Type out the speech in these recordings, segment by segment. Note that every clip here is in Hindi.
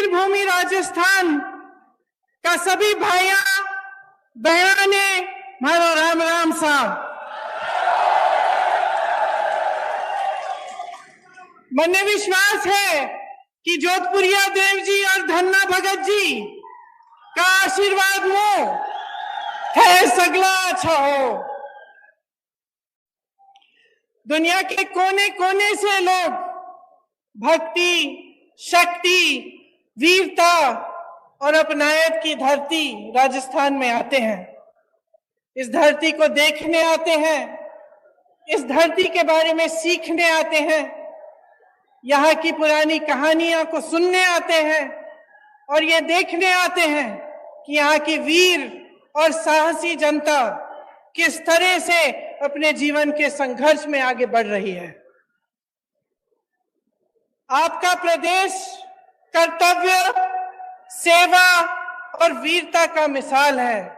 भूमि राजस्थान का सभी भाइया बहने मारो राम राम साहब। मने विश्वास है कि जोधपुरिया देव जी और धन्ना भगत जी का आशीर्वाद हो है सगला अच्छा हो। दुनिया के कोने कोने से लोग भक्ति, शक्ति, वीरता और अपनायत की धरती राजस्थान में आते हैं। इस धरती को देखने आते हैं, इस धरती के बारे में सीखने आते हैं, यहाँ की पुरानी कहानियां को सुनने आते हैं और ये देखने आते हैं कि यहाँ की वीर और साहसी जनता किस तरह से अपने जीवन के संघर्ष में आगे बढ़ रही है। आपका प्रदेश कर्तव्य, सेवा और वीरता का मिसाल है।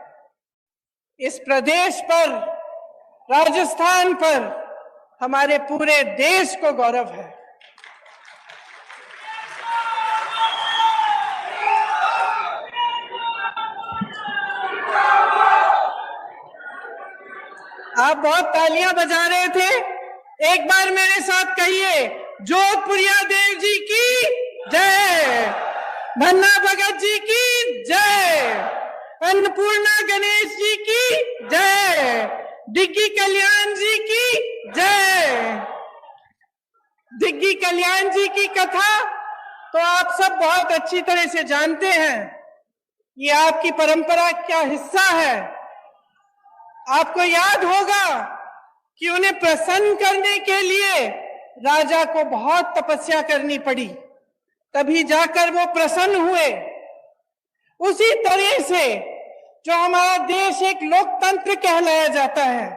इस प्रदेश पर, राजस्थान पर हमारे पूरे देश को गौरव है। आप बहुत तालियां बजा रहे थे, एक बार मेरे साथ कहिए, जोधपुरिया देव जी की जय, धन्ना भगत जी की जय, अन्नपूर्णा गणेश जी की जय, डिग्गी कल्याण जी की जय। डिग्गी कल्याण जी की कथा तो आप सब बहुत अच्छी तरह से जानते हैं। ये आपकी परंपरा का हिस्सा है। आपको याद होगा कि उन्हें प्रसन्न करने के लिए राजा को बहुत तपस्या करनी पड़ी, तभी जाकर वो प्रसन्न हुए। उसी तरह से जो हमारा देश एक लोकतंत्र कहलाया जाता है,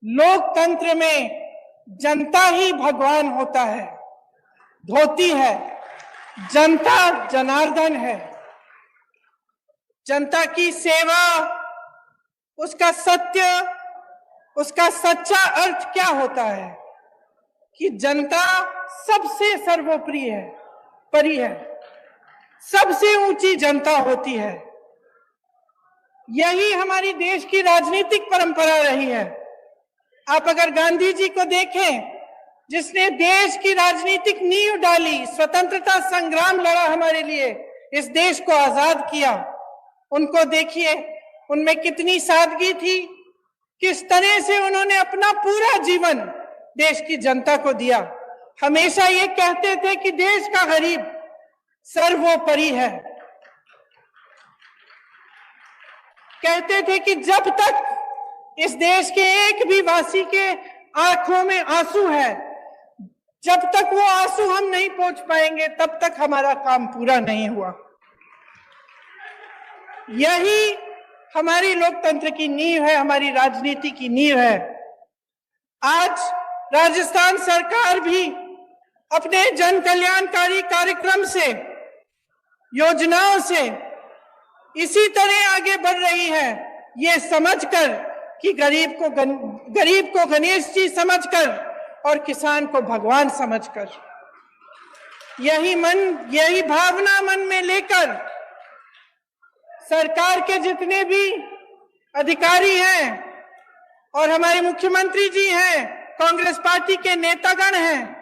लोकतंत्र में जनता ही भगवान होता है, धोती है, जनता जनार्दन है। जनता की सेवा, उसका सत्य, उसका सच्चा अर्थ क्या होता है कि जनता सबसे सर्वोपरि है, परि है, सबसे ऊंची जनता होती है। यही हमारी देश की राजनीतिक परंपरा रही है। आप अगर गांधी जी को देखें, जिसने देश की राजनीतिक नींव डाली, स्वतंत्रता संग्राम लड़ा हमारे लिए, इस देश को आजाद किया, उनको देखिए, उनमें कितनी सादगी थी, किस तरह से उन्होंने अपना पूरा जीवन देश की जनता को दिया। हमेशा ये कहते थे कि देश का गरीब सर्वोपरि है। कहते थे कि जब तक इस देश के एक भी वासी के आंखों में आंसू है, जब तक वो आंसू हम नहीं पहुंच पाएंगे, तब तक हमारा काम पूरा नहीं हुआ। यही हमारी लोकतंत्र की नींव है, हमारी राजनीति की नींव है। आज राजस्थान सरकार भी अपने जन कल्याणकारी कार्यक्रम से, योजनाओं से इसी तरह आगे बढ़ रही है, ये समझकर कि गरीब को गणेश जी समझकर और किसान को भगवान समझकर। यही भावना मन में लेकर सरकार के जितने भी अधिकारी हैं और हमारे मुख्यमंत्री जी हैं, कांग्रेस पार्टी के नेतागण हैं,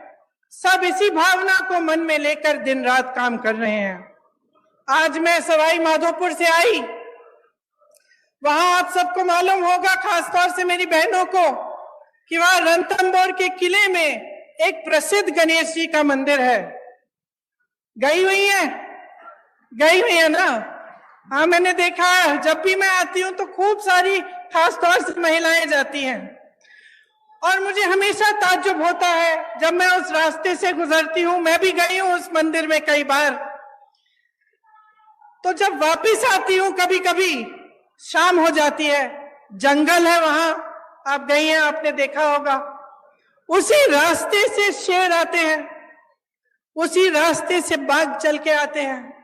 सब इसी भावना को मन में लेकर दिन रात काम कर रहे हैं। आज मैं सवाई माधोपुर से आई, वहां आप सबको मालूम होगा, खासतौर से मेरी बहनों को, कि वहां रणथंभौर के किले में एक प्रसिद्ध गणेश जी का मंदिर है। गई हुई है ना? हाँ, मैंने देखा है। जब भी मैं आती हूँ तो खूब सारी खासतौर से महिलाएं जाती हैं और मुझे हमेशा ताज्जुब होता है जब मैं उस रास्ते से गुजरती हूँ। मैं भी गई हूँ उस मंदिर में कई बार। तो जब वापस आती हूँ, कभी कभी शाम हो जाती है, जंगल है वहां, आप गई हैं, आपने देखा होगा। उसी रास्ते से शेर आते हैं, उसी रास्ते से बाघ चल के आते हैं,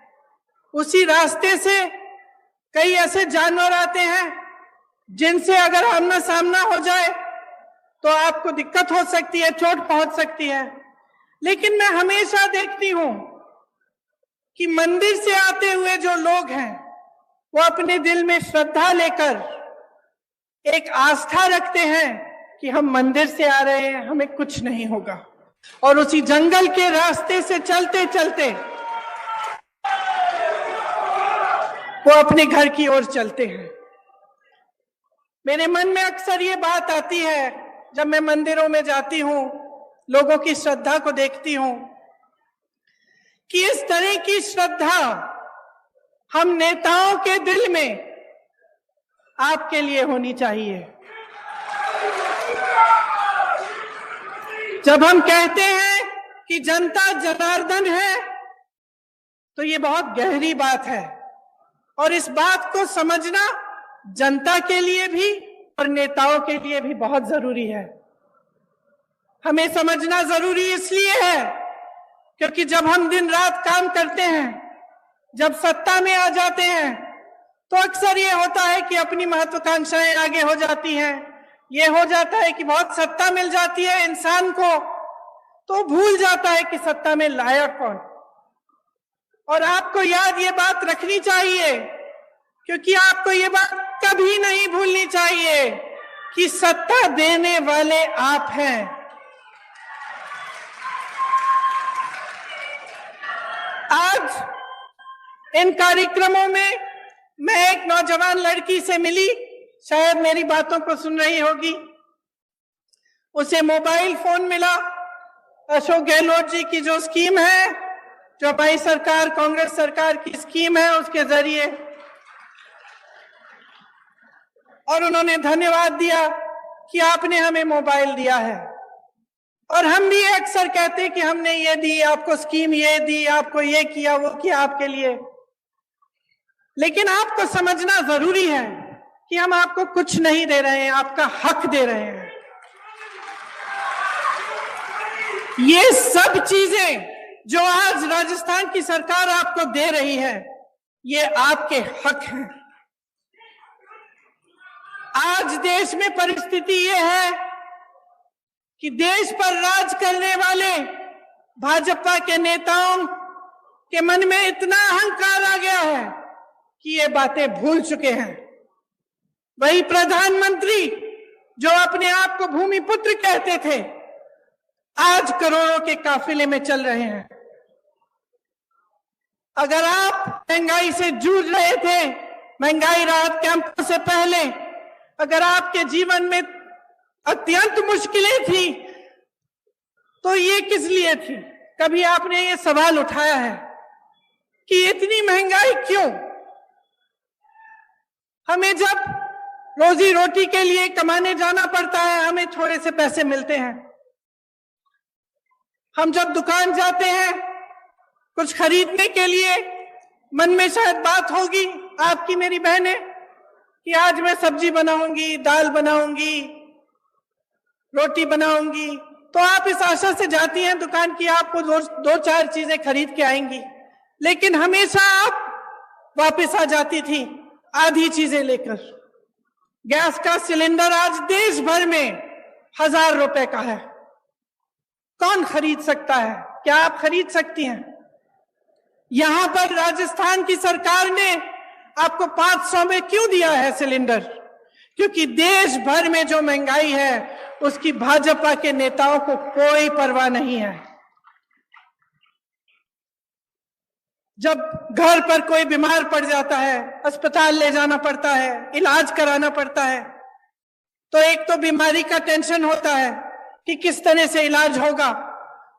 उसी रास्ते से कई ऐसे जानवर आते हैं जिनसे अगर आमना सामना हो जाए तो आपको दिक्कत हो सकती है, चोट पहुंच सकती है। लेकिन मैं हमेशा देखती हूं कि मंदिर से आते हुए जो लोग हैं वो अपने दिल में श्रद्धा लेकर एक आस्था रखते हैं कि हम मंदिर से आ रहे हैं, हमें कुछ नहीं होगा, और उसी जंगल के रास्ते से चलते चलते वो अपने घर की ओर चलते हैं। मेरे मन में अक्सर ये बात आती है जब मैं मंदिरों में जाती हूं, लोगों की श्रद्धा को देखती हूं, कि इस तरह की श्रद्धा हम नेताओं के दिल में आपके लिए होनी चाहिए। जब हम कहते हैं कि जनता जनार्दन है, तो ये बहुत गहरी बात है, और इस बात को समझना जनता के लिए भी और नेताओं के लिए भी बहुत जरूरी है। हमें समझना जरूरी इसलिए है क्योंकि जब हम दिन रात काम करते हैं, जब सत्ता में आ जाते हैं, तो अक्सर ये होता है कि अपनी महत्वाकांक्षाएं आगे हो जाती हैं। ये हो जाता है कि बहुत सत्ता मिल जाती है इंसान को, तो भूल जाता है कि सत्ता में लायक कौन। और आपको याद ये बात रखनी चाहिए, क्योंकि आपको ये बात कभी नहीं भूलनी चाहिए कि सत्ता देने वाले आप हैं। आज इन कार्यक्रमों में मैं एक नौजवान लड़की से मिली, शायद मेरी बातों को सुन रही होगी। उसे मोबाइल फोन मिला, अशोक गहलोत जी की जो स्कीम है, जो हमारी सरकार, कांग्रेस सरकार की स्कीम है, उसके जरिए, और उन्होंने धन्यवाद दिया कि आपने हमें मोबाइल दिया है। और हम भी अक्सर कहते हैं कि हमने ये दी, आपको स्कीम ये दी, आपको ये किया, वो किया आपके लिए। लेकिन आपको समझना जरूरी है कि हम आपको कुछ नहीं दे रहे हैं, आपका हक दे रहे हैं। ये सब चीजें जो आज राजस्थान की सरकार आपको दे रही है, ये आपके हक हैं। आज देश में परिस्थिति ये है कि देश पर राज करने वाले भाजपा के नेताओं के मन में इतना अहंकार आ गया है कि ये बातें भूल चुके हैं। वही प्रधानमंत्री जो अपने आप को भूमिपुत्र कहते थे, आज करोड़ों के काफिले में चल रहे हैं। अगर आप महंगाई से जूझ रहे थे, महंगाई राहत कैंप से पहले, अगर आपके जीवन में अत्यंत मुश्किलें थी, तो ये किस लिए थी? कभी आपने ये सवाल उठाया है कि इतनी महंगाई क्यों? हमें जब रोजी रोटी के लिए कमाने जाना पड़ता है, हमें थोड़े से पैसे मिलते हैं। हम जब दुकान जाते हैं कुछ खरीदने के लिए, मन में शायद बात होगी आपकी, मेरी बहनें, कि आज मैं सब्जी बनाऊंगी, दाल बनाऊंगी, रोटी बनाऊंगी, तो आप इस आशा से जाती हैं दुकान की, आपको दो चार चीजें खरीद के आएंगी। लेकिन हमेशा आप वापस आ जाती थी आधी चीजें लेकर। गैस का सिलेंडर आज देश भर में 1000 रुपए का है। कौन खरीद सकता है? क्या आप खरीद सकती हैं? यहां पर राजस्थान की सरकार ने आपको 500 में क्यों दिया है सिलेंडर? क्योंकि देश भर में जो महंगाई है उसकी भाजपा के नेताओं को कोई परवाह नहीं है। जब घर पर कोई बीमार पड़ जाता है, अस्पताल ले जाना पड़ता है, इलाज कराना पड़ता है, तो एक तो बीमारी का टेंशन होता है कि किस तरह से इलाज होगा,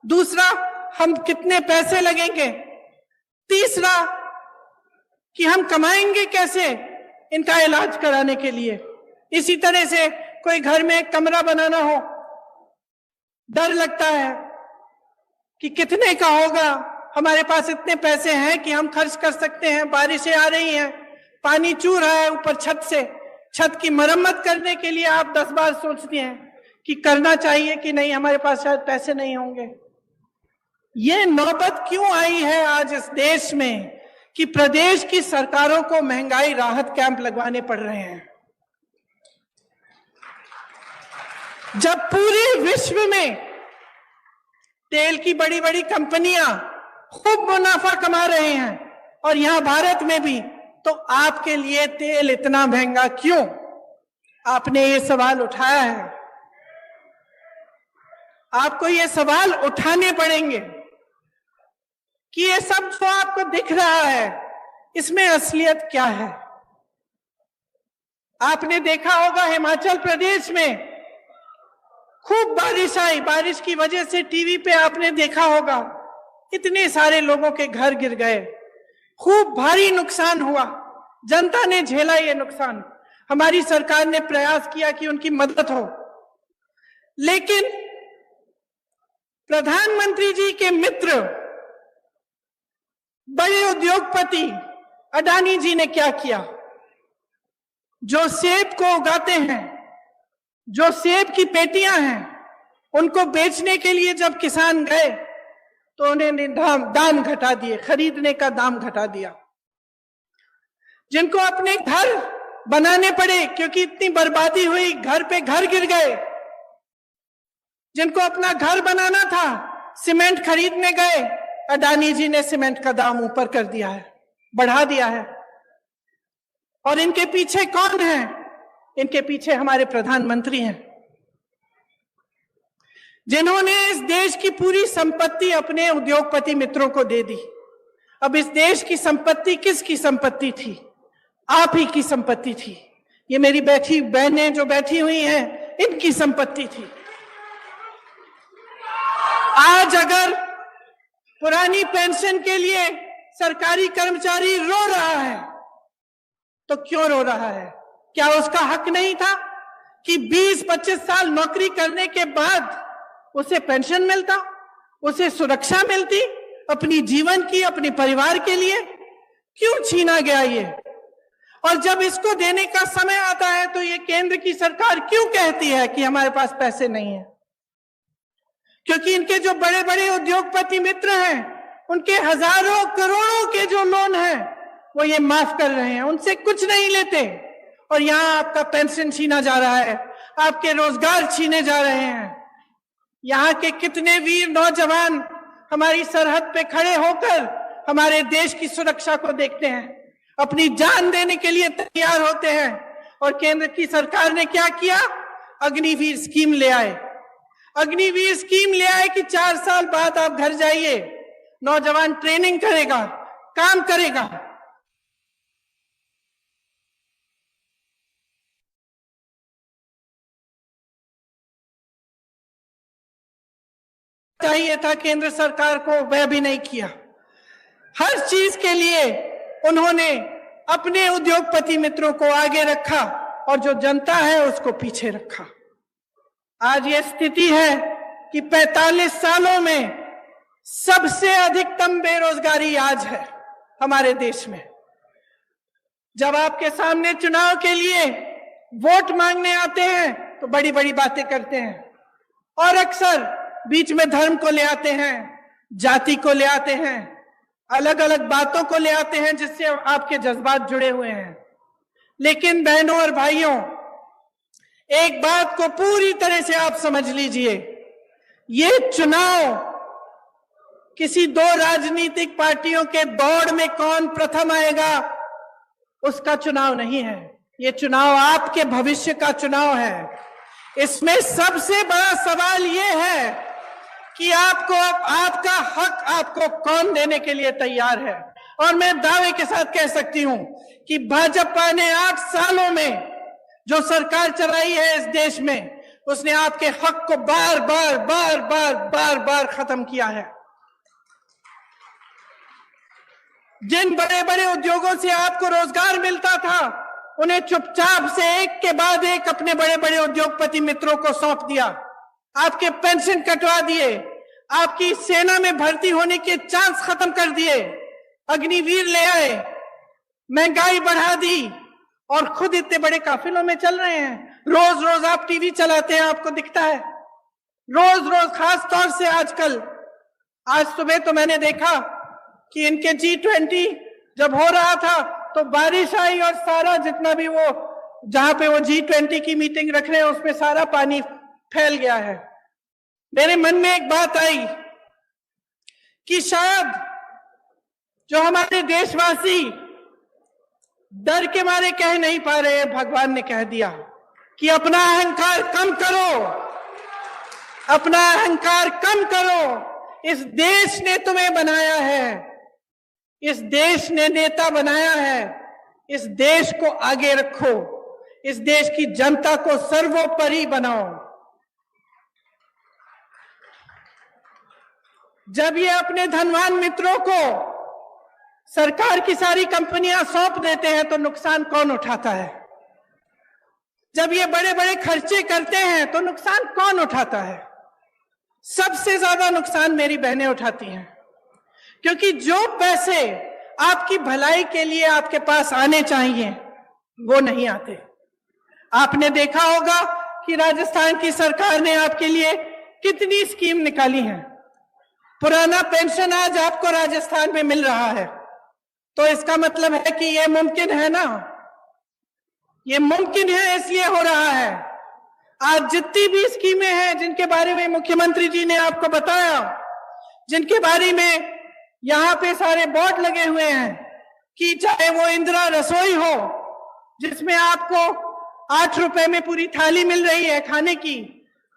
दूसरा हम कितने पैसे लगेंगे, तीसरा कि हम कमाएंगे कैसे इनका इलाज कराने के लिए। इसी तरह से कोई घर में एक कमरा बनाना हो, डर लगता है कि कितने का होगा, हमारे पास इतने पैसे हैं कि हम खर्च कर सकते हैं, बारिशें आ रही हैं, पानी चू रहा है ऊपर छत से, छत की मरम्मत करने के लिए आप 10 बार सोचते हैं कि करना चाहिए कि नहीं, हमारे पास शायद पैसे नहीं होंगे। ये नौबत क्यों आई है आज इस देश में कि प्रदेश की सरकारों को महंगाई राहत कैंप लगवाने पड़ रहे हैं, जब पूरे विश्व में तेल की बड़ी बड़ी कंपनियां खूब मुनाफा कमा रहे हैं, और यहां भारत में भी, तो आपके लिए तेल इतना महंगा क्यों? आपने ये सवाल उठाया है, आपको ये सवाल उठाने पड़ेंगे कि ये सब जो आपको दिख रहा है, इसमें असलियत क्या है। आपने देखा होगा हिमाचल प्रदेश में खूब बारिश आई, बारिश की वजह से टीवी पे आपने देखा होगा इतने सारे लोगों के घर गिर गए, खूब भारी नुकसान हुआ, जनता ने झेला ये नुकसान। हमारी सरकार ने प्रयास किया कि उनकी मदद हो, लेकिन प्रधानमंत्री जी के मित्र बड़े उद्योगपति अडानी जी ने क्या किया? जो सेब को उगाते हैं, जो सेब की पेटियां हैं, उनको बेचने के लिए जब किसान गए तो उन्होंने दाम घटा दिए, खरीदने का दाम घटा दिया। जिनको अपने घर बनाने पड़े क्योंकि इतनी बर्बादी हुई, घर पे घर गिर गए, जिनको अपना घर बनाना था, सीमेंट खरीदने गए, अडानी जी ने सीमेंट का दाम ऊपर कर दिया है, बढ़ा दिया है। और इनके पीछे कौन है? इनके पीछे हमारे प्रधानमंत्री हैं, जिन्होंने इस देश की पूरी संपत्ति अपने उद्योगपति मित्रों को दे दी। अब इस देश की संपत्ति किसकी संपत्ति थी? आप ही की संपत्ति थी। ये मेरी बैठी बहनें जो बैठी हुई हैं, इनकी संपत्ति थी। आज अगर पुरानी पेंशन के लिए सरकारी कर्मचारी रो रहा है, तो क्यों रो रहा है? क्या उसका हक नहीं था कि 20-25 साल नौकरी करने के बाद उसे पेंशन मिलता, उसे सुरक्षा मिलती अपनी जीवन की, अपने परिवार के लिए? क्यों छीना गया ये? और जब इसको देने का समय आता है तो ये केंद्र की सरकार क्यों कहती है कि हमारे पास पैसे नहीं है? क्योंकि इनके जो बड़े बड़े उद्योगपति मित्र हैं, उनके हजारों करोड़ों के जो लोन हैं, वो ये माफ कर रहे हैं, उनसे कुछ नहीं लेते। और यहां आपका पेंशन छीना जा रहा है, आपके रोजगार छीने जा रहे हैं। यहाँ के कितने वीर नौजवान हमारी सरहद पे खड़े होकर हमारे देश की सुरक्षा को देखते हैं, अपनी जान देने के लिए तैयार होते हैं। और केंद्र की सरकार ने क्या किया? अग्निवीर स्कीम ले आए। अग्निवीर स्कीम ले आए कि 4 साल बाद आप घर जाइए, नौजवान ट्रेनिंग करेगा, काम करेगा। चाहिए था केंद्र सरकार को, वह भी नहीं किया। हर चीज के लिए उन्होंने अपने उद्योगपति मित्रों को आगे रखा और जो जनता है उसको पीछे रखा। आज ये स्थिति है कि 45 सालों में सबसे अधिकतम बेरोजगारी आज है हमारे देश में। जब आपके सामने चुनाव के लिए वोट मांगने आते हैं तो बड़ी बड़ी बातें करते हैं, और अक्सर बीच में धर्म को ले आते हैं, जाति को ले आते हैं, अलग अलग बातों को ले आते हैं जिससे आपके जज्बात जुड़े हुए हैं। लेकिन बहनों और भाइयों, एक बात को पूरी तरह से आप समझ लीजिए, ये चुनाव किसी 2 राजनीतिक पार्टियों के दौड़ में कौन प्रथम आएगा उसका चुनाव नहीं है। ये चुनाव आपके भविष्य का चुनाव है। इसमें सबसे बड़ा सवाल ये है कि आपको आपका हक आपको कौन देने के लिए तैयार है। और मैं दावे के साथ कह सकती हूं कि भाजपा ने 8 सालों में जो सरकार चलाई है इस देश में, उसने आपके हक को बार बार बार बार बार बार खत्म किया है। जिन बड़े बड़े उद्योगों से आपको रोजगार मिलता था, उन्हें चुपचाप से एक के बाद एक अपने बड़े बड़े उद्योगपति मित्रों को सौंप दिया। आपके पेंशन कटवा दिए, आपकी सेना में भर्ती होने के चांस खत्म कर दिए, अग्निवीर ले आए, महंगाई बढ़ा दी, और खुद इतने बड़े काफिलों में चल रहे हैं। रोज रोज आप टीवी चलाते हैं, आपको दिखता है रोज रोज, खास तौर से आजकल। आज सुबह तो मैंने देखा कि इनके G20 जब हो रहा था तो बारिश आई और सारा जितना भी वो जहां पे वो G20 की मीटिंग रख रहे हैं उसमें सारा पानी फैल गया है। मेरे मन में एक बात आई कि शायद जो हमारे देशवासी डर के मारे कह नहीं पा रहे हैं, भगवान ने कह दिया कि अपना अहंकार कम करो, अपना अहंकार कम करो। इस देश ने तुम्हें बनाया है, इस देश ने नेता बनाया है, इस देश को आगे रखो, इस देश की जनता को सर्वोपरि बनाओ। जब ये अपने धनवान मित्रों को सरकार की सारी कंपनियां सौंप देते हैं तो नुकसान कौन उठाता है? जब ये बड़े बड़े खर्चे करते हैं तो नुकसान कौन उठाता है? सबसे ज्यादा नुकसान मेरी बहनें उठाती हैं, क्योंकि जो पैसे आपकी भलाई के लिए आपके पास आने चाहिए वो नहीं आते। आपने देखा होगा कि राजस्थान की सरकार ने आपके लिए कितनी स्कीम निकाली है। पुराना पेंशन आज आपको राजस्थान में मिल रहा है, तो इसका मतलब है कि ये मुमकिन है ना, ये मुमकिन है इसलिए हो रहा है। आज जितनी भी स्कीमें हैं जिनके बारे में मुख्यमंत्री जी ने आपको बताया, जिनके बारे में यहां पे सारे बोर्ड लगे हुए हैं, कि चाहे वो इंदिरा रसोई हो जिसमें आपको 8 रुपए में पूरी थाली मिल रही है खाने की,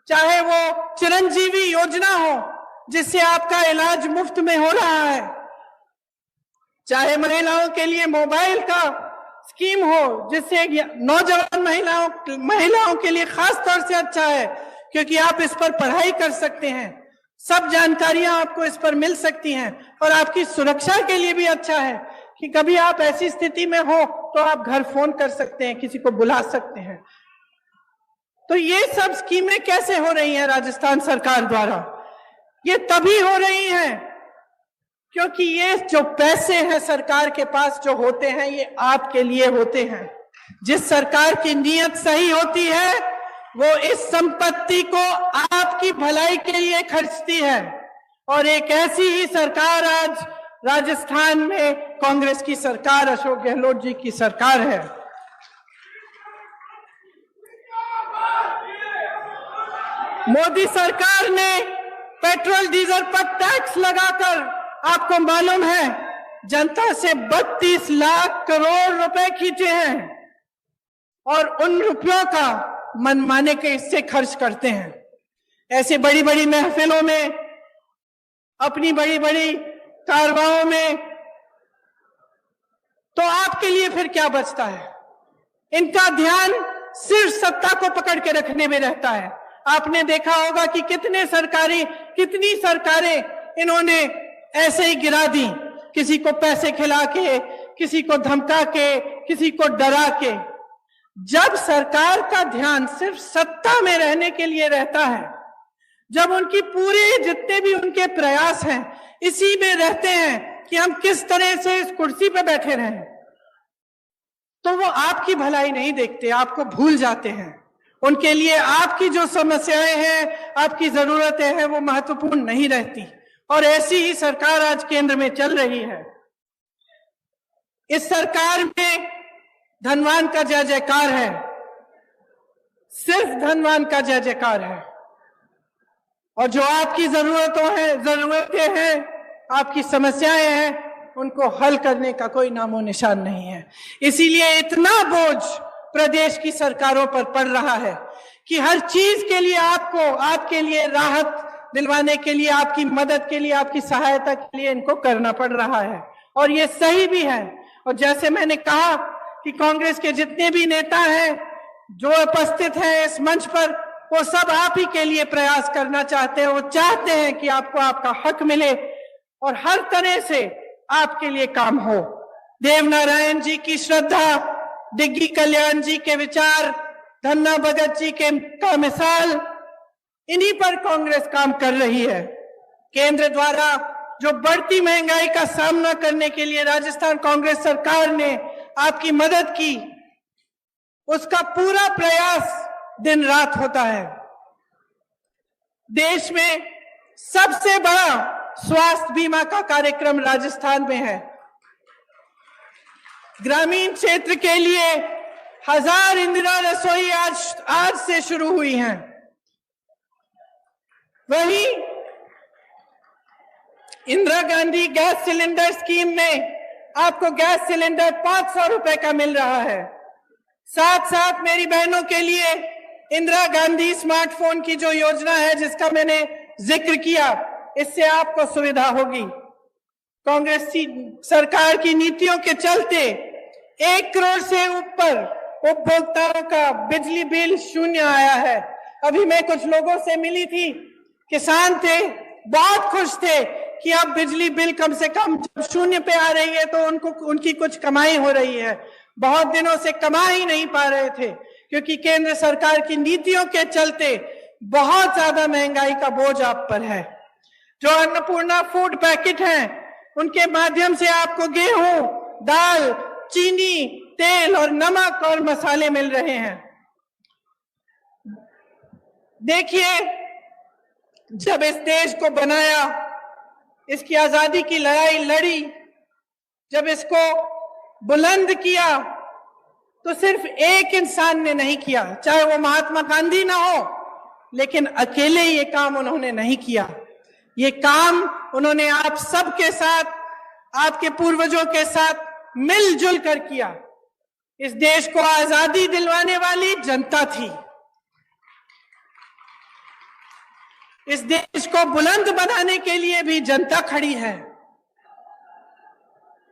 चाहे वो चिरंजीवी योजना हो जिससे आपका इलाज मुफ्त में हो रहा है, चाहे महिलाओं के लिए मोबाइल का स्कीम हो जिससे नौजवान महिलाओं के लिए खास तौर से अच्छा है क्योंकि आप इस पर पढ़ाई कर सकते हैं, सब जानकारियां आपको इस पर मिल सकती हैं, और आपकी सुरक्षा के लिए भी अच्छा है कि कभी आप ऐसी स्थिति में हो तो आप घर फोन कर सकते हैं, किसी को बुला सकते हैं। तो ये सब स्कीमें कैसे हो रही हैं राजस्थान सरकार द्वारा? ये तभी हो रही हैं क्योंकि ये जो पैसे हैं सरकार के पास जो होते हैं ये आपके लिए होते हैं। जिस सरकार की नीयत सही होती है वो इस संपत्ति को आपकी भलाई के लिए खर्चती है, और एक ऐसी ही सरकार आज राजस्थान में कांग्रेस की सरकार, अशोक गहलोत जी की सरकार है। मोदी सरकार ने पेट्रोल डीजल पर टैक्स लगाकर, आपको मालूम है, जनता से 32 लाख करोड़ रुपए खींचे हैं, और उन रुपयों का मनमाने के हिस्से खर्च करते हैं। ऐसे बड़ी बड़ी महफिलों में, अपनी बड़ी बड़ी कारवाओं में, तो आपके लिए फिर क्या बचता है? इनका ध्यान सिर्फ सत्ता को पकड़ के रखने में रहता है। आपने देखा होगा कि कितनी सरकारें इन्होंने ऐसे ही गिरा दी, किसी को पैसे खिला के, किसी को धमका के, किसी को डरा के। जब सरकार का ध्यान सिर्फ सत्ता में रहने के लिए रहता है, जब उनकी पूरे जितने भी उनके प्रयास हैं इसी में रहते हैं कि हम किस तरह से इस कुर्सी पे बैठे रहें, तो वो आपकी भलाई नहीं देखते, आपको भूल जाते हैं। उनके लिए आपकी जो समस्याएं हैं, आपकी जरूरतें हैं, वो महत्वपूर्ण नहीं रहती। और ऐसी ही सरकार आज केंद्र में चल रही है। इस सरकार में धनवान का जय जयकार है, सिर्फ धनवान का जय जयकार है, और जो आपकी जरूरतें हैं, आपकी समस्याएं हैं, उनको हल करने का कोई नामो निशान नहीं है। इसीलिए इतना बोझ प्रदेश की सरकारों पर पड़ रहा है कि हर चीज के लिए आपको, आपके लिए राहत दिलवाने के लिए, आपकी मदद के लिए, आपकी सहायता के लिए इनको करना पड़ रहा है, और ये सही भी है। और जैसे मैंने कहा कि कांग्रेस के जितने भी नेता हैं जो उपस्थित हैं इस मंच पर, वो सब आप ही के लिए प्रयास करना चाहते हैं। वो चाहते हैं कि आपको आपका हक मिले और हर तरह से आपके लिए काम हो। देवनारायण जी की श्रद्धा, डिग्गी कल्याण जी के विचार, धन्ना भगत जी का मिसाल, इन्हीं पर कांग्रेस काम कर रही है। केंद्र द्वारा जो बढ़ती महंगाई का सामना करने के लिए राजस्थान कांग्रेस सरकार ने आपकी मदद की, उसका पूरा प्रयास दिन रात होता है। देश में सबसे बड़ा स्वास्थ्य बीमा का कार्यक्रम राजस्थान में है। ग्रामीण क्षेत्र के लिए 1000 इंदिरा रसोई आज से शुरू हुई हैं। वहीं Indira Gandhi gas cylinder scheme में आपको गैस सिलेंडर 500 रुपए का मिल रहा है। साथ साथ मेरी बहनों के लिए इंदिरा गांधी स्मार्टफोन की जो योजना है, जिसका मैंने जिक्र किया, इससे आपको सुविधा होगी। कांग्रेस सरकार की नीतियों के चलते 1 करोड़ से ऊपर उपभोक्ताओं का बिजली बिल शून्य आया है। अभी मैं कुछ लोगों से मिली थी, किसान थे, बहुत खुश थे कि अब बिजली बिल कम से कम जब शून्य पे आ रही है तो उनकी कुछ कमाई हो रही है। बहुत दिनों से कमा ही नहीं पा रहे थे, क्योंकि केंद्र सरकार की नीतियों के चलते बहुत ज्यादा महंगाई का बोझ आप पर है। जो अन्नपूर्णा फूड पैकेट हैं, उनके माध्यम से आपको गेहूं, दाल, चीनी, तेल और नमक और मसाले मिल रहे हैं। देखिए, जब इस देश को बनाया, इसकी आजादी की लड़ाई लड़ी, जब इसको बुलंद किया, तो सिर्फ एक इंसान ने नहीं किया, चाहे वो महात्मा गांधी ना हो, लेकिन अकेले ये काम उन्होंने नहीं किया। ये काम उन्होंने आप सबके साथ, आपके पूर्वजों के साथ मिलजुल कर किया। इस देश को आजादी दिलवाने वाली जनता थी। इस देश को बुलंद बनाने के लिए भी जनता खड़ी है।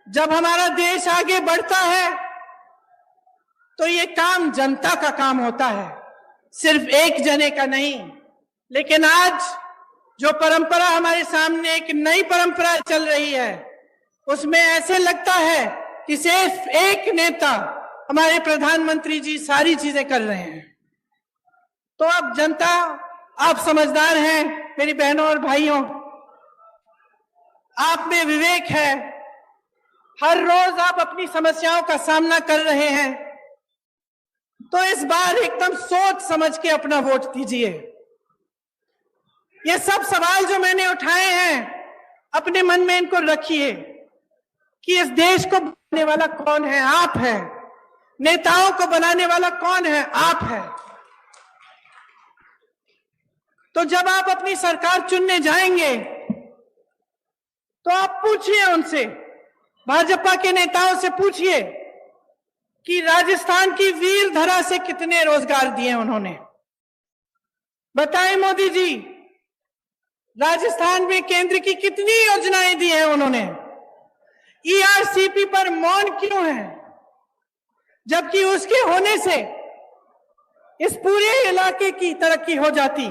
जब हमारा देश आगे बढ़ता है तो ये काम जनता का काम होता है, सिर्फ एक जने का नहीं। लेकिन आज जो परंपरा हमारे सामने, एक नई परंपरा चल रही है, उसमें ऐसे लगता है कि सिर्फ एक नेता, हमारे प्रधानमंत्री जी, सारी चीजें कर रहे हैं। तो अब जनता, आप समझदार हैं मेरी बहनों और भाइयों, आप में विवेक है, हर रोज आप अपनी समस्याओं का सामना कर रहे हैं, तो इस बार एकदम सोच समझ के अपना वोट दीजिए। ये सब सवाल जो मैंने उठाए हैं, अपने मन में इनको रखिए कि इस देश को बनाने वाला कौन है? आप हैं। नेताओं को बनाने वाला कौन है? आप हैं। तो जब आप अपनी सरकार चुनने जाएंगे तो आप पूछिए उनसे, भाजपा के नेताओं से पूछिए कि राजस्थान की वीर धरा से कितने रोजगार दिए उन्होंने। बताएं मोदी जी, राजस्थान में केंद्र की कितनी योजनाएं दी हैं उन्होंने। ईआरसीपी पर मौन क्यों है, जबकि उसके होने से इस पूरे इलाके की तरक्की हो जाती।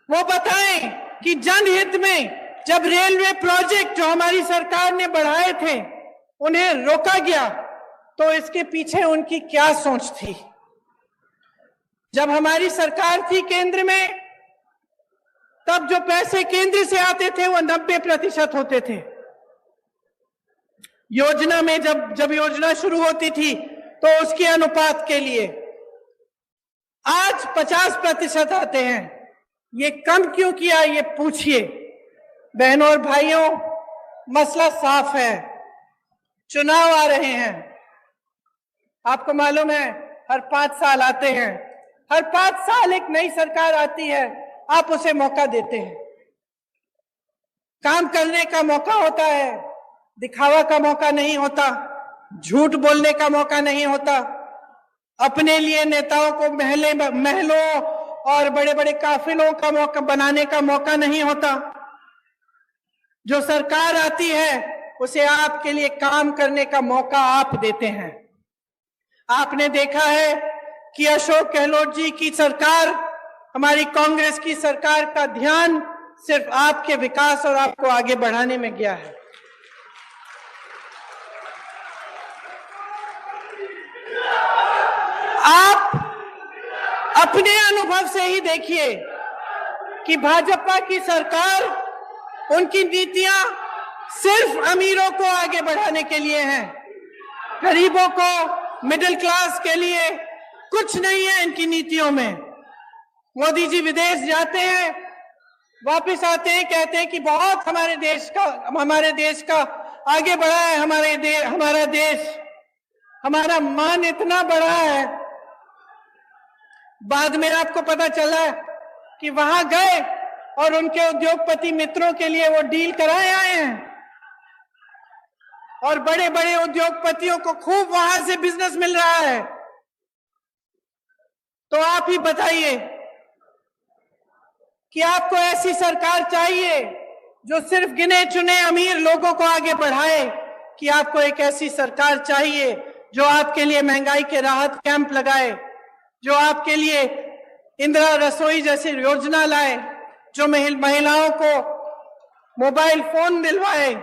वो बताएं कि जनहित में जब रेलवे प्रोजेक्ट जो हमारी सरकार ने बढ़ाए थे उन्हें रोका गया, तो इसके पीछे उनकी क्या सोच थी। जब हमारी सरकार थी केंद्र में, तब जो पैसे केंद्र से आते थे वो 90% होते थे। योजना में जब योजना शुरू होती थी तो उसके अनुपात के लिए आज 50% आते हैं। ये कम क्यों किया, ये पूछिए। बहनों और भाइयों, मसला साफ है, चुनाव आ रहे हैं। आपको मालूम है, हर 5 साल आते हैं, हर 5 साल एक नई सरकार आती है, आप उसे मौका देते हैं। काम करने का मौका होता है, दिखावा का मौका नहीं होता, झूठ बोलने का मौका नहीं होता, अपने लिए नेताओं को महलों और बड़े बड़े काफिलों का मौका बनाने का मौका नहीं होता। जो सरकार आती है उसे आपके लिए काम करने का मौका आप देते हैं। आपने देखा है कि अशोक गहलोत जी की सरकार, हमारी कांग्रेस की सरकार का ध्यान सिर्फ आपके विकास और आपको आगे बढ़ाने में गया है। आप अपने अनुभव से ही देखिए कि भाजपा की सरकार, उनकी नीतियां सिर्फ अमीरों को आगे बढ़ाने के लिए हैं, गरीबों को, मिडिल क्लास के लिए कुछ नहीं है इनकी नीतियों में। मोदी जी विदेश जाते हैं, वापस आते हैं, कहते हैं कि बहुत हमारे देश का आगे बढ़ा है, हमारा देश, हमारा मान इतना बड़ा है। बाद में आपको पता चला कि वहां गए और उनके उद्योगपति मित्रों के लिए वो डील कराए आए हैं और बड़े बड़े उद्योगपतियों को खूब वहां से बिजनेस मिल रहा है। तो आप ही बताइए कि आपको ऐसी सरकार चाहिए जो सिर्फ गिने चुने अमीर लोगों को आगे बढ़ाए, कि आपको एक ऐसी सरकार चाहिए जो आपके लिए महंगाई के राहत कैंप लगाए, जो आपके लिए इंदिरा रसोई जैसी योजना लाए, जो महिलाओं को मोबाइल फोन दिलवाए,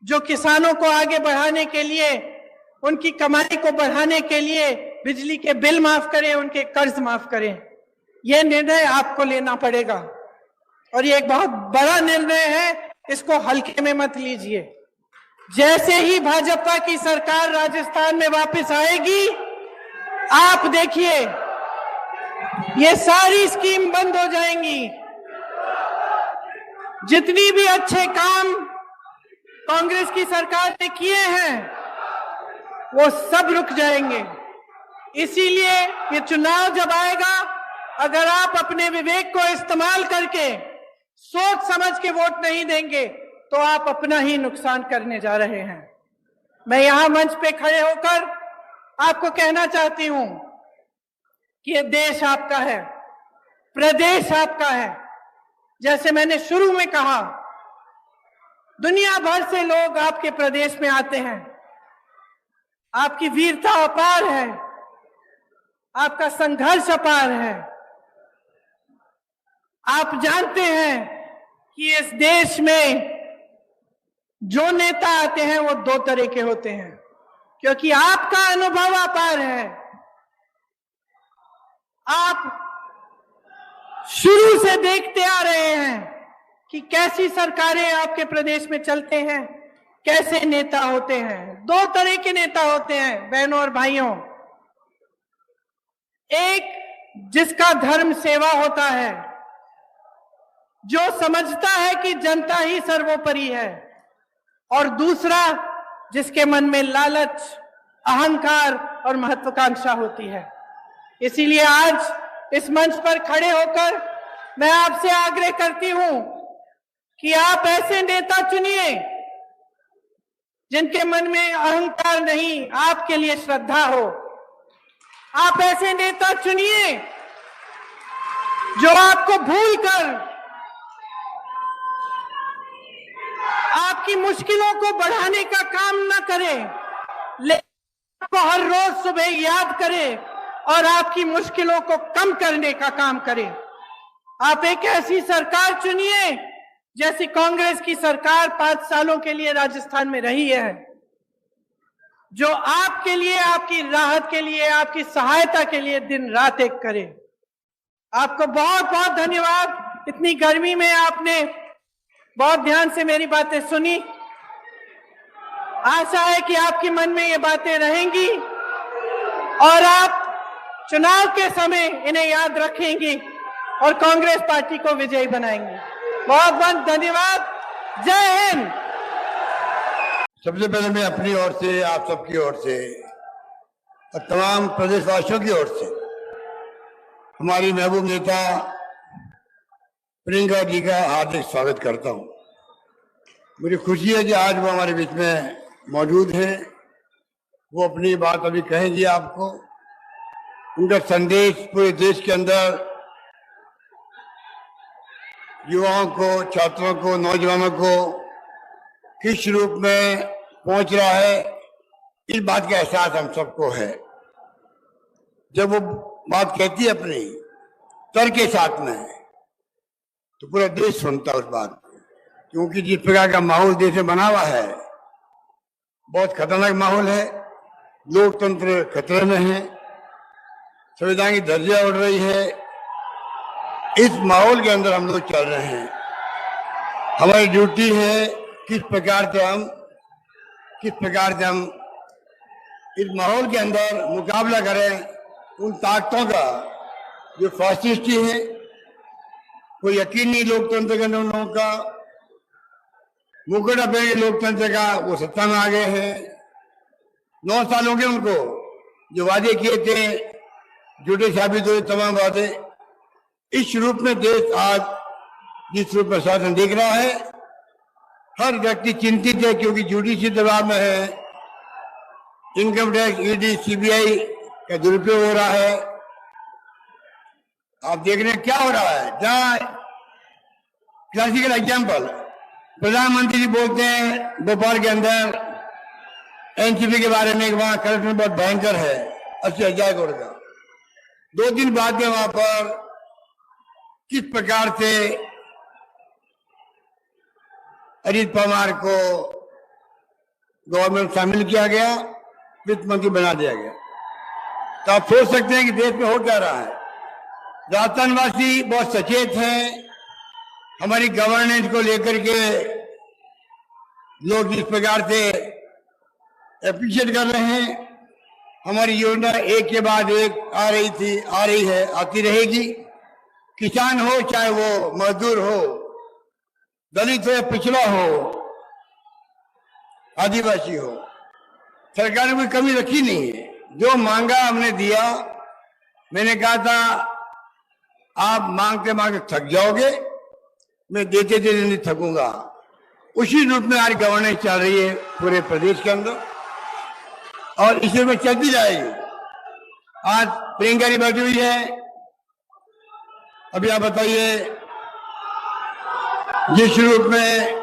जो किसानों को आगे बढ़ाने के लिए, उनकी कमाई को बढ़ाने के लिए बिजली के बिल माफ करें, उनके कर्ज माफ करें। यह निर्णय आपको लेना पड़ेगा और ये एक बहुत बड़ा निर्णय है, इसको हल्के में मत लीजिए। जैसे ही भाजपा की सरकार राजस्थान में वापस आएगी, आप देखिए ये सारी स्कीम बंद हो जाएंगी। जितनी भी अच्छे काम कांग्रेस की सरकार ने किए हैं वो सब रुक जाएंगे। इसीलिए ये चुनाव जब आएगा, अगर आप अपने विवेक को इस्तेमाल करके सोच समझ के वोट नहीं देंगे तो आप अपना ही नुकसान करने जा रहे हैं। मैं यहां मंच पे खड़े होकर आपको कहना चाहती हूं कि ये देश आपका है, प्रदेश आपका है। जैसे मैंने शुरू में कहा, दुनिया भर से लोग आपके प्रदेश में आते हैं। आपकी वीरता अपार है, आपका संघर्ष अपार है। आप जानते हैं कि इस देश में जो नेता आते हैं वो दो तरह के होते हैं, क्योंकि आपका अनुभव अपार है। आप शुरू से देखते आ रहे हैं कि कैसी सरकारें आपके प्रदेश में चलते हैं, कैसे नेता होते हैं। दो तरह के नेता होते हैं बहनों और भाइयों। एक जिसका धर्म सेवा होता है, जो समझता है कि जनता ही सर्वोपरि है, और दूसरा जिसके मन में लालच, अहंकार और महत्वाकांक्षा होती है। इसीलिए आज इस मंच पर खड़े होकर मैं आपसे आग्रह करती हूं कि आप ऐसे नेता चुनिए जिनके मन में अहंकार नहीं, आपके लिए श्रद्धा हो। आप ऐसे नेता चुनिए जो आपको भूलकर आपकी मुश्किलों को बढ़ाने का काम न करे, लेकिन आपको हर रोज सुबह याद करे और आपकी मुश्किलों को कम करने का काम करे। आप एक ऐसी सरकार चुनिए जैसी कांग्रेस की सरकार 5 सालों के लिए राजस्थान में रही है, जो आपके लिए, आपकी राहत के लिए, आपकी सहायता के लिए दिन रात एक करे। आपको बहुत बहुत धन्यवाद। इतनी गर्मी में आपने बहुत ध्यान से मेरी बातें सुनी। आशा है कि आपके मन में ये बातें रहेंगी और आप चुनाव के समय इन्हें याद रखेंगी और कांग्रेस पार्टी को विजयी बनाएंगे। बहुत बहुत धन्यवाद। जय हिंद। सबसे पहले मैं अपनी ओर से, आप सबकी ओर से और तमाम प्रदेशवासियों की ओर से हमारी महबूब नेता प्रियंका जी का हार्दिक स्वागत करता हूं। मुझे खुशी है कि आज वो हमारे बीच में मौजूद हैं। वो अपनी बात अभी कहेंगी आपको। उनका संदेश पूरे देश के अंदर युवाओं को, छात्रों को, नौजवानों को किस रूप में पहुंच रहा है, इस बात का एहसास हम सबको है। जब वो बात कहती है अपनी तर्क के साथ में, तो पूरा देश सुनता है उस बात को, क्योंकि जिस प्रकार का माहौल देश में बना हुआ है, बहुत खतरनाक माहौल है। लोकतंत्र खतरे में है, संविधान की धज्जियां उड़ रही है। इस माहौल के अंदर हम लोग चल रहे हैं। हमारी ड्यूटी है किस प्रकार से हम इस माहौल के अंदर मुकाबला करें उन ताकतों का जो फासिस्टी है। कोई यकीन नहीं लोकतंत्र के अंदर उन लोगों का। मुकुट अपने लोकतंत्र का वो सत्ता में आ गए हैं। 9 साल हो गए उनको, जो वादे किए थे झूठे साबित हुए तमाम वादे। इस रूप में देश आज जिस रूप में शासन दिख रहा है, हर व्यक्ति चिंतित है क्योंकि जुडिशरी दबाव में है। इनकम टैक्स, ईडी, सीबीआई का दुरुपयोग हो रहा है। आप देख रहे हैं क्या हो रहा है। जहां क्लासिकल एग्जाम्पल, प्रधानमंत्री जी बोलते हैं भोपाल के अंदर एनसीपी के बारे में, वहां करप्शन बहुत भयंकर है, 80,000 करोड़ का। 2 दिन बाद में वहां पर किस प्रकार से अजीत पवार को गवर्नमेंट शामिल किया गया, वित्त मंत्री बना दिया गया। तो आप सोच सकते हैं कि देश में हो क्या रहा है। राजस्थानवासी बहुत सचेत हैं। हमारी गवर्नेंस को लेकर के लोग जिस प्रकार से एप्रिशिएट कर रहे हैं, हमारी योजना एक के बाद एक आ रही थी, आ रही है, आती रहेगी। किसान हो चाहे वो मजदूर हो, दलित हो या पिछड़ा हो, आदिवासी हो, सरकार ने कोई कमी रखी नहीं है। जो मांगा हमने दिया। मैंने कहा था आप मांगते मांगते थक जाओगे, मैं देते देते नहीं थकूंगा। उसी रूप में आज गवर्नेंस चल रही है पूरे प्रदेश के अंदर और इसी में चलती जाएगी। आज प्रियंका जी बैठी हुई है। अभी आप बताइए, जिस रूप में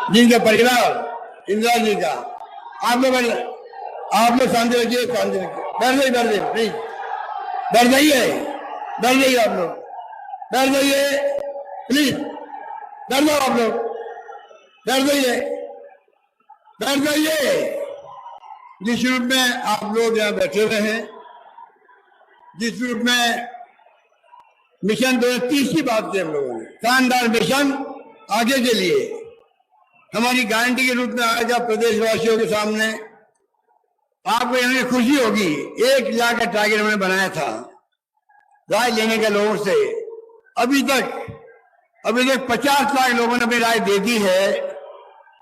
जिनका परिवार इंदिरा जी का, आप लोग शांति रखिए, शांति रखिए, बैठ जाइए प्लीज, बैठ जाइए, बैठ जाइए, आप लोग बैठ जाइए प्लीज, बैठ जाओ, आप लोग बैठ जाइए, बैठ जाइए। जिस रूप में आप लोग यहाँ बैठे हुए हैं, जिस रूप में मिशन 2030 की बात की हम लोगों ने, शानदार मिशन आगे के लिए हमारी गारंटी के रूप में आएगा प्रदेशवासियों के सामने। आपको यहाँ खुशी होगी, 1 लाख का टारगेट हमने बनाया था राय लेने के लोगों से। अभी तक 50 लाख लोगों ने अपनी राय दे दी है।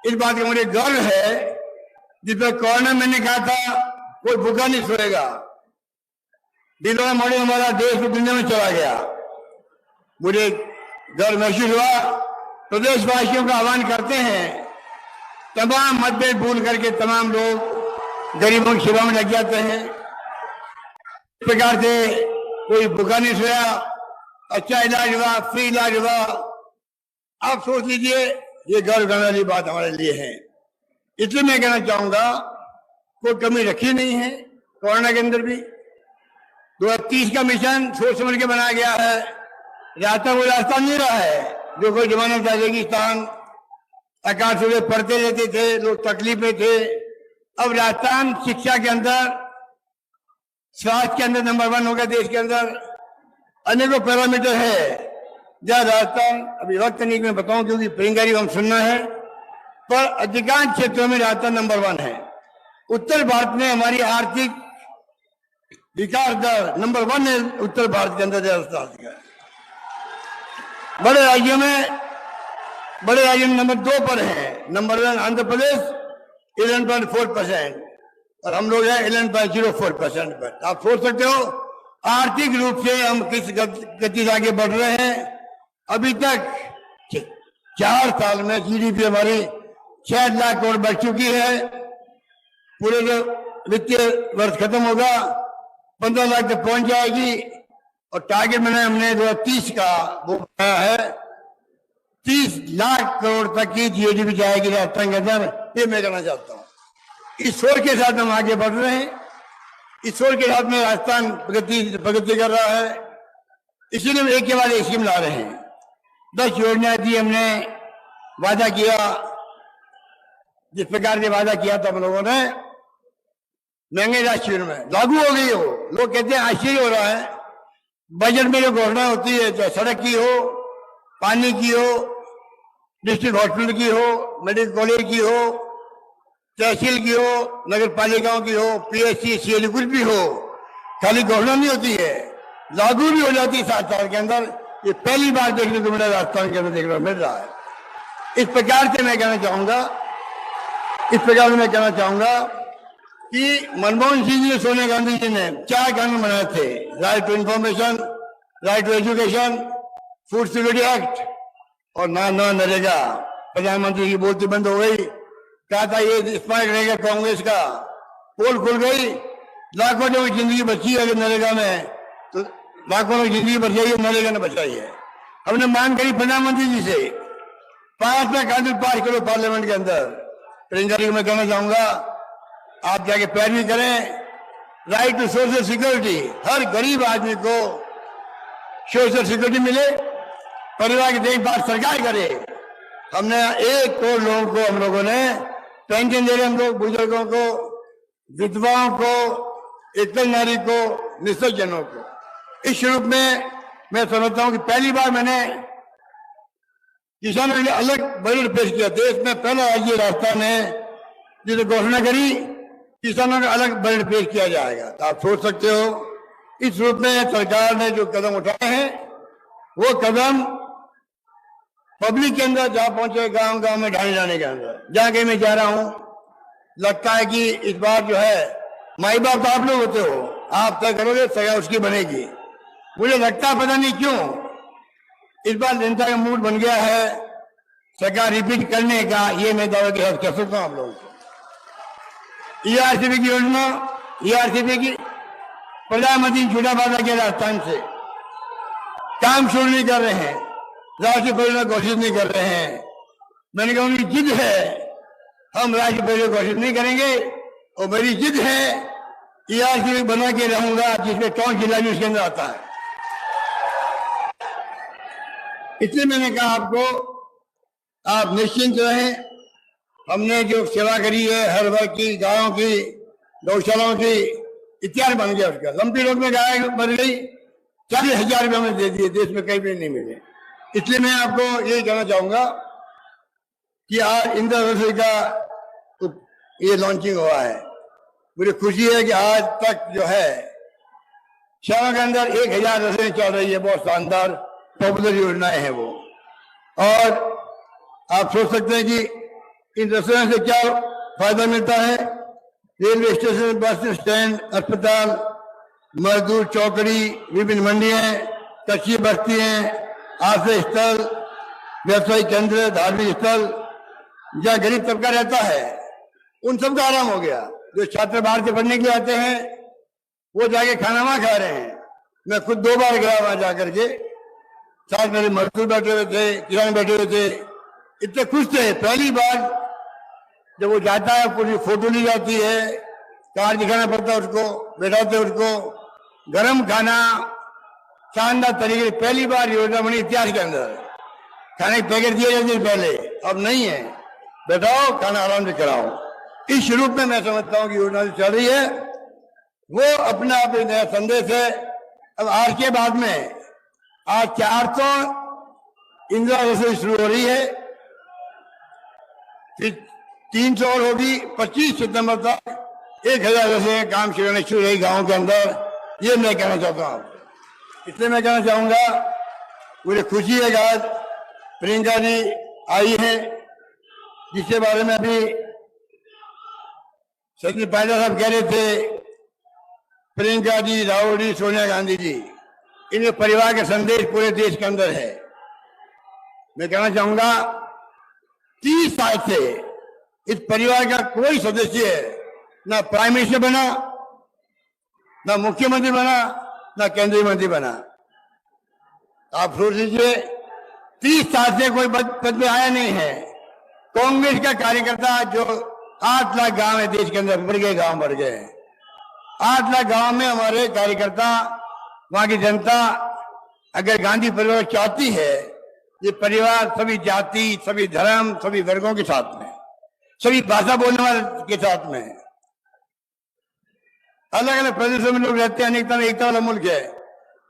इस बात का मुझे गर्व है। जिस पर कोरोना मैंने कहा था कोई भूखा नहीं सोएगा, दिलों में मॉडल हमारा देश और दुनिया में चला गया। मुझे गर्व महसूस हुआ। प्रदेशवासियों का आह्वान करते हैं, तमाम मतभेद भूल करके तमाम लोग गरीबों की सेवा में लग जाते हैं। इस प्रकार से कोई भूखा नहीं सोया, अच्छा इलाज हुआ, फ्री इलाज हुआ। आप सोच लीजिए, ये गर्व करने वाली बात हमारे लिए है। इसलिए मैं कहना चाहूंगा कोई कमी रखी नहीं है कोरोना के अंदर भी। 2030 का मिशन सोच समझ के बनाया गया है। रास्ता वो रास्ता नहीं रहा है जो कोई जमाने में रेगिस्तान, आकाश से पढ़ते रहते थे, लोग तकलीफ में थे। अब राजस्थान शिक्षा के अंदर, स्वास्थ्य के अंदर नंबर 1 हो गया देश के अंदर। अनेकों पैरामीटर है जहाँ राजस्थान, अभी वक्त नहीं मैं बताऊं क्योंकि प्रियंका जी हम सुनना है, पर अधिकांश क्षेत्रों में राजस्थान नंबर 1 है। उत्तर भारत में हमारी आर्थिक विकास दर नंबर 1 है। उत्तर भारत के अंदर राजस्थान का। बड़े राज्यों में नंबर 2 पर है। नंबर 1 आंध्र प्रदेश 11.4% और हम लोग हैं 11.04% पर। आप सोच सकते हो आर्थिक रूप से हम किस गति से आगे बढ़ रहे हैं। अभी तक 4 साल में जीडीपी हमारी 6 लाख करोड़ बढ़ चुकी है। पूरे जो वित्तीय वर्ष खत्म होगा 15 लाख तक पहुंच जाएगी और टारगेट बनाया हमने 2030 का वो बनाया है 30 लाख करोड़ तक की जीडीपी जाएगी राजस्थान के अंदर। ये मैं कहना चाहता हूँ। इस सोच के साथ हम आगे बढ़ रहे हैं। इस सोच के साथ में राजस्थान प्रगति कर रहा है। इसीलिए हम एक के बाद एक स्कीम ला रहे हैं। 10 योजनाएं दी हमने, वादा किया, जिस प्रकार से वादा किया था हम लोगों ने, महंगे राशि में लागू हो गई हो। लोग कहते हैं आश्चर्य हो रहा है। बजट में जो घोषणा होती है, चाहे सड़क की हो, पानी की हो, डिस्ट्रिक्ट हॉस्पिटल की हो, मेडिकल कॉलेज की हो, तहसील की हो, नगर पालिकाओं की हो, पीएचसी, सीएलयू, कुछ भी हो, खाली घोषणा नहीं होती है, लागू भी हो जाती है 7 साल के अंदर। ये पहली बार देखने को मिला, राजस्थान के अंदर देखने को मिल रहा है। इस प्रकार से मैं कहना चाहूंगा कि मनमोहन सिंह जी, सोनिया गांधी जी ने 4 कानून बनाए थे। Right to information, right to education, food security act और ना नरेगा। प्रधानमंत्री की बोलती बंद हो गई, कहा था ये स्मारक रहेगा कांग्रेस का, पोल खुल गई, लाखों लोगों की जिंदगी बची है नरेगा में, तो लाखों लोगों की जिंदगी बच गई है, नरेगा ने बचाई है। हमने मांग करी प्रधानमंत्री जी से 5 लाख कानून पास करो पार्लियामेंट के अंदर। प्रियंका जी को मैं कहना चाहूंगा, आप जाके पैरवी करें। राइट टू सोशल सिक्योरिटी, हर गरीब आदमी को सोशल सिक्योरिटी मिले, परिवार की देखभाल सरकार करे। हमने 1 करोड़ लोगों को हम लोगों ने पेंशन दे रहे, हम लोग बुजुर्गों को, विधवाओं को, एकल नारी को, निःसज्जनों को। इस रूप में मैं समझता हूं कि पहली बार मैंने किसानों के लिए अलग बजट पेश किया। देश में पहला राज्य राजस्थान है जिसे घोषणा करी किसानों का अलग बजट पेश किया जाएगा। तो आप सोच सकते हो इस रूप में सरकार ने जो कदम उठाए हैं वो कदम पब्लिक के अंदर जा पहुंचे, गांव गांव में ढाने जाने के अंदर। जहां कहीं मैं जा रहा हूं, लगता है कि इस बार जो है, माई बाप तो आप लोग होते हो, आप तय करोगे सया उसकी बनेगी। मुझे लगता है पता नहीं क्यों इस बार जनता का मूड बन गया है सरकार रिपीट करने का। ये मैं दावे के साथ कह सकता हूं आप लोगों को। ईआरसीपी की योजना, ईआरसीपी की प्रधानमंत्री झूठा वादा किया राजस्थान से, काम शुरू नहीं कर रहे हैं, राष्ट्रीय परियोजना घोषित नहीं कर रहे हैं। मैंने कहा उनकी जिद है, हम राष्ट्रीय परियोजना घोषित नहीं करेंगे, और मेरी जिद है ईआरसीपी बना के रहूंगा जिसमें कौन जिला भी उसके अंदर आता है। इसलिए मैंने कहा आपको, आप निश्चिंत रहें। हमने जो सेवा करी है हर वर्ग की, गायों की, गौशालाओं की, इतिहास बन गया उसका। लंबी रोड में गाय मर गई, 40,000 रुपये हमने दे दिए, देश में कहीं भी नहीं मिले। इसलिए मैं आपको यही कहना चाहूंगा कि आज इंदिरा रसोई का ये लॉन्चिंग हुआ है। मुझे खुशी है कि आज तक जो है शहरों के अंदर 1,000 रसोई चल रही है। बहुत शानदार पॉपुलर योजनाएं हैं वो। और आप सोच सकते हैं कि इन रसोइयों से क्या फायदा मिलता है। रेलवे स्टेशन, बस स्टैंड, अस्पताल, मजदूर चौकड़ी, विभिन्न मंडियां, कच्ची बस्तियां, आश्रय स्थल, व्यवसायिक केंद्र, धार्मिक स्थल, जहाँ गरीब तबका रहता है उन सबका आराम हो गया। जो छात्र बाहर से पढ़ने के लिए आते हैं वो जाके खाना वहां खा रहे हैं। मैं खुद 2 बार गया वहां जाकर के, साथ मेरे मजदूर बैठे हुए थे, किसान बैठे हुए थे, इतने खुश थे। पहली बार जब वो जाता है पूरी फोटो ली जाती है, कार्ड दिखाना पड़ता है उसको, बैठाते उसको, गरम खाना शानदार तरीके से पहली बार योजना बनी इतिहास के अंदर। खाने के पैकेट दिए जाते थे पहले, अब नहीं है, बैठाओ खाना आराम से कराओ। इस रूप में मैं समझता हूं कि योजना जो चल रही है वो अपना आप एक नया संदेश है। अब आज के बाद में आज 400 इंदिरा रसोई शुरू हो रही है, फिर 300 और होगी। 25 सितंबर तक 1,000 रसोई काम शुरू रही गाँव के अंदर। ये मैं कहना चाहता हूँ। इसलिए मैं कहना चाहूंगा, मुझे खुशी है कि आज प्रियंका जी आई है, जिसके बारे में अभी सचिन पायलट साहब कह रहे थे। प्रियंका जी, राहुल जी, सोनिया गांधी जी, इनके परिवार का संदेश पूरे देश के अंदर है। मैं कहना चाहूंगा 30 साल से इस परिवार का कोई सदस्य ना प्राइम मिनिस्टर बना, ना मुख्यमंत्री बना, ना केंद्रीय मंत्री बना। आप सोच लीजिए 30 साल से कोई पद में आया नहीं है। कांग्रेस का कार्यकर्ता जो 8 लाख गांव है देश के अंदर, बढ़ गए गांव, बढ़ गए 8 लाख गांव में हमारे कार्यकर्ता, वहां की जनता अगर गांधी परिवार चाहती है, ये परिवार सभी जाति, सभी धर्म, सभी वर्गों के साथ में, सभी भाषा बोलने वाले के साथ में, अलग अलग प्रदेशों में लोग रहते हैं, अनेकता में एकता वाला मुल्क है,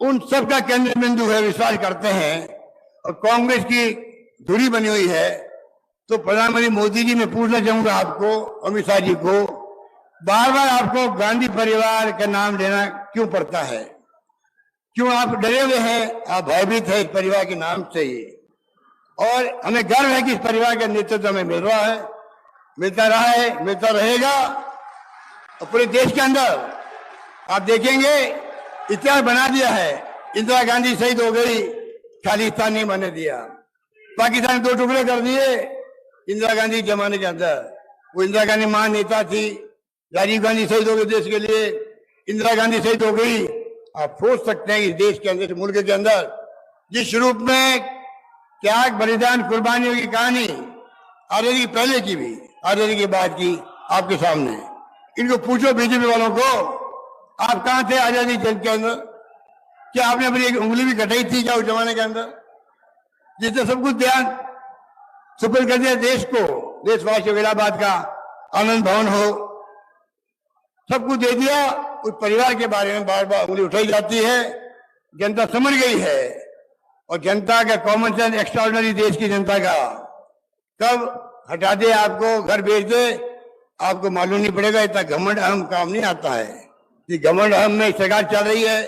उन सबका केंद्र बिंदु है, विश्वास करते हैं। और कांग्रेस की धुरी बनी हुई है। तो प्रधानमंत्री मोदी जी, मैं पूछना चाहूंगा आपको, अमित शाह जी को, बार बार आपको गांधी परिवार का नाम लेना क्यों पड़ता है? क्यों आप डरे हुए हैं? आप भयभीत है इस परिवार के नाम से ही। और हमें गर्व है कि इस परिवार का नेतृत्व हमें मिल रहा है, मिलता रहा है, मिलता रहेगा। और पूरे देश के अंदर आप देखेंगे इतिहास बना दिया है। इंदिरा गांधी शहीद हो गई, खालिस्तान नहीं बनने दिया। पाकिस्तान दो टुकड़े कर दिए इंदिरा गांधी के जमाने के अंदर। वो इंदिरा गांधी महान नेता थी, राजीव गांधी शहीद हो गए देश के लिए, इंदिरा गांधी शहीद हो गई। आप सोच सकते हैं इस देश के अंदर, मुल्क के अंदर जिस रूप में त्याग, बलिदान, कुर्बानियों की कहानी आजादी की पहले की भी, आजादी के बाद की आपके सामने। इनको पूछो बीजेपी वालों को, आप कहां थे आजादी जंग के अंदर? क्या आपने अपनी एक उंगली भी कटाई थी क्या उस जमाने के अंदर? जिसने सब कुछ ध्यान सुपुर्द कर दिया देश को, देशवासियों, इलाहाबाद का आनंद भवन हो, सब कुछ दे दिया। उस परिवार के बारे में बार बार उंगली उठाई जाती है। जनता समझ गई है, और जनता का कॉमन सेंस एक्स्ट्राऑर्डिनरी, देश की जनता का, कब हटा दे आपको, घर भेज दे, आपको मालूम नहीं पड़ेगा। इतना घमंड अहम काम नहीं आता है। ये घमंड अहम में सरकार चल रही है,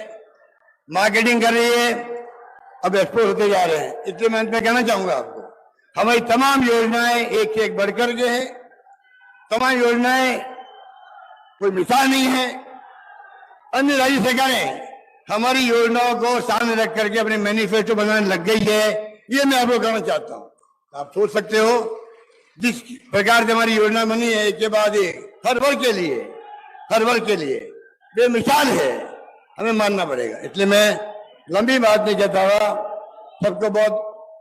मार्केटिंग कर रही है, अब एक्सपोज होते जा रहे हैं। इसलिए मैं अंत में कहना चाहूंगा आपको, हमारी तमाम योजनाएं एक से एक बढ़कर के है। तमाम योजनाएं कोई मिसाल नहीं है। अन्य राज्य सरकारें हमारी योजनाओं को सामने रख करके अपने मैनिफेस्टो बनाने लग गई है। ये मैं आपको कहना चाहता हूं। आप सोच सकते हो जिस प्रकार से हमारी योजना बनी है, एक के बाद एक, हर वर्ग के लिए, हर वर्ग के लिए बेमिसाल है, हमें मानना पड़ेगा। इसलिए मैं लंबी बात नहीं कहता हुआ सबको बहुत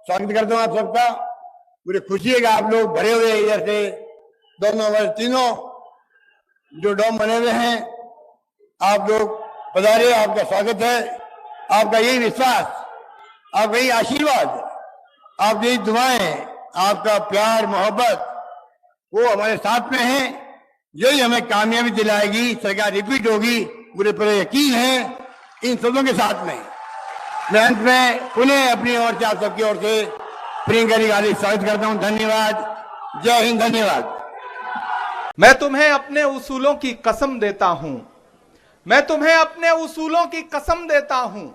स्वागत करता हूँ आप सबका। मुझे खुशी है कि आप लोग भरे हुए इधर से दोनों वर्ष, तीनों जो डोम बने हुए हैं, आप लोग पधारे, आपका स्वागत है। आपका यही विश्वास, आपका यही आशीर्वाद, आपकी यही दुआएं, आपका प्यार, मोहब्बत, वो हमारे साथ में है। यही हमें कामयाबी दिलाएगी, सरकार रिपीट होगी, मुझे पूरा यकीन है इन सबों के साथ में। मैं अंत में पुनः अपनी ओर से, आप सबकी ओर से प्रियंका जी का स्वागत करता हूं। धन्यवाद। जय हिंद। धन्यवाद। मैं तुम्हें अपने उसूलों की कसम देता हूं, मैं तुम्हें अपने उसूलों की कसम देता हूं।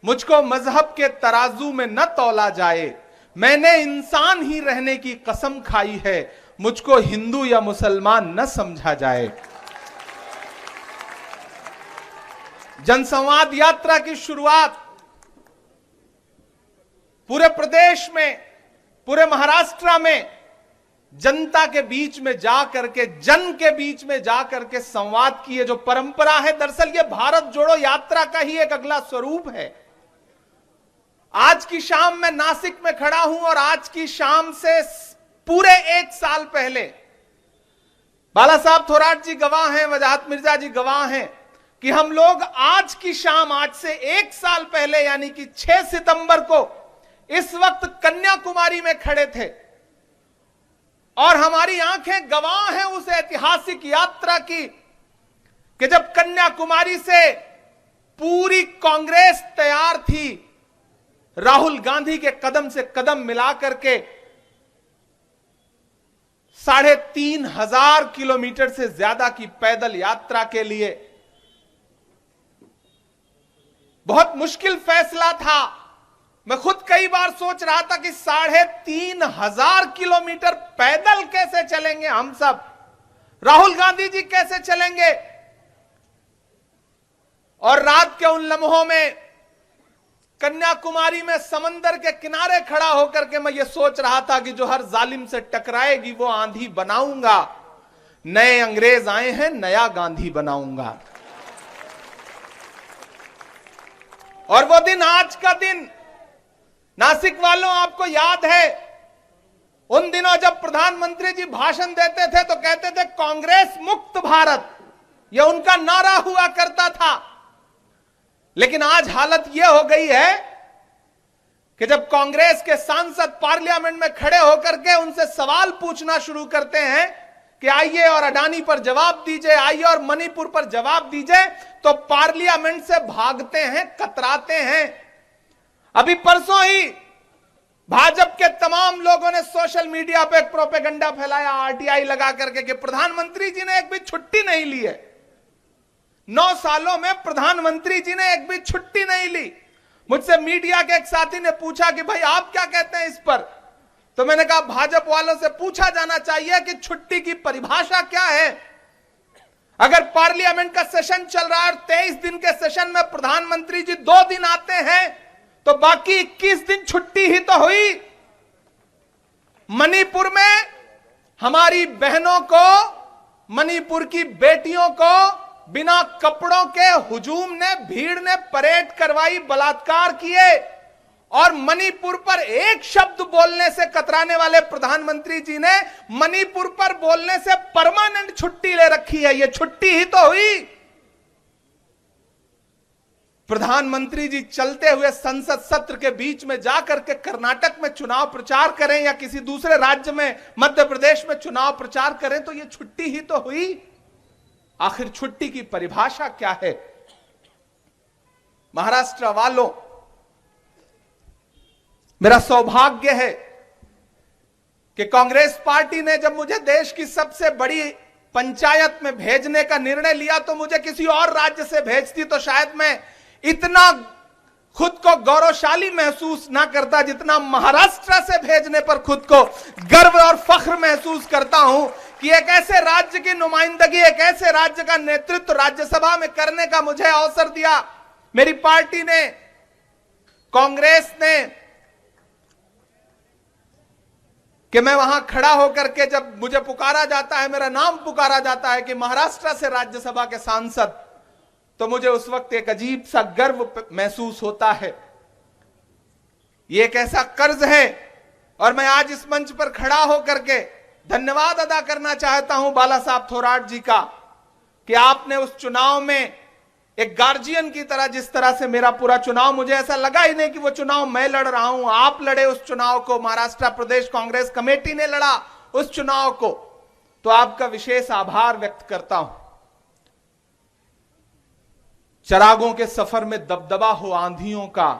मुझको मजहब के तराजू में न तौला जाए, मैंने इंसान ही रहने की कसम खाई है। मुझको हिंदू या मुसलमान न समझा जाए। जनसंवाद यात्रा की शुरुआत पूरे प्रदेश में, पूरे महाराष्ट्र में जनता के बीच में जा करके, जन के बीच में जा करके संवाद की ये जो परंपरा है, दरअसल ये भारत जोड़ो यात्रा का ही एक अगला स्वरूप है। आज की शाम मैं नासिक में खड़ा हूं और आज की शाम से पूरे एक साल पहले बाला साहब थोराट जी गवाह हैं, वजाहत मिर्जा जी गवाह हैं कि हम लोग आज की शाम, आज से एक साल पहले यानी कि 6 सितंबर को इस वक्त कन्याकुमारी में खड़े थे और हमारी आंखें गवाह हैं उस ऐतिहासिक यात्रा की कि जब कन्याकुमारी से पूरी कांग्रेस तैयार थी राहुल गांधी के कदम से कदम मिला करके 3,500 किलोमीटर से ज्यादा की पैदल यात्रा के लिए। बहुत मुश्किल फैसला था। मैं खुद कई बार सोच रहा था कि 3,500 किलोमीटर पैदल कैसे चलेंगे हम सब, राहुल गांधी जी कैसे चलेंगे। और रात के उन लम्हों में कन्याकुमारी में समंदर के किनारे खड़ा होकर के मैं ये सोच रहा था कि जो हर जालिम से टकराएगी वो आंधी बनाऊंगा। नए अंग्रेज आए हैं, नया गांधी बनाऊंगा। और वो दिन, आज का दिन, नासिक वालों आपको याद है उन दिनों जब प्रधानमंत्री जी भाषण देते थे तो कहते थे कांग्रेस मुक्त भारत, यह उनका नारा हुआ करता था। लेकिन आज हालत यह हो गई है कि जब कांग्रेस के सांसद पार्लियामेंट में खड़े होकर के उनसे सवाल पूछना शुरू करते हैं कि आइए और अडानी पर जवाब दीजिए, आइए और मणिपुर पर जवाब दीजिए, तो पार्लियामेंट से भागते हैं, कतराते हैं। अभी परसों ही भाजपा के तमाम लोगों ने सोशल मीडिया पे एक प्रोपेगेंडा फैलाया आरटीआई लगा करके कि प्रधानमंत्री जी ने एक भी छुट्टी नहीं ली है। 9 सालों में प्रधानमंत्री जी ने एक भी छुट्टी नहीं ली। मुझसे मीडिया के एक साथी ने पूछा कि भाई आप क्या कहते हैं इस पर, तो मैंने कहा भाजपा वालों से पूछा जाना चाहिए कि छुट्टी की परिभाषा क्या है। अगर पार्लियामेंट का सेशन चल रहा है और 23 दिन के सेशन में प्रधानमंत्री जी 2 दिन आते हैं तो बाकी 21 दिन छुट्टी ही तो हुई। मणिपुर में हमारी बहनों को, मणिपुर की बेटियों को बिना कपड़ों के हुजूम ने, भीड़ ने परेड करवाई, बलात्कार किए और मणिपुर पर एक शब्द बोलने से कतराने वाले प्रधानमंत्री जी ने मणिपुर पर बोलने से परमानेंट छुट्टी ले रखी है। यह छुट्टी ही तो हुई। प्रधानमंत्री जी चलते हुए संसद सत्र के बीच में जाकर के कर्नाटक में चुनाव प्रचार करें या किसी दूसरे राज्य में, मध्य प्रदेश में चुनाव प्रचार करें तो यह छुट्टी ही तो हुई। आखिर छुट्टी की परिभाषा क्या है? महाराष्ट्र वालों, मेरा सौभाग्य है कि कांग्रेस पार्टी ने जब मुझे देश की सबसे बड़ी पंचायत में भेजने का निर्णय लिया तो मुझे किसी और राज्य से भेजती तो शायद मैं इतना खुद को गौरवशाली महसूस ना करता जितना महाराष्ट्र से भेजने पर खुद को गर्व और फख्र महसूस करता हूं कि एक ऐसे राज्य की नुमाइंदगी, एक ऐसे राज्य का नेतृत्व राज्यसभा में करने का मुझे अवसर दिया। मेरी पार्टी ने, कांग्रेस ने, कि मैं वहां खड़ा होकर के जब मुझे पुकारा जाता है, मेरा नाम पुकारा जाता है कि महाराष्ट्र से राज्यसभा के सांसद, तो मुझे उस वक्त एक अजीब सा गर्व महसूस होता है। ये एक ऐसा कर्ज है और मैं आज इस मंच पर खड़ा होकर के धन्यवाद अदा करना चाहता हूं बाला साहब थोराट जी का कि आपने उस चुनाव में एक गार्जियन की तरह, जिस तरह से मेरा पूरा चुनाव, मुझे ऐसा लगा ही नहीं कि वो चुनाव मैं लड़ रहा हूं, आप लड़े उस चुनाव को, महाराष्ट्र प्रदेश कांग्रेस कमेटी ने लड़ा उस चुनाव को, तो आपका विशेष आभार व्यक्त करता हूं। चरागों के सफर में दबदबा हो आंधियों का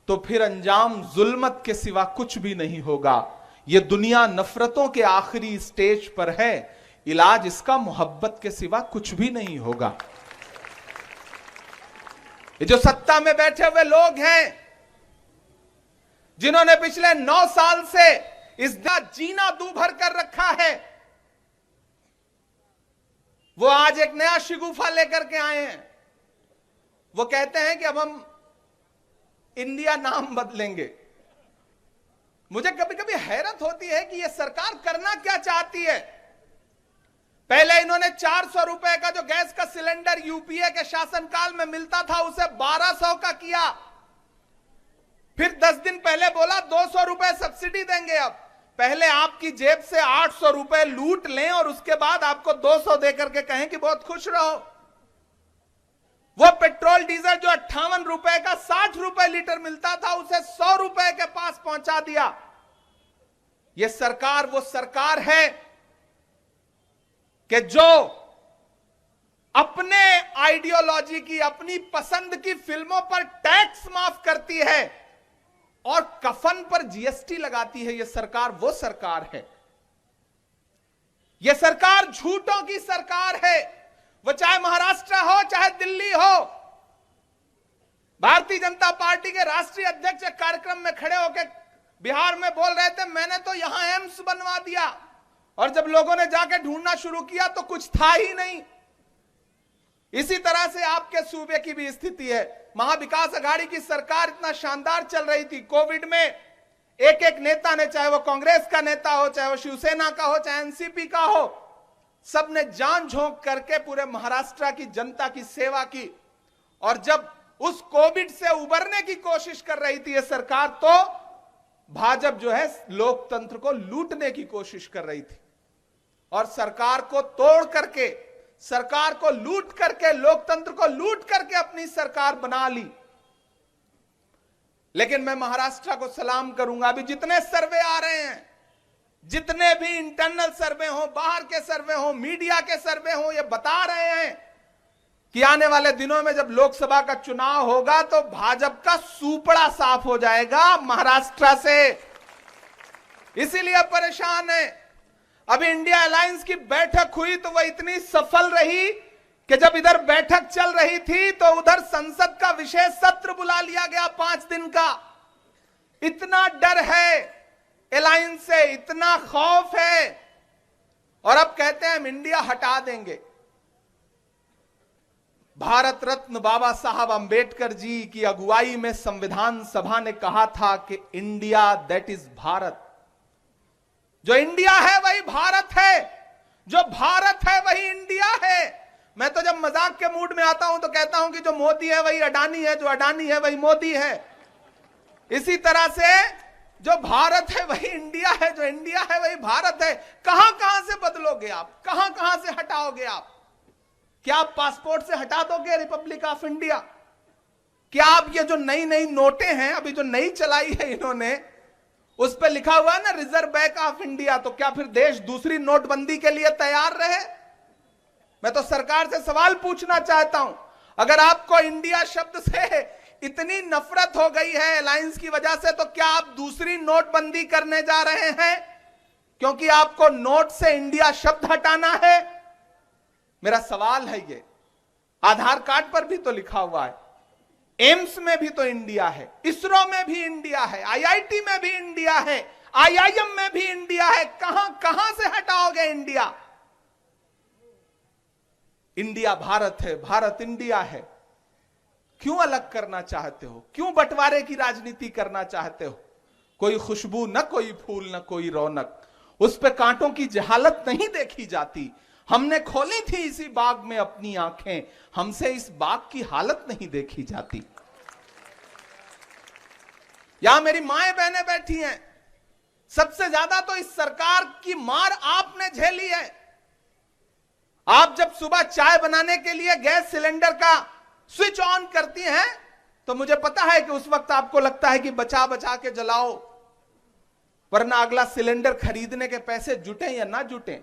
तो फिर अंजाम जुल्मत के सिवा कुछ भी नहीं होगा। यह दुनिया नफरतों के आखिरी स्टेज पर है, इलाज इसका मोहब्बत के सिवा कुछ भी नहीं होगा। ये जो सत्ता में बैठे हुए लोग हैं जिन्होंने पिछले 9 साल से इस जीना दूभर कर रखा है, वो आज एक नया शिगुफा लेकर के आए हैं। वो कहते हैं कि अब हम इंडिया नाम बदलेंगे। मुझे कभी कभी हैरत होती है कि ये सरकार करना क्या चाहती है। पहले इन्होंने 400 रुपए का जो गैस का सिलेंडर यूपीए के शासनकाल में मिलता था उसे 1200 का किया। फिर 10 दिन पहले बोला 200 रुपए सब्सिडी देंगे। अब पहले आपकी जेब से 800 रुपए लूट लें और उसके बाद आपको 200 देकर के कहें कि बहुत खुश रहो। वो पेट्रोल डीजल जो 58 रुपए का 60 रुपए लीटर मिलता था उसे 100 रुपए के पास पहुंचा दिया। यह सरकार वो सरकार है कि जो अपने आइडियोलॉजी की, अपनी पसंद की फिल्मों पर टैक्स माफ करती है और कफन पर जीएसटी लगाती है। यह सरकार वो सरकार है। यह सरकार झूठों की सरकार है। वो चाहे महाराष्ट्र हो चाहे दिल्ली हो। भारतीय जनता पार्टी के राष्ट्रीय अध्यक्ष कार्यक्रम में खड़े होकर बिहार में बोल रहे थे, मैंने तो यहां एम्स बनवा दिया, और जब लोगों ने जाकर ढूंढना शुरू किया तो कुछ था ही नहीं। इसी तरह से आपके सूबे की भी स्थिति है। महाविकास अघाड़ी की सरकार इतना शानदार चल रही थी। कोविड में एक एक नेता ने, चाहे वो कांग्रेस का नेता हो, चाहे वो शिवसेना का हो, चाहे एनसीपी का हो, सबने जान झोंक करके पूरे महाराष्ट्र की जनता की सेवा की। और जब उस कोविड से उबरने की कोशिश कर रही थी ये सरकार, तो भाजपा जो है लोकतंत्र को लूटने की कोशिश कर रही थी और सरकार को तोड़ करके, सरकार को लूट करके, लोकतंत्र को लूट करके अपनी सरकार बना ली। लेकिन मैं महाराष्ट्र को सलाम करूंगा। अभी जितने सर्वे आ रहे हैं, जितने भी इंटरनल सर्वे हो, बाहर के सर्वे हो, मीडिया के सर्वे हो, ये बता रहे हैं कि आने वाले दिनों में जब लोकसभा का चुनाव होगा तो भाजपा का सूपड़ा साफ हो जाएगा महाराष्ट्र से। इसीलिए परेशान है। अभी इंडिया अलायंस की बैठक हुई तो वह इतनी सफल रही कि जब इधर बैठक चल रही थी तो उधर संसद का विशेष सत्र बुला लिया गया 5 दिन का। इतना डर है अलायंस से, इतना खौफ है, और अब कहते हैं हम इंडिया हटा देंगे। भारत रत्न बाबा साहब अंबेडकर जी की अगुवाई में संविधान सभा ने कहा था कि इंडिया दैट इज भारत। जो इंडिया है वही भारत है, जो भारत है वही इंडिया है। मैं तो जब मजाक के मूड में आता हूं तो कहता हूं कि जो मोदी है वही अडानी है, जो अडानी है वही मोदी है। इसी तरह से जो भारत है वही इंडिया है, जो इंडिया है वही भारत है। कहां कहां से बदलोगे आप, कहां कहां से हटाओगे आप? क्या आप पासपोर्ट से हटा दोगे रिपब्लिक ऑफ इंडिया? क्या आप ये जो नई नई नोटें हैं अभी जो नई चलाई है इन्होंने, उस पर लिखा हुआ है ना रिजर्व बैंक ऑफ इंडिया, तो क्या फिर देश दूसरी नोटबंदी के लिए तैयार रहे? मैं तो सरकार से सवाल पूछना चाहता हूं, अगर आपको इंडिया शब्द से इतनी नफरत हो गई है अलायंस की वजह से, तो क्या आप दूसरी नोटबंदी करने जा रहे हैं क्योंकि आपको नोट से इंडिया शब्द हटाना है? मेरा सवाल है ये, आधार कार्ड पर भी तो लिखा हुआ है, एम्स में भी तो इंडिया है, इसरो में भी इंडिया है, आईआईटी में भी इंडिया है, आईआईएम में भी इंडिया है। कहां कहां से हटाओगे इंडिया? इंडिया भारत है, भारत इंडिया है। क्यों अलग करना चाहते हो? क्यों बंटवारे की राजनीति करना चाहते हो? कोई खुशबू न कोई फूल न कोई रौनक, उस पे कांटों की जहालत नहीं देखी जाती। हमने खोली थी इसी बाग में अपनी आंखें, हमसे इस बाग की हालत नहीं देखी जाती। यहां मेरी माएं बहनें बैठी हैं, सबसे ज्यादा तो इस सरकार की मार आपने झेली है। आप जब सुबह चाय बनाने के लिए गैस सिलेंडर का स्विच ऑन करती हैं तो मुझे पता है कि उस वक्त आपको लगता है कि बचा बचा के जलाओ, वरना अगला सिलेंडर खरीदने के पैसे जुटे या ना जुटे।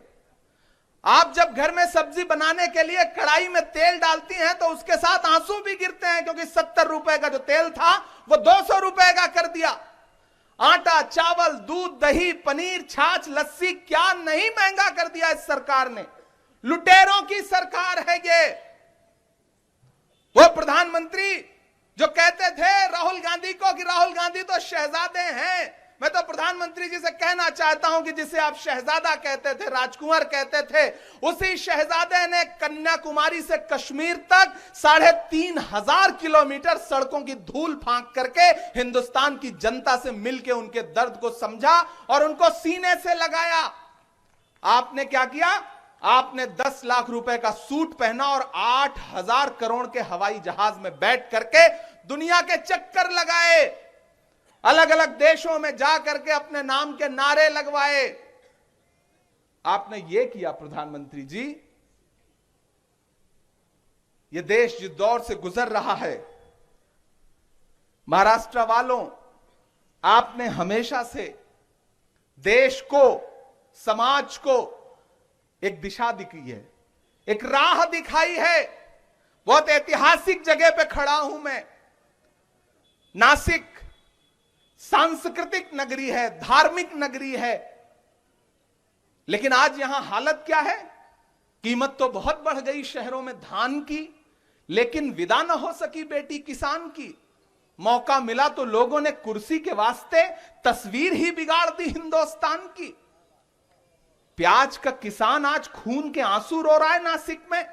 आप जब घर में सब्जी बनाने के लिए कढ़ाई में तेल डालती हैं तो उसके साथ आंसू भी गिरते हैं, क्योंकि 70 रुपए का जो तेल था वो 200 रुपए का कर दिया। आटा, चावल, दूध, दही, पनीर, छाछ, लस्सी, क्या नहीं महंगा कर दिया इस सरकार ने। लुटेरों की सरकार है ये। वो प्रधानमंत्री जो कहते थे राहुल गांधी को कि राहुल गांधी तो शहजादे हैं, मैं तो प्रधानमंत्री जी से कहना चाहता हूं कि जिसे आप शहजादा कहते थे, राजकुमार कहते थे, उसी शहजादे ने कन्याकुमारी से कश्मीर तक 3,500 किलोमीटर सड़कों की धूल फांक करके हिंदुस्तान की जनता से मिलकर उनके दर्द को समझा और उनको सीने से लगाया। आपने क्या किया? आपने 10 लाख रुपए का सूट पहना और 8,000 करोड़ के हवाई जहाज में बैठ करके दुनिया के चक्कर लगाए, अलग अलग देशों में जा करके अपने नाम के नारे लगवाए। आपने ये किया प्रधानमंत्री जी। ये देश जिस दौर से गुजर रहा है, महाराष्ट्र वालों, आपने हमेशा से देश को, समाज को एक दिशा दिखाई है, एक राह दिखाई है। बहुत ऐतिहासिक जगह पे खड़ा हूं मैं। नासिक सांस्कृतिक नगरी है, धार्मिक नगरी है, लेकिन आज यहां हालत क्या है? कीमत तो बहुत बढ़ गई शहरों में धान की, लेकिन विदा न हो सकी बेटी किसान की। मौका मिला तो लोगों ने कुर्सी के वास्ते तस्वीर ही बिगाड़ दी हिंदुस्तान की। प्याज का किसान आज खून के आंसू रो रहा है नासिक में,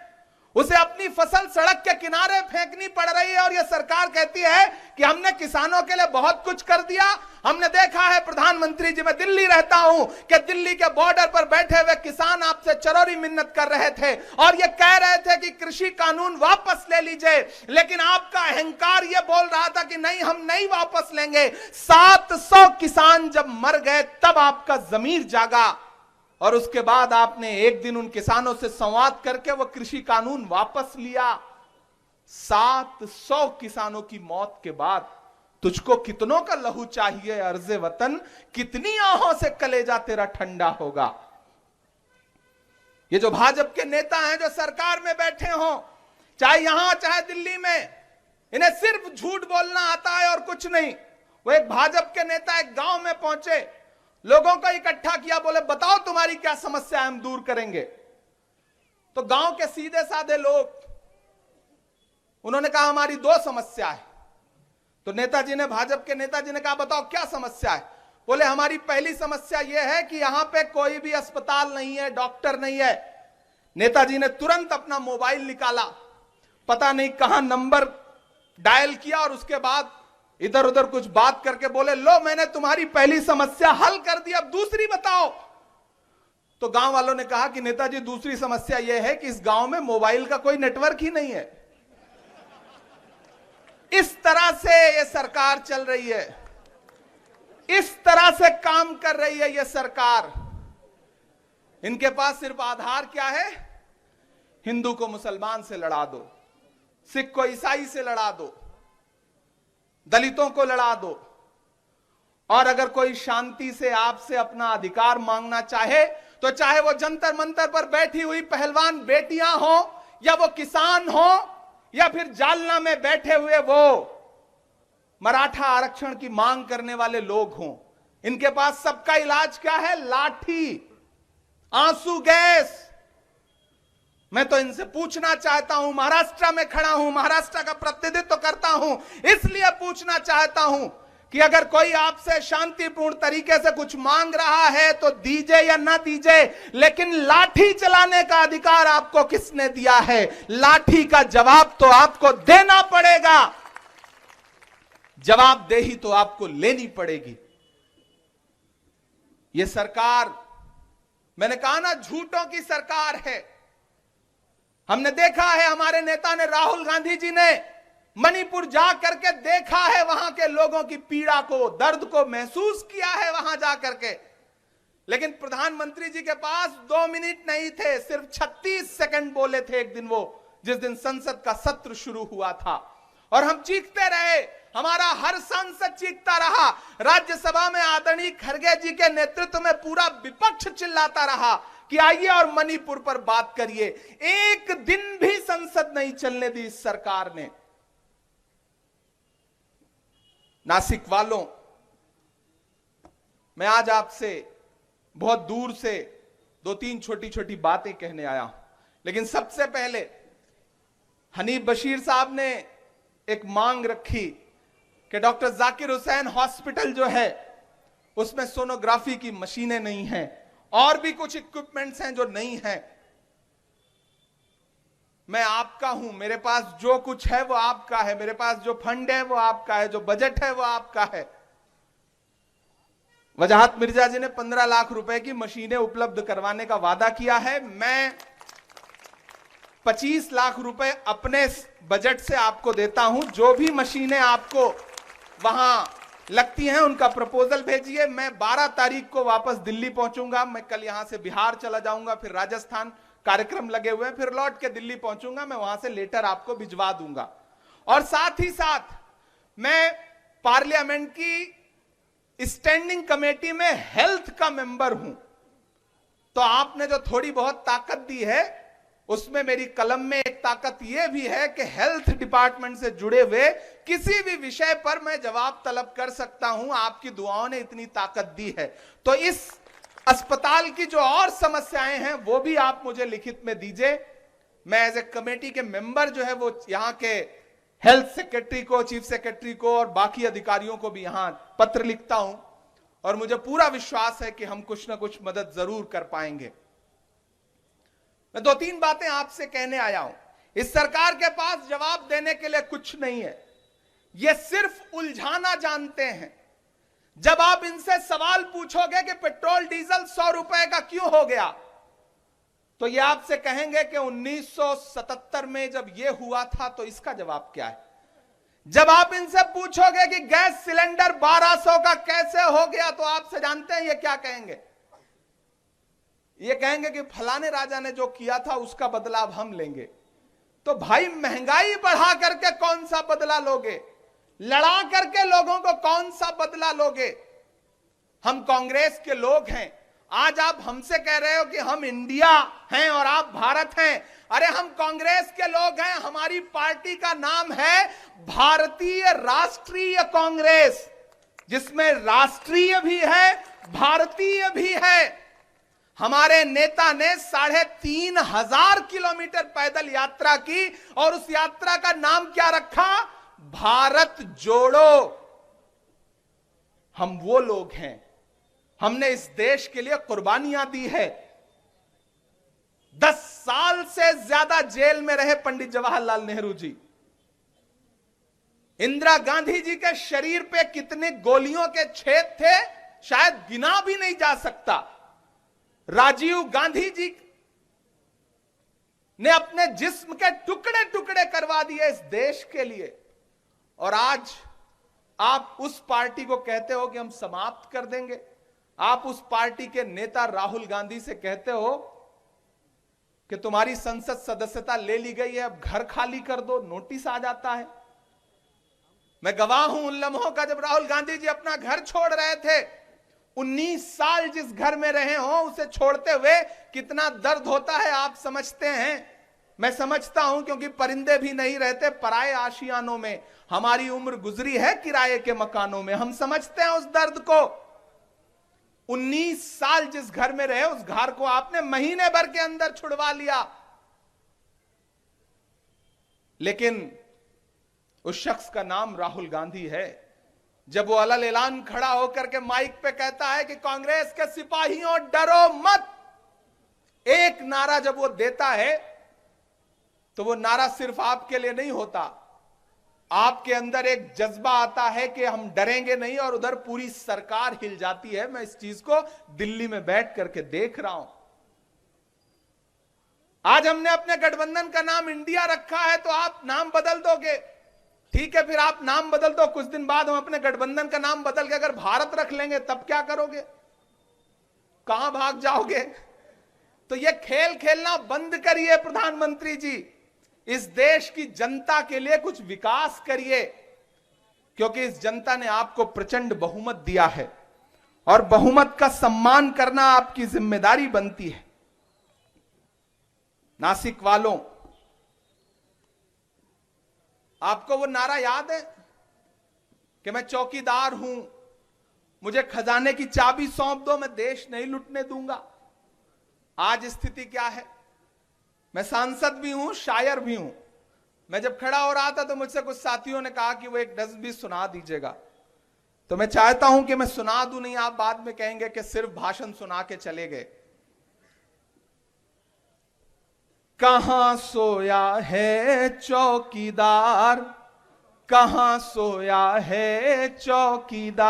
उसे अपनी फसल सड़क के किनारे फेंकनी पड़ रही है और यह सरकार कहती है कि हमने किसानों के लिए बहुत कुछ कर दिया। हमने देखा है प्रधानमंत्री जी, मैं दिल्ली रहता हूं, कि दिल्ली के बॉर्डर पर बैठे हुए किसान आपसे चरौरी मिन्नत कर रहे थे और यह कह रहे थे कि कृषि कानून वापस ले लीजिए, लेकिन आपका अहंकार यह बोल रहा था कि नहीं, हम नहीं वापस लेंगे। 700 किसान जब मर गए तब आपका जमीर जागा और उसके बाद आपने एक दिन उन किसानों से संवाद करके वो कृषि कानून वापस लिया। 700 किसानों की मौत के बाद तुझको कितनों का लहू चाहिए अर्ज़े वतन, कितनी आहों से कलेजा तेरा ठंडा होगा। ये जो भाजपा के नेता हैं जो सरकार में बैठे हों, चाहे यहां चाहे दिल्ली में, इन्हें सिर्फ झूठ बोलना आता है और कुछ नहीं। वो एक भाजपा के नेता एक गांव में पहुंचे, लोगों को इकट्ठा किया, बोले बताओ तुम्हारी क्या समस्या है, हम दूर करेंगे। तो गांव के सीधे साधे लोग, उन्होंने कहा हमारी 2 समस्या है। तो नेताजी ने, भाजपा के नेताजी ने कहा बताओ क्या समस्या है। बोले हमारी पहली समस्या यह है कि यहां पे कोई भी अस्पताल नहीं है, डॉक्टर नहीं है। नेताजी ने तुरंत अपना मोबाइल निकाला, पता नहीं कहां नंबर डायल किया और उसके बाद इधर उधर कुछ बात करके बोले, लो मैंने तुम्हारी पहली समस्या हल कर दी, अब दूसरी बताओ। तो गांव वालों ने कहा कि नेताजी दूसरी समस्या यह है कि इस गांव में मोबाइल का कोई नेटवर्क ही नहीं है। इस तरह से यह सरकार चल रही है, इस तरह से काम कर रही है यह सरकार। इनके पास सिर्फ आधार क्या है? हिंदू को मुसलमान से लड़ा दो, सिख को ईसाई से लड़ा दो, दलितों को लड़ा दो, और अगर कोई शांति से आपसे अपना अधिकार मांगना चाहे तो चाहे वो जंतर मंतर पर बैठी हुई पहलवान बेटियां हो, या वो किसान हो, या फिर जालना में बैठे हुए वो मराठा आरक्षण की मांग करने वाले लोग हों, इनके पास सबका इलाज क्या है? लाठी, आंसू गैस। मैं तो इनसे पूछना चाहता हूं, महाराष्ट्र में खड़ा हूं, महाराष्ट्र का प्रतिनिधित्व करता हूं, इसलिए पूछना चाहता हूं कि अगर कोई आपसे शांतिपूर्ण तरीके से कुछ मांग रहा है तो दीजिए या ना दीजिए, लेकिन लाठी चलाने का अधिकार आपको किसने दिया है? लाठी का जवाब तो आपको देना पड़ेगा, जवाबदेही तो आपको लेनी पड़ेगी। यह सरकार, मैंने कहा ना, झूठों की सरकार है। हमने देखा है, हमारे नेता ने, राहुल गांधी जी ने मणिपुर जा करके देखा है, वहां के लोगों की पीड़ा को, दर्द को महसूस किया है वहां जा करके। लेकिन प्रधानमंत्री जी के पास 2 मिनट नहीं थे, सिर्फ 36 सेकंड बोले थे एक दिन, वो जिस दिन संसद का सत्र शुरू हुआ था, और हम चीखते रहे, हमारा हर सांसद चीखता रहा, राज्यसभा में आदरणीय खड़गे जी के नेतृत्व में पूरा विपक्ष चिल्लाता रहा कि आइए और मणिपुर पर बात करिए। एक दिन भी संसद नहीं चलने दी इस सरकार ने। नासिक वालों, मैं आज आपसे बहुत दूर से 2-3 छोटी छोटी बातें कहने आया हूं, लेकिन सबसे पहले हनीफ बशीर साहब ने एक मांग रखी कि डॉक्टर जाकिर हुसैन हॉस्पिटल जो है उसमें सोनोग्राफी की मशीनें नहीं हैं, और भी कुछ इक्विपमेंट्स हैं जो नहीं हैं। मैं आपका हूं, मेरे पास जो कुछ है वो आपका है, मेरे पास जो फंड है वो आपका है, जो बजट है वो आपका है। वजाहत मिर्जा जी ने 15 लाख रुपए की मशीनें उपलब्ध करवाने का वादा किया है। मैं 25 लाख रुपए अपने बजट से आपको देता हूं। जो भी मशीनें आपको वहां लगती हैं उनका प्रपोजल भेजिए। मैं 12 तारीख को वापस दिल्ली पहुंचूंगा। मैं कल यहां से बिहार चला जाऊंगा, फिर राजस्थान कार्यक्रम लगे हुए हैं, फिर लौट के दिल्ली पहुंचूंगा। मैं वहां से लेटर आपको भिजवा दूंगा। और साथ ही साथ मैं पार्लियामेंट की स्टैंडिंग कमेटी में हेल्थ का मेंबर हूं, तो आपने जो थोड़ी बहुत ताकत दी है उसमें मेरी कलम में एक ताकत यह भी है कि हेल्थ डिपार्टमेंट से जुड़े हुए किसी भी विषय पर मैं जवाब तलब कर सकता हूं। आपकी दुआओं ने इतनी ताकत दी है, तो इस अस्पताल की जो और समस्याएं हैं वो भी आप मुझे लिखित में दीजिए। मैं एज ए कमेटी के मेंबर जो है वो यहां के हेल्थ सेक्रेटरी को, चीफ सेक्रेटरी को और बाकी अधिकारियों को भी यहां पत्र लिखता हूं, और मुझे पूरा विश्वास है कि हम कुछ ना कुछ मदद जरूर कर पाएंगे। मैं 2-3 बातें आपसे कहने आया हूं। इस सरकार के पास जवाब देने के लिए कुछ नहीं है, ये सिर्फ उलझाना जानते हैं। जब आप इनसे सवाल पूछोगे कि पेट्रोल डीजल 100 रुपए का क्यों हो गया, तो ये आपसे कहेंगे कि 1977 में जब ये हुआ था, तो इसका जवाब क्या है। जब आप इनसे पूछोगे कि गैस सिलेंडर 1200 का कैसे हो गया, तो आपसे जानते हैं ये क्या कहेंगे। ये कहेंगे कि फलाने राजा ने जो किया था उसका बदला अब हम लेंगे। तो भाई, महंगाई बढ़ा करके कौन सा बदला लोगे? लड़ा करके लोगों को कौन सा बदला लोगे? हम कांग्रेस के लोग हैं। आज आप हमसे कह रहे हो कि हम इंडिया हैं और आप भारत हैं। अरे, हम कांग्रेस के लोग हैं। हमारी पार्टी का नाम है भारतीय राष्ट्रीय कांग्रेस, जिसमें राष्ट्रीय भी है, भारतीय भी है। हमारे नेता ने 3500 किलोमीटर पैदल यात्रा की, और उस यात्रा का नाम क्या रखा? भारत जोड़ो। हम वो लोग हैं, हमने इस देश के लिए कुर्बानियां दी है। 10 साल से ज्यादा जेल में रहे पंडित जवाहरलाल नेहरू जी। इंदिरा गांधी जी के शरीर पे कितने गोलियों के छेद थे शायद गिना भी नहीं जा सकता। राजीव गांधी जी ने अपने जिस्म के टुकड़े टुकड़े करवा दिए इस देश के लिए, और आज आप उस पार्टी को कहते हो कि हम समाप्त कर देंगे। आप उस पार्टी के नेता राहुल गांधी से कहते हो कि तुम्हारी संसद सदस्यता ले ली गई है, अब घर खाली कर दो, नोटिस आ जाता है। मैं गवाह हूं उन लम्हों का जब राहुल गांधी जी अपना घर छोड़ रहे थे। 19 साल जिस घर में रहे हो उसे छोड़ते हुए कितना दर्द होता है आप समझते हैं। मैं समझता हूं, क्योंकि परिंदे भी नहीं रहते पराये आशियानों में। हमारी उम्र गुजरी है किराए के मकानों में, हम समझते हैं उस दर्द को। 19 साल जिस घर में रहे उस घर को आपने महीने भर के अंदर छुड़वा लिया। लेकिन उस शख्स का नाम राहुल गांधी है। जब वो अलल ऐलान खड़ा होकर के माइक पे कहता है कि कांग्रेस के सिपाहियों डरो मत, एक नारा जब वो देता है तो वो नारा सिर्फ आपके लिए नहीं होता, आपके अंदर एक जज्बा आता है कि हम डरेंगे नहीं, और उधर पूरी सरकार हिल जाती है। मैं इस चीज को दिल्ली में बैठ करके देख रहा हूं। आज हमने अपने गठबंधन का नाम इंडिया रखा है, तो आप नाम बदल दोगे, ठीक है, फिर आप नाम बदल दो। कुछ दिन बाद हम अपने गठबंधन का नाम बदल के अगर भारत रख लेंगे तब क्या करोगे? कहां भाग जाओगे? तो ये खेल खेलना बंद करिए प्रधानमंत्री जी। इस देश की जनता के लिए कुछ विकास करिए, क्योंकि इस जनता ने आपको प्रचंड बहुमत दिया है, और बहुमत का सम्मान करना आपकी जिम्मेदारी बनती है। नासिक वालों, आपको वो नारा याद है कि मैं चौकीदार हूं, मुझे खजाने की चाबी सौंप दो, मैं देश नहीं लुटने दूंगा। आज स्थिति क्या है? मैं सांसद भी हूं, शायर भी हूं। मैं जब खड़ा हो रहा था तो मुझसे कुछ साथियों ने कहा कि वो एक नज्म भी सुना दीजिएगा, तो मैं चाहता हूं कि मैं सुना दूं, नहीं आप बाद में कहेंगे कि सिर्फ भाषण सुना के चले गए। कहां सोया है चौकीदार, कहां सोया है चौकीदार।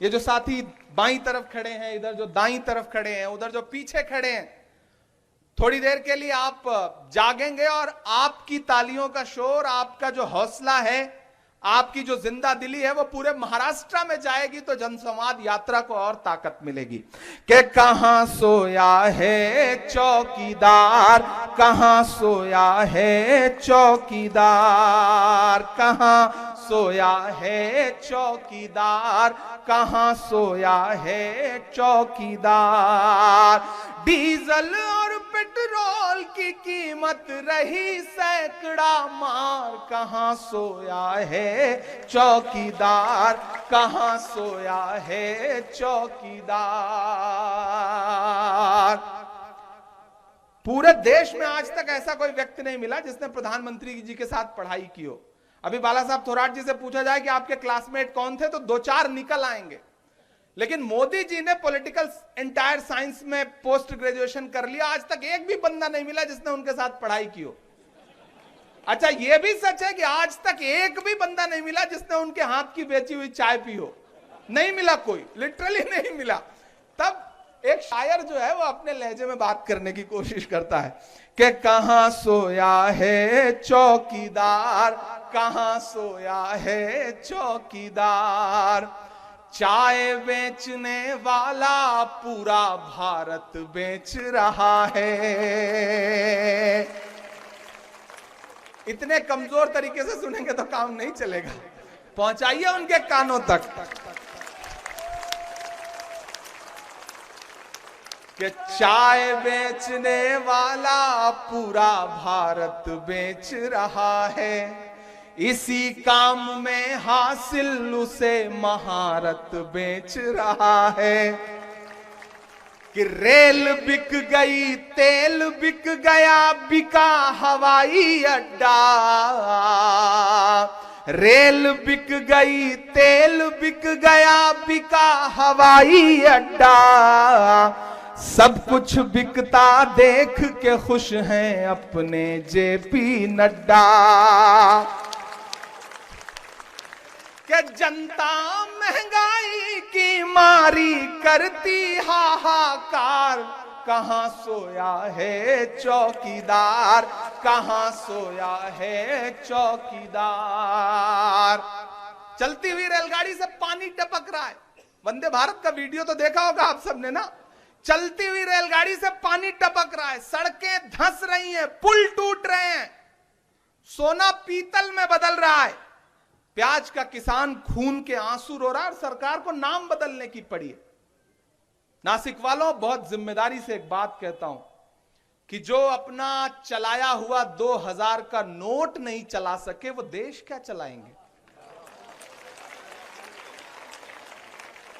ये जो साथी बाईं तरफ खड़े हैं, इधर जो दाईं तरफ खड़े हैं, उधर जो पीछे खड़े हैं, थोड़ी देर के लिए आप जागेंगे और आपकी तालियों का शोर, आपका जो हौसला है, आपकी जो जिंदा दिली है, वो पूरे महाराष्ट्र में जाएगी, तो जनसंवाद यात्रा को और ताकत मिलेगी। कि कहां सोया है चौकीदार, कहां सोया है चौकीदार, कहां सोया है चौकीदार, कहां सोया है चौकीदार। डीजल और पेट्रोल की कीमत रही सैकड़ा मार, कहां सोया है चौकीदार, कहां सोया है चौकीदार। पूरे देश में आज तक ऐसा कोई व्यक्ति नहीं मिला जिसने प्रधानमंत्री जी के साथ पढ़ाई की हो। अभी बाला साहब थोराट जी से पूछा जाए कि आपके क्लासमेट कौन थे, तो 2-4 निकल आएंगे। लेकिन मोदी जी ने पॉलिटिकल एंटायर साइंस में पोस्ट ग्रेजुएशन कर लिया, आज तक एक भी बंदा नहीं मिला जिसने उनके साथ पढ़ाई की हो। अच्छा, यह भी सच है कि आज तक एक भी बंदा नहीं मिला जिसने उनके हाथ की बेची हुई चाय पी हो। नहीं मिला कोई, लिटरली नहीं मिला। तब एक शायर जो है वो अपने लहजे में बात करने की कोशिश करता है कि कहां सोया है चौकीदार, कहां सोया है चौकीदार। चाय बेचने वाला पूरा भारत बेच रहा है। इतने कमजोर तरीके से सुनेंगे तो काम नहीं चलेगा, पहुंचाइए उनके कानों तक कि चाय बेचने वाला पूरा भारत बेच रहा है। इसी काम में हासिल उसे महारत बेच रहा है। कि रेल बिक गई, तेल बिक गया, बिका हवाई अड्डा। रेल बिक गई, तेल बिक गया, बिका हवाई अड्डा। सब कुछ बिकता देख के खुश हैं अपने जेपी नड्डा। कि जनता महंगाई की मारी करती हाहाकार, कहां सोया है चौकीदार, कहां सोया है चौकीदार। चलती हुई रेलगाड़ी से पानी टपक रहा है। वंदे भारत का वीडियो तो देखा होगा आप सबने ना। चलती हुई रेलगाड़ी से पानी टपक रहा है, सड़कें धंस रही हैं, पुल टूट रहे हैं, सोना पीतल में बदल रहा है। प्याज का किसान खून के आंसू रो रहा है और सरकार को नाम बदलने की पड़ी है। नासिक वालों, बहुत जिम्मेदारी से एक बात कहता हूं कि जो अपना चलाया हुआ 2000 का नोट नहीं चला सके वो देश क्या चलाएंगे?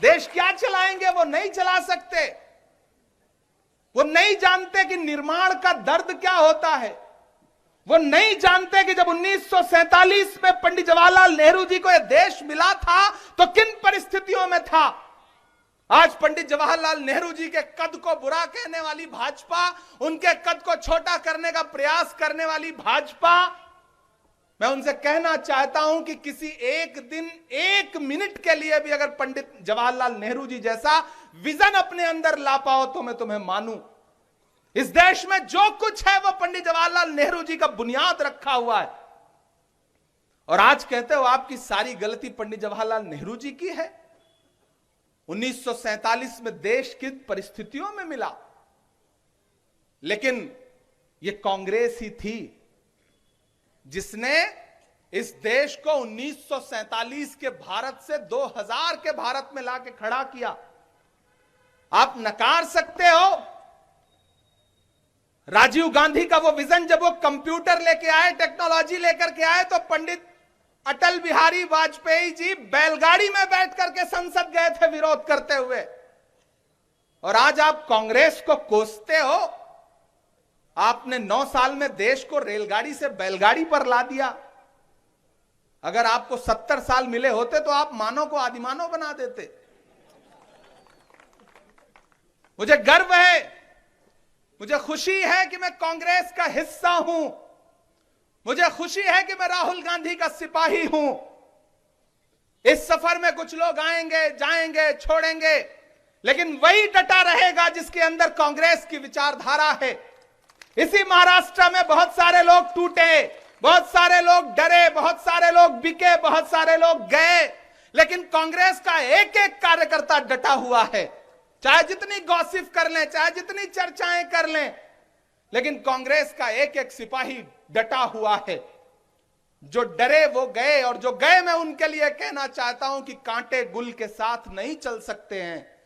देश क्या चलाएंगे? वो नहीं चला सकते। वो नहीं जानते कि निर्माण का दर्द क्या होता है। वो नहीं जानते कि जब 1947 में पंडित जवाहरलाल नेहरू जी को यह देश मिला था तो किन परिस्थितियों में था। आज पंडित जवाहरलाल नेहरू जी के कद को बुरा कहने वाली भाजपा, उनके कद को छोटा करने का प्रयास करने वाली भाजपा, मैं उनसे कहना चाहता हूं कि किसी एक दिन, एक मिनट के लिए भी अगर पंडित जवाहरलाल नेहरू जी जैसा विजन अपने अंदर ला पाओ तो मैं तुम्हें मानूं। इस देश में जो कुछ है वो पंडित जवाहरलाल नेहरू जी का बुनियाद रखा हुआ है। और आज कहते हो आपकी सारी गलती पंडित जवाहरलाल नेहरू जी की है। 1947 में देश किन परिस्थितियों में मिला, लेकिन यह कांग्रेस ही थी जिसने इस देश को 1947 के भारत से 2000 के भारत में लाके खड़ा किया। आप नकार सकते हो राजीव गांधी का वो विजन, जब वो कंप्यूटर लेके आए, टेक्नोलॉजी लेकर के आए, तो पंडित अटल बिहारी वाजपेयी जी बैलगाड़ी में बैठ करके संसद गए थे विरोध करते हुए। और आज आप कांग्रेस को कोसते हो। आपने 9 साल में देश को रेलगाड़ी से बैलगाड़ी पर ला दिया। अगर आपको 70 साल मिले होते तो आप मानव को आदिमानव बना देते। मुझे गर्व है, मुझे खुशी है कि मैं कांग्रेस का हिस्सा हूं। मुझे खुशी है कि मैं राहुल गांधी का सिपाही हूं। इस सफर में कुछ लोग आएंगे, जाएंगे, छोड़ेंगे, लेकिन वही डटा रहेगा जिसके अंदर कांग्रेस की विचारधारा है। इसी महाराष्ट्र में बहुत सारे लोग टूटे, बहुत सारे लोग डरे, बहुत सारे लोग बिके, बहुत सारे लोग गए, लेकिन कांग्रेस का एक एक कार्यकर्ता डटा हुआ है। चाहे जितनी गॉसिप कर लें, चाहे जितनी चर्चाएं कर लें, लेकिन कांग्रेस का एक एक सिपाही डटा हुआ है। जो डरे वो गए, और जो गए मैं उनके लिए कहना चाहता हूं कि कांटे गुल के साथ नहीं चल सकते हैं,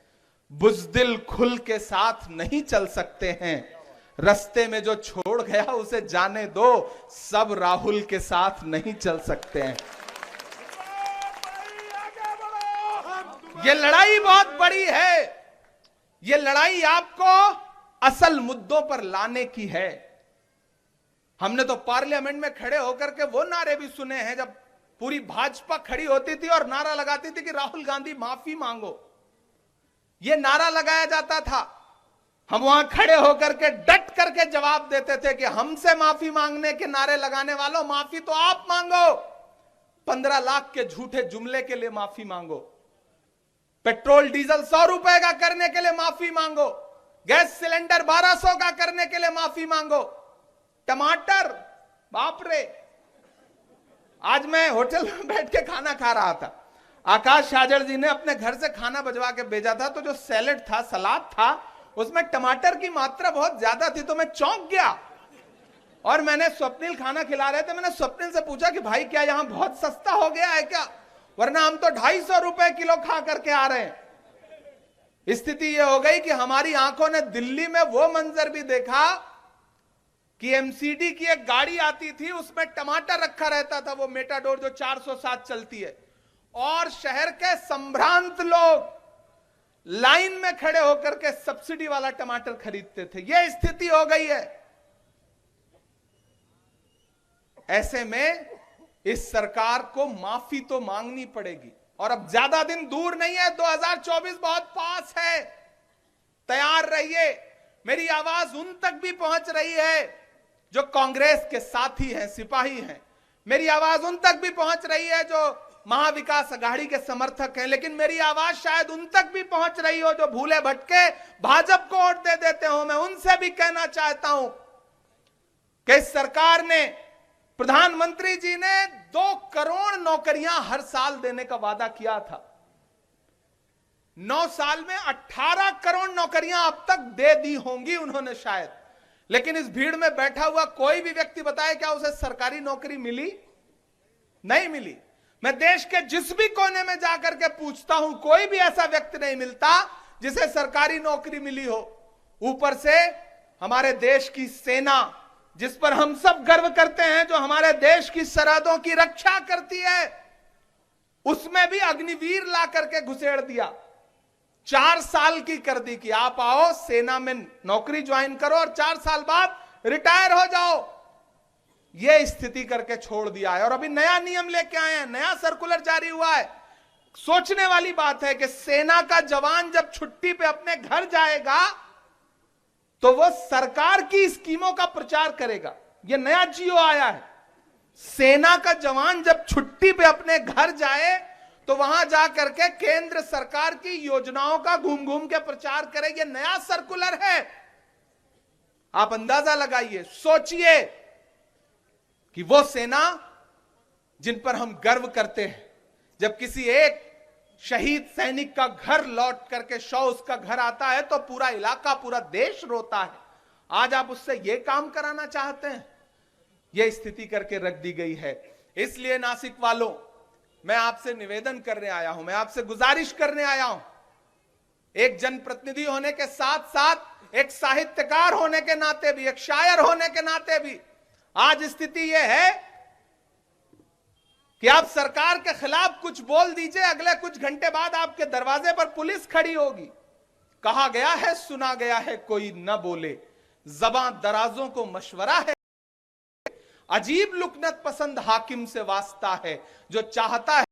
बुज़दिल खुल के साथ नहीं चल सकते हैं। रास्ते में जो छोड़ गया उसे जाने दो, सब राहुल के साथ नहीं चल सकते हैं। ये लड़ाई बहुत बड़ी है। ये लड़ाई आपको असल मुद्दों पर लाने की है। हमने तो पार्लियामेंट में खड़े होकर के वो नारे भी सुने हैं जब पूरी भाजपा खड़ी होती थी और नारा लगाती थी कि राहुल गांधी माफी मांगो। ये नारा लगाया जाता था। हम वहां खड़े होकर के डट करके जवाब देते थे कि हमसे माफी मांगने के नारे लगाने वालों, माफी तो आप मांगो। 15 लाख के झूठे जुमले के लिए माफी मांगो। पेट्रोल डीजल 100 रुपए का करने के लिए माफी मांगो। गैस सिलेंडर 1200 का करने के लिए माफी मांगो। टमाटर, बाप रे, आज मैं होटल में बैठ के खाना खा रहा था। आकाश साजड़ जी ने अपने घर से खाना भिजवा के भेजा था, तो जो सैलेड था, सलाद था, उसमें टमाटर की मात्रा बहुत ज्यादा थी, तो मैं चौंक गया। और मैंने स्वप्निल खाना खिला रहे थे, मैंने स्वप्निल से पूछा कि भाई क्या यहां बहुत सस्ता हो गया है क्या, वरना हम तो 250 रुपए किलो खा करके आ रहे हैं। स्थिति यह हो गई कि हमारी आंखों ने दिल्ली में वो मंजर भी देखा कि एमसीडी की एक गाड़ी आती थी, उसमें टमाटर रखा रहता था, वो मेटाडोर जो 407 चलती है, और शहर के संभ्रांत लोग लाइन में खड़े होकर के सब्सिडी वाला टमाटर खरीदते थे। यह स्थिति हो गई है। ऐसे में इस सरकार को माफी तो मांगनी पड़ेगी, और अब ज्यादा दिन दूर नहीं है, 2024 बहुत पास है। तैयार रहिए। मेरी आवाज उन तक भी पहुंच रही है जो कांग्रेस के साथी हैं, सिपाही हैं। मेरी आवाज उन तक भी पहुंच रही है जो महाविकास अघाड़ी के समर्थक हैं। लेकिन मेरी आवाज शायद उन तक भी पहुंच रही हो जो भूले भटके भाजपा को वोट दे देते हो। मैं उनसे भी कहना चाहता हूं कि इस सरकार ने, प्रधानमंत्री जी ने 2 करोड़ नौकरियां हर साल देने का वादा किया था। 9 साल में 18 करोड़ नौकरियां अब तक दे दी होंगी उन्होंने शायद। लेकिन इस भीड़ में बैठा हुआ कोई भी व्यक्ति बताए क्या उसे सरकारी नौकरी मिली? नहीं मिली। मैं देश के जिस भी कोने में जाकर के पूछता हूं, कोई भी ऐसा व्यक्ति नहीं मिलता जिसे सरकारी नौकरी मिली हो। ऊपर से हमारे देश की सेना, जिस पर हम सब गर्व करते हैं, जो हमारे देश की सरहदों की रक्षा करती है, उसमें भी अग्निवीर ला करके घुसेड़ दिया। 4 साल की कर दी कि आप आओ सेना में नौकरी ज्वाइन करो और 4 साल बाद रिटायर हो जाओ। यह स्थिति करके छोड़ दिया है। और अभी नया नियम लेके आए हैं, नया सर्कुलर जारी हुआ है। सोचने वाली बात है कि सेना का जवान जब छुट्टी पे अपने घर जाएगा तो वो सरकार की स्कीमों का प्रचार करेगा। यह नया जियो आया है। सेना का जवान जब छुट्टी पे अपने घर जाए तो वहां जाकर के केंद्र सरकार की योजनाओं का घूम घूम के प्रचार करे। यह नया सर्कुलर है। आप अंदाजा लगाइए, सोचिए कि वो सेना जिन पर हम गर्व करते हैं, जब किसी एक शहीद सैनिक का घर लौट करके शव उसका घर आता है तो पूरा इलाका, पूरा देश रोता है। आज आप उससे यह काम कराना चाहते हैं? यह स्थिति करके रख दी गई है। इसलिए नासिक वालों, मैं आपसे निवेदन करने आया हूं, मैं आपसे गुजारिश करने आया हूं। एक जनप्रतिनिधि होने के साथ साथ एक साहित्यकार होने के नाते भी, एक शायर होने के नाते भी आज स्थिति यह है कि आप सरकार के खिलाफ कुछ बोल दीजिए, अगले कुछ घंटे बाद आपके दरवाजे पर पुलिस खड़ी होगी। कहा गया है, सुना गया है, कोई न बोले, ज़बां दराजों को मशवरा है। अजीब लुकनत पसंद हाकिम से वास्ता है, जो चाहता है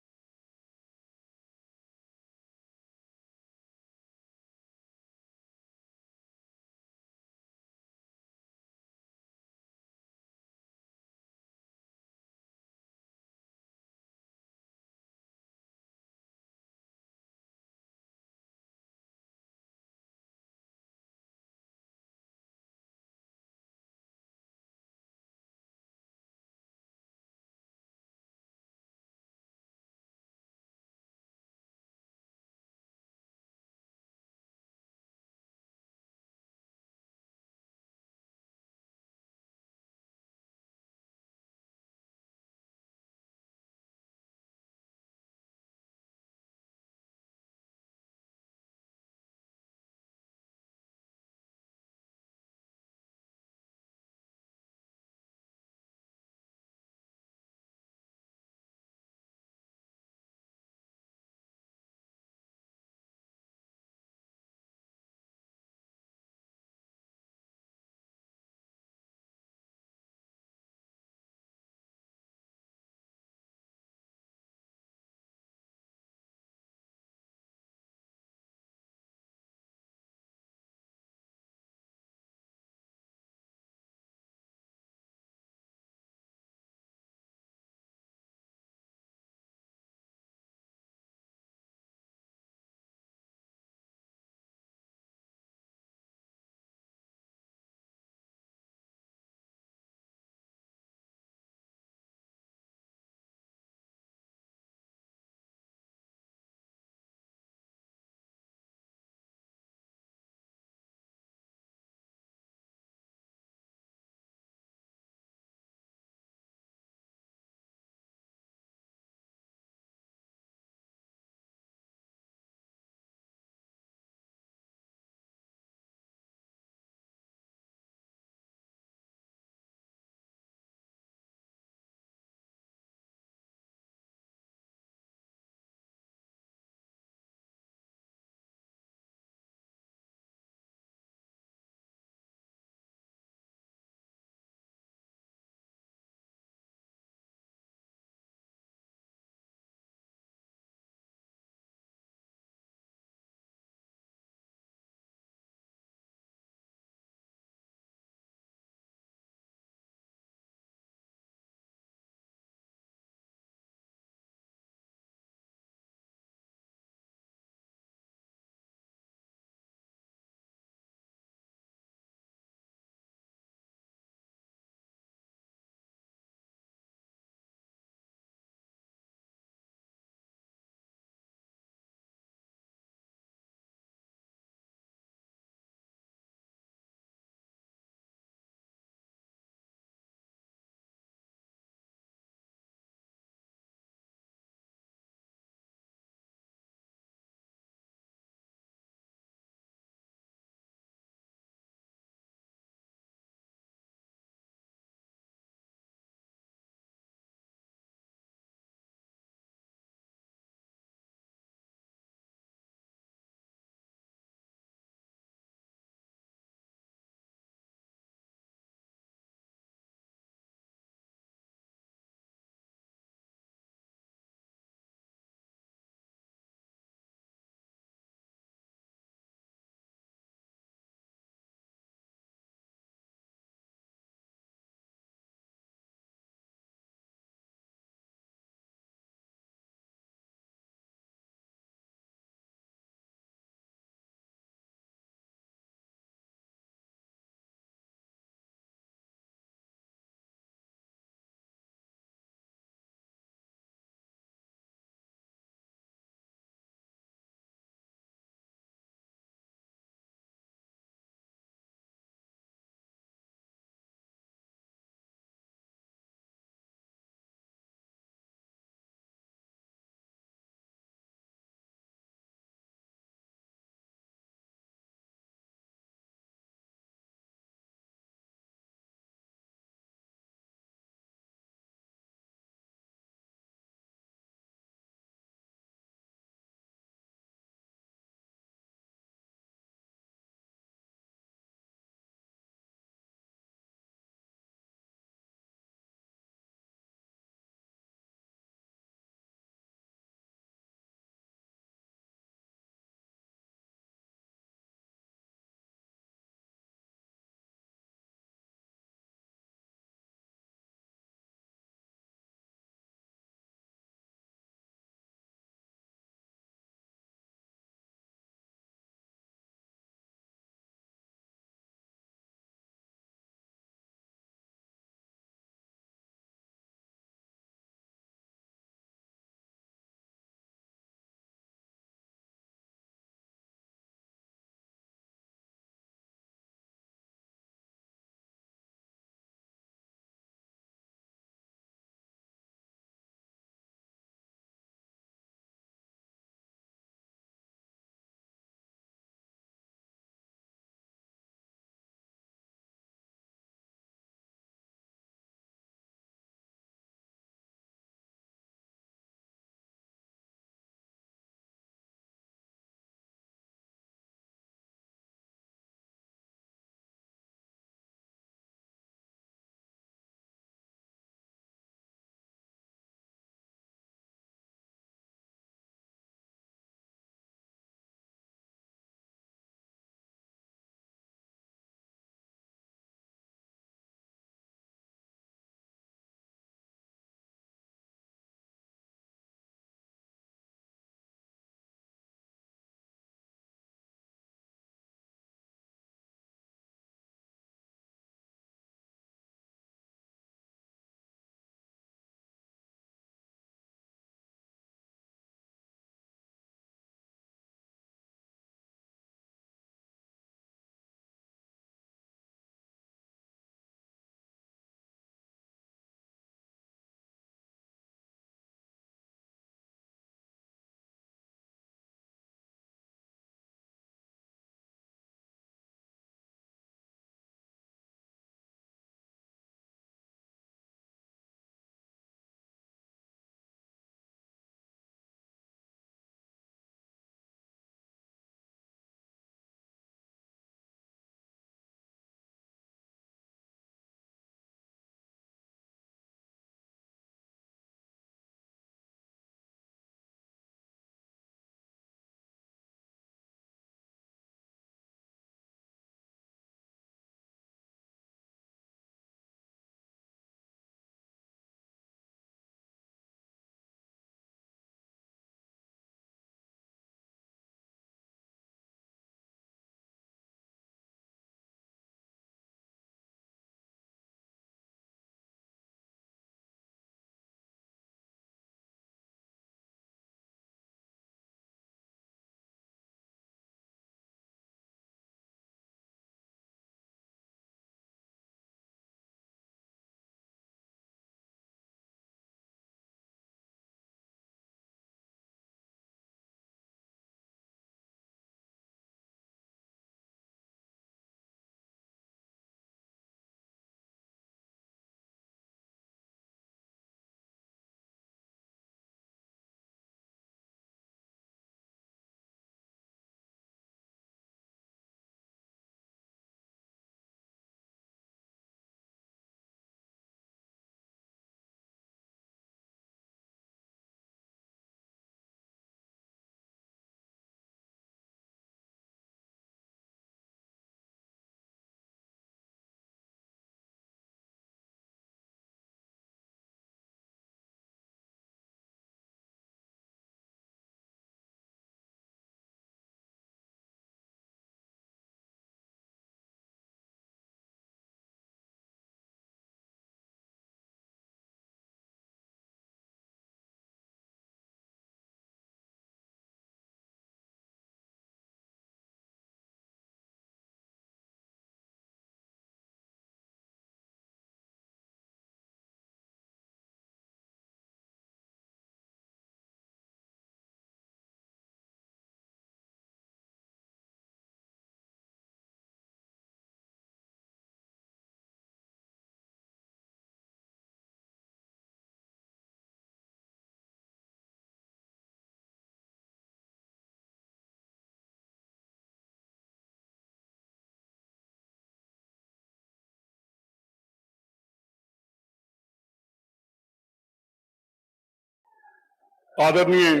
आदरणीय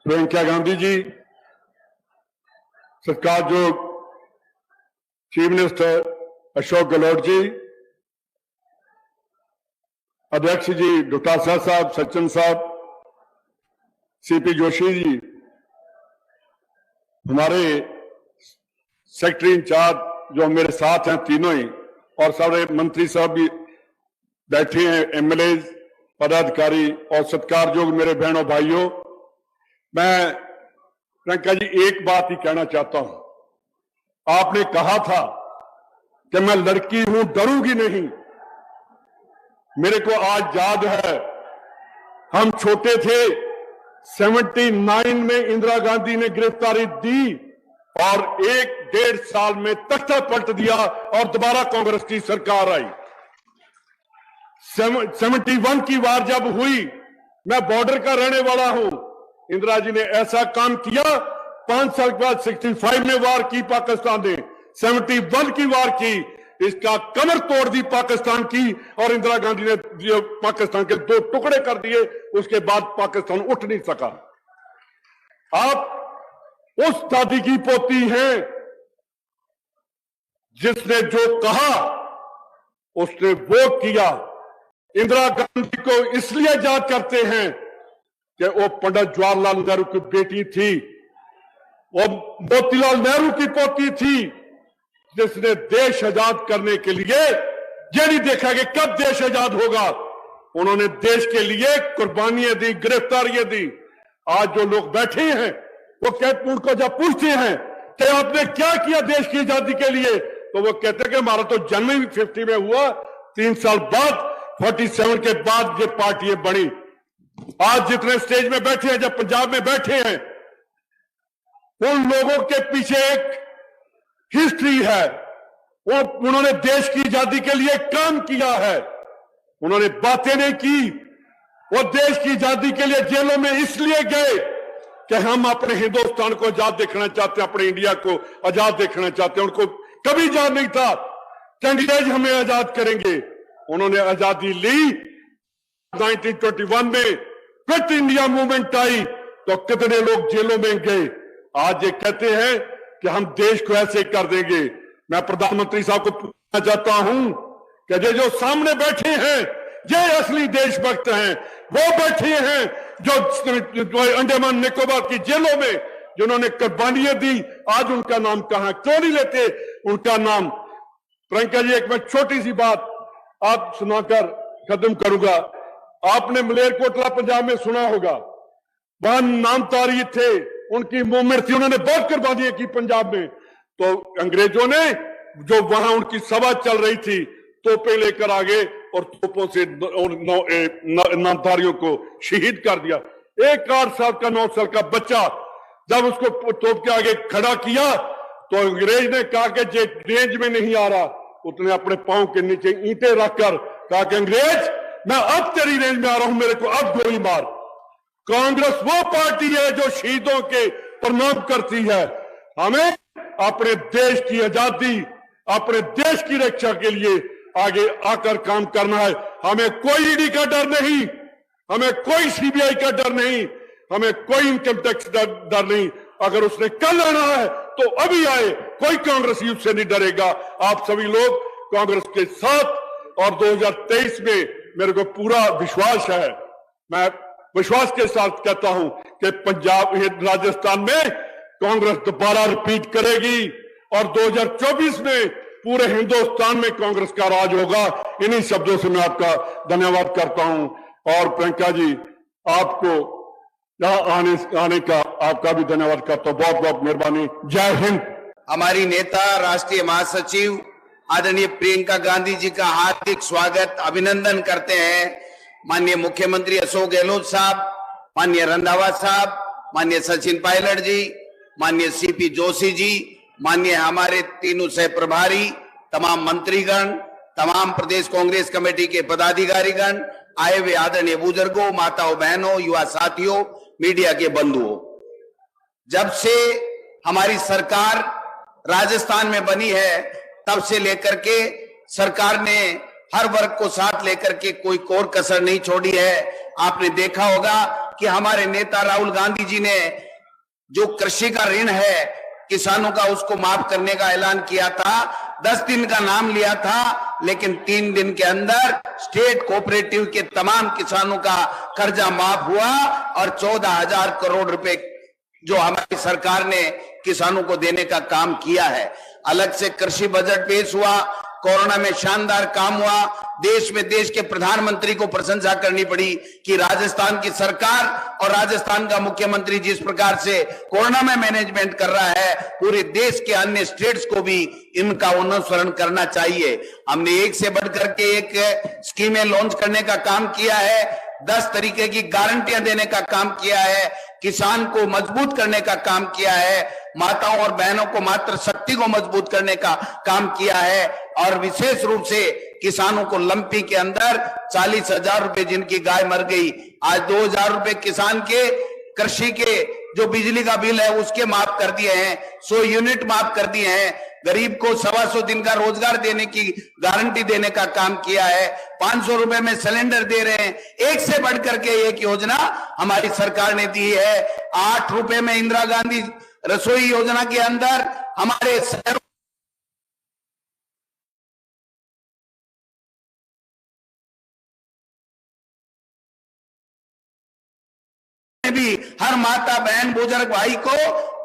प्रियंका गांधी जी, सत्कारयोग चीफ मिनिस्टर अशोक गहलोत जी, अध्यक्ष जी डॉक्टर साहब, सचिन साहब, सीपी जोशी जी, हमारे सेक्रेटरी इंचार्ज जो मेरे साथ हैं तीनों ही, और सारे मंत्री साहब भी बैठे हैं, एमएलए, पदाधिकारी और सत्कारयोग मेरे बहनों भाइयों, मैं प्रियंका जी एक बात ही कहना चाहता हूं। आपने कहा था कि मैं लड़की हूं, डरूंगी नहीं। मेरे को आज याद है, हम छोटे थे, 79 में इंदिरा गांधी ने गिरफ्तारी दी और 1-1.5 साल में तख्ता पलट दिया और दोबारा कांग्रेस की सरकार आई। 71 की वार जब हुई, मैं बॉर्डर का रहने वाला हूं, इंदिरा जी ने ऐसा काम किया, 5 साल के बाद 65 में वार की पाकिस्तान ने, 71 की वार की, इसका कमर तोड़ दी पाकिस्तान की, और इंदिरा गांधी ने पाकिस्तान के 2 टुकड़े कर दिए। उसके बाद पाकिस्तान उठ नहीं सका। आप उस दादी की पोती हैं जिसने जो कहा उसने वो किया। इंदिरा गांधी को इसलिए याद करते हैं कि वो पंडित जवाहरलाल नेहरू की बेटी थी, वो मोतीलाल नेहरू की पोती थी, जिसने देश आजाद करने के लिए ये नहीं देखा कि कब देश आजाद होगा। उन्होंने देश के लिए कुर्बानियां दी, गिरफ्तारियां दी। आज जो लोग बैठे हैं वो कहते, उनको जब पूछते हैं कि आपने क्या किया देश की आजादी के लिए, तो वो कहते हैं कि हमारा तो जन्म ही 50 में हुआ, 3 साल बाद 47 के बाद ये पार्टियां बनी। आज जितने स्टेज में बैठे हैं, जब पंजाब में बैठे हैं, उन लोगों के पीछे एक हिस्ट्री है। वो उन्होंने देश की आजादी के लिए काम किया है, उन्होंने बातें नहीं की। वो देश की आजादी के लिए जेलों में इसलिए गए कि हम अपने हिंदुस्तान को आजाद देखना चाहते हैं, अपने इंडिया को आजाद देखना चाहते हैं। उनको कभी याद नहीं था कि अंग्रेज हमें आजाद करेंगे। उन्होंने आजादी ली। 1921 में क्विट इंडिया मूवमेंट आई तो कितने लोग जेलों में गए। आज ये कहते हैं कि हम देश को ऐसे कर देंगे। मैं प्रधानमंत्री साहब को पूछना चाहता हूं कि ये जो सामने बैठे हैं, ये असली देशभक्त हैं। वो बैठे हैं जो अंडमान निकोबार की जेलों में जिन्होंने कुर्बानियां दी, आज उनका नाम कहां, क्यों नहीं लेते उनका नाम। प्रियंका जी, एक मैं छोटी सी बात आप सुनाकर खत्म करूंगा। आपने मलेरकोटला पंजाब में सुना होगा, वहां नामधारी थे, उनकी मूवमेंट थी, उन्होंने बहुत कुर्बानियां की पंजाब में। तो अंग्रेजों ने जो वहां उनकी सभा चल रही थी, तोपें लेकर आ गए और तोपों से नामधारियों को शहीद कर दिया। एक 8 साल का 9 साल का बच्चा जब उसको तोप के आगे खड़ा किया तो अंग्रेज ने कहा कि जे रेंज में नहीं आ रहा, उसने अपने पांव के नीचे ईंटें रखकर कहा कि अंग्रेज, मैं अब तेरी रेंज में आ रहा हूं, मेरे को अब गोली मार। कांग्रेस वो पार्टी है जो शहीदों के प्रणाम करती है। हमें अपने देश की आजादी, अपने देश की रक्षा के लिए आगे आकर काम करना है। हमें कोई ईडी का डर नहीं, हमें कोई सीबीआई का डर नहीं, हमें कोई इनकम टैक्स डर नहीं। अगर उसने कल आना है तो अभी आए, कोई कांग्रेसी उससे नहीं डरेगा। आप सभी लोग कांग्रेस के साथ, और 2023 में मेरे को पूरा विश्वास है। मैं विश्वास के साथ कहता हूं कि पंजाब, राजस्थान में कांग्रेस दोबारा रिपीट करेगी और 2024 में पूरे हिंदुस्तान में कांग्रेस का राज होगा। इन्हीं शब्दों से मैं आपका धन्यवाद करता हूं। और प्रियंका जी, आपको यहाँ आने का आपका भी धन्यवाद करता हूं। बहुत बहुत मेहरबानी। जय हिंद। हमारी नेता, राष्ट्रीय महासचिव आदरणीय प्रियंका गांधी जी का हार्दिक स्वागत, अभिनंदन करते हैं। माननीय मुख्यमंत्री अशोक गहलोत साहब, माननीय रंधावा साहब, माननीय सचिन पायलट जी, माननीय सीपी जोशी जी, माननीय हमारे तीनों सह प्रभारी, तमाम मंत्रीगण, तमाम प्रदेश कांग्रेस कमेटी के पदाधिकारीगण, आए हुए आदरणीय बुजुर्गों, माताओं, बहनों, युवा साथियों, मीडिया के बंधुओं, जब से हमारी सरकार राजस्थान में बनी है तब से लेकर के सरकार ने हर वर्ग को साथ लेकर के कोई कोर कसर नहीं छोड़ी है। आपने देखा होगा कि हमारे नेता राहुल गांधी जी ने जो कृषि का ऋण है किसानों का, उसको माफ करने का ऐलान किया था। 10 दिन का नाम लिया था, लेकिन 3 दिन के अंदर स्टेट कोऑपरेटिव के तमाम किसानों का कर्जा माफ हुआ और 14,000 करोड़ रुपए जो हमारी सरकार ने किसानों को देने का काम किया है। अलग से कृषि बजट पेश हुआ, कोरोना में शानदार काम हुआ। देश में देश के प्रधानमंत्री को प्रशंसा करनी पड़ी कि राजस्थान की सरकार और राजस्थान का मुख्यमंत्री जिस प्रकार से कोरोना में मैनेजमेंट कर रहा है, पूरे देश के अन्य स्टेट्स को भी इनका अनुसरण करना चाहिए। हमने एक से बढ़कर के एक स्कीमें लॉन्च करने का काम किया है, 10 तरीके की गारंटियां देने का काम किया है, किसान को मजबूत करने का काम किया है, माताओं और बहनों को मातृशक्ति को मजबूत करने का काम किया है और विशेष रूप से किसानों को लंपी के अंदर 40,000 रुपए जिनकी गाय मर गई, आज 2,000 रुपए किसान के कृषि के जो बिजली का बिल है उसके माफ कर दिए हैं, 100 यूनिट माफ कर दिए हैं, गरीब को 125 दिन का रोजगार देने की गारंटी देने का काम किया है, 500 रुपए में सिलेंडर दे रहे हैं। एक से बढ़कर के एक योजना हमारी सरकार ने दी है। 8 रुपए में इंदिरा गांधी रसोई योजना के अंदर हमारे शहरों में भी हर माता बहन बुजुर्ग भाई को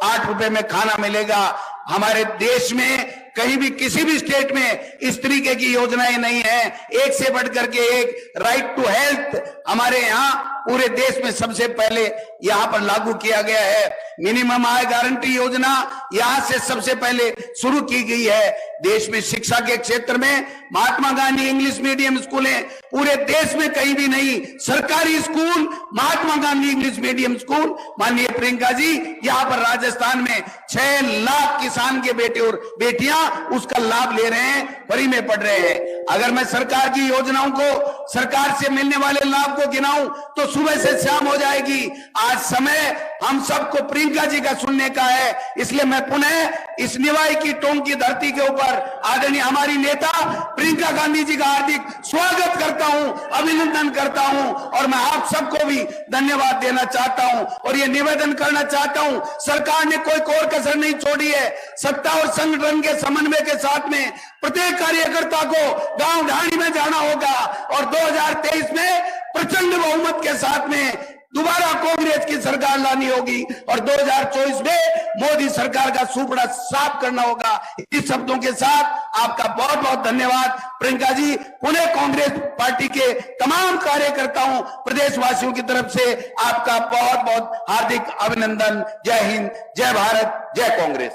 8 रुपए में खाना मिलेगा। हमारे देश में कहीं भी किसी भी स्टेट में इस तरीके की योजनाएं नहीं है। एक से बढ़कर के एक राइट टू हेल्थ हमारे यहाँ पूरे देश में सबसे पहले यहाँ पर लागू किया गया है। मिनिमम आय गारंटी योजना यहाँ से सबसे पहले शुरू की गई है। देश में शिक्षा के क्षेत्र में महात्मा गांधी इंग्लिश मीडियम स्कूलें पूरे देश में कहीं भी नहीं, सरकारी school Mahatma Gandhi English medium school. माननीय प्रियंका जी, यहाँ पर राजस्थान में 6 लाख किसान के बेटे और बेटियां उसका लाभ ले रहे हैं, फ्री में पढ़ रहे हैं। अगर मैं सरकार की योजनाओं को, सरकार से मिलने वाले लाभ को गिनाऊं तो सुबह से शाम हो जाएगी। आज समय हम सबको प्रियंका जी का सुनने का है, इसलिए मैं पुनः इस निवाई की टोंक की धरती के ऊपर आदरणीय हमारी नेता प्रियंका गांधी जी का हार्दिक स्वागत करता हूं, अभिनंदन करता हूं और मैं आप सबको भी धन्यवाद देना चाहता हूं और ये निवेदन करना चाहता हूं, सरकार ने कोई कोर कसर नहीं छोड़ी है। सत्ता और संगठन के समन्वय के साथ में प्रत्येक कार्यकर्ता को गांव ढाणी में जाना होगा और 2023 में प्रचंड बहुमत के साथ में दोबारा कांग्रेस की सरकार लानी होगी और 2024 में मोदी सरकार का सुपड़ा साफ करना होगा। इस शब्दों के साथ आपका बहुत बहुत धन्यवाद प्रियंका जी। पुणे कांग्रेस पार्टी के तमाम कार्यकर्ताओं, प्रदेशवासियों की तरफ से आपका बहुत बहुत हार्दिक अभिनंदन। जय हिंद, जय भारत, जय कांग्रेस।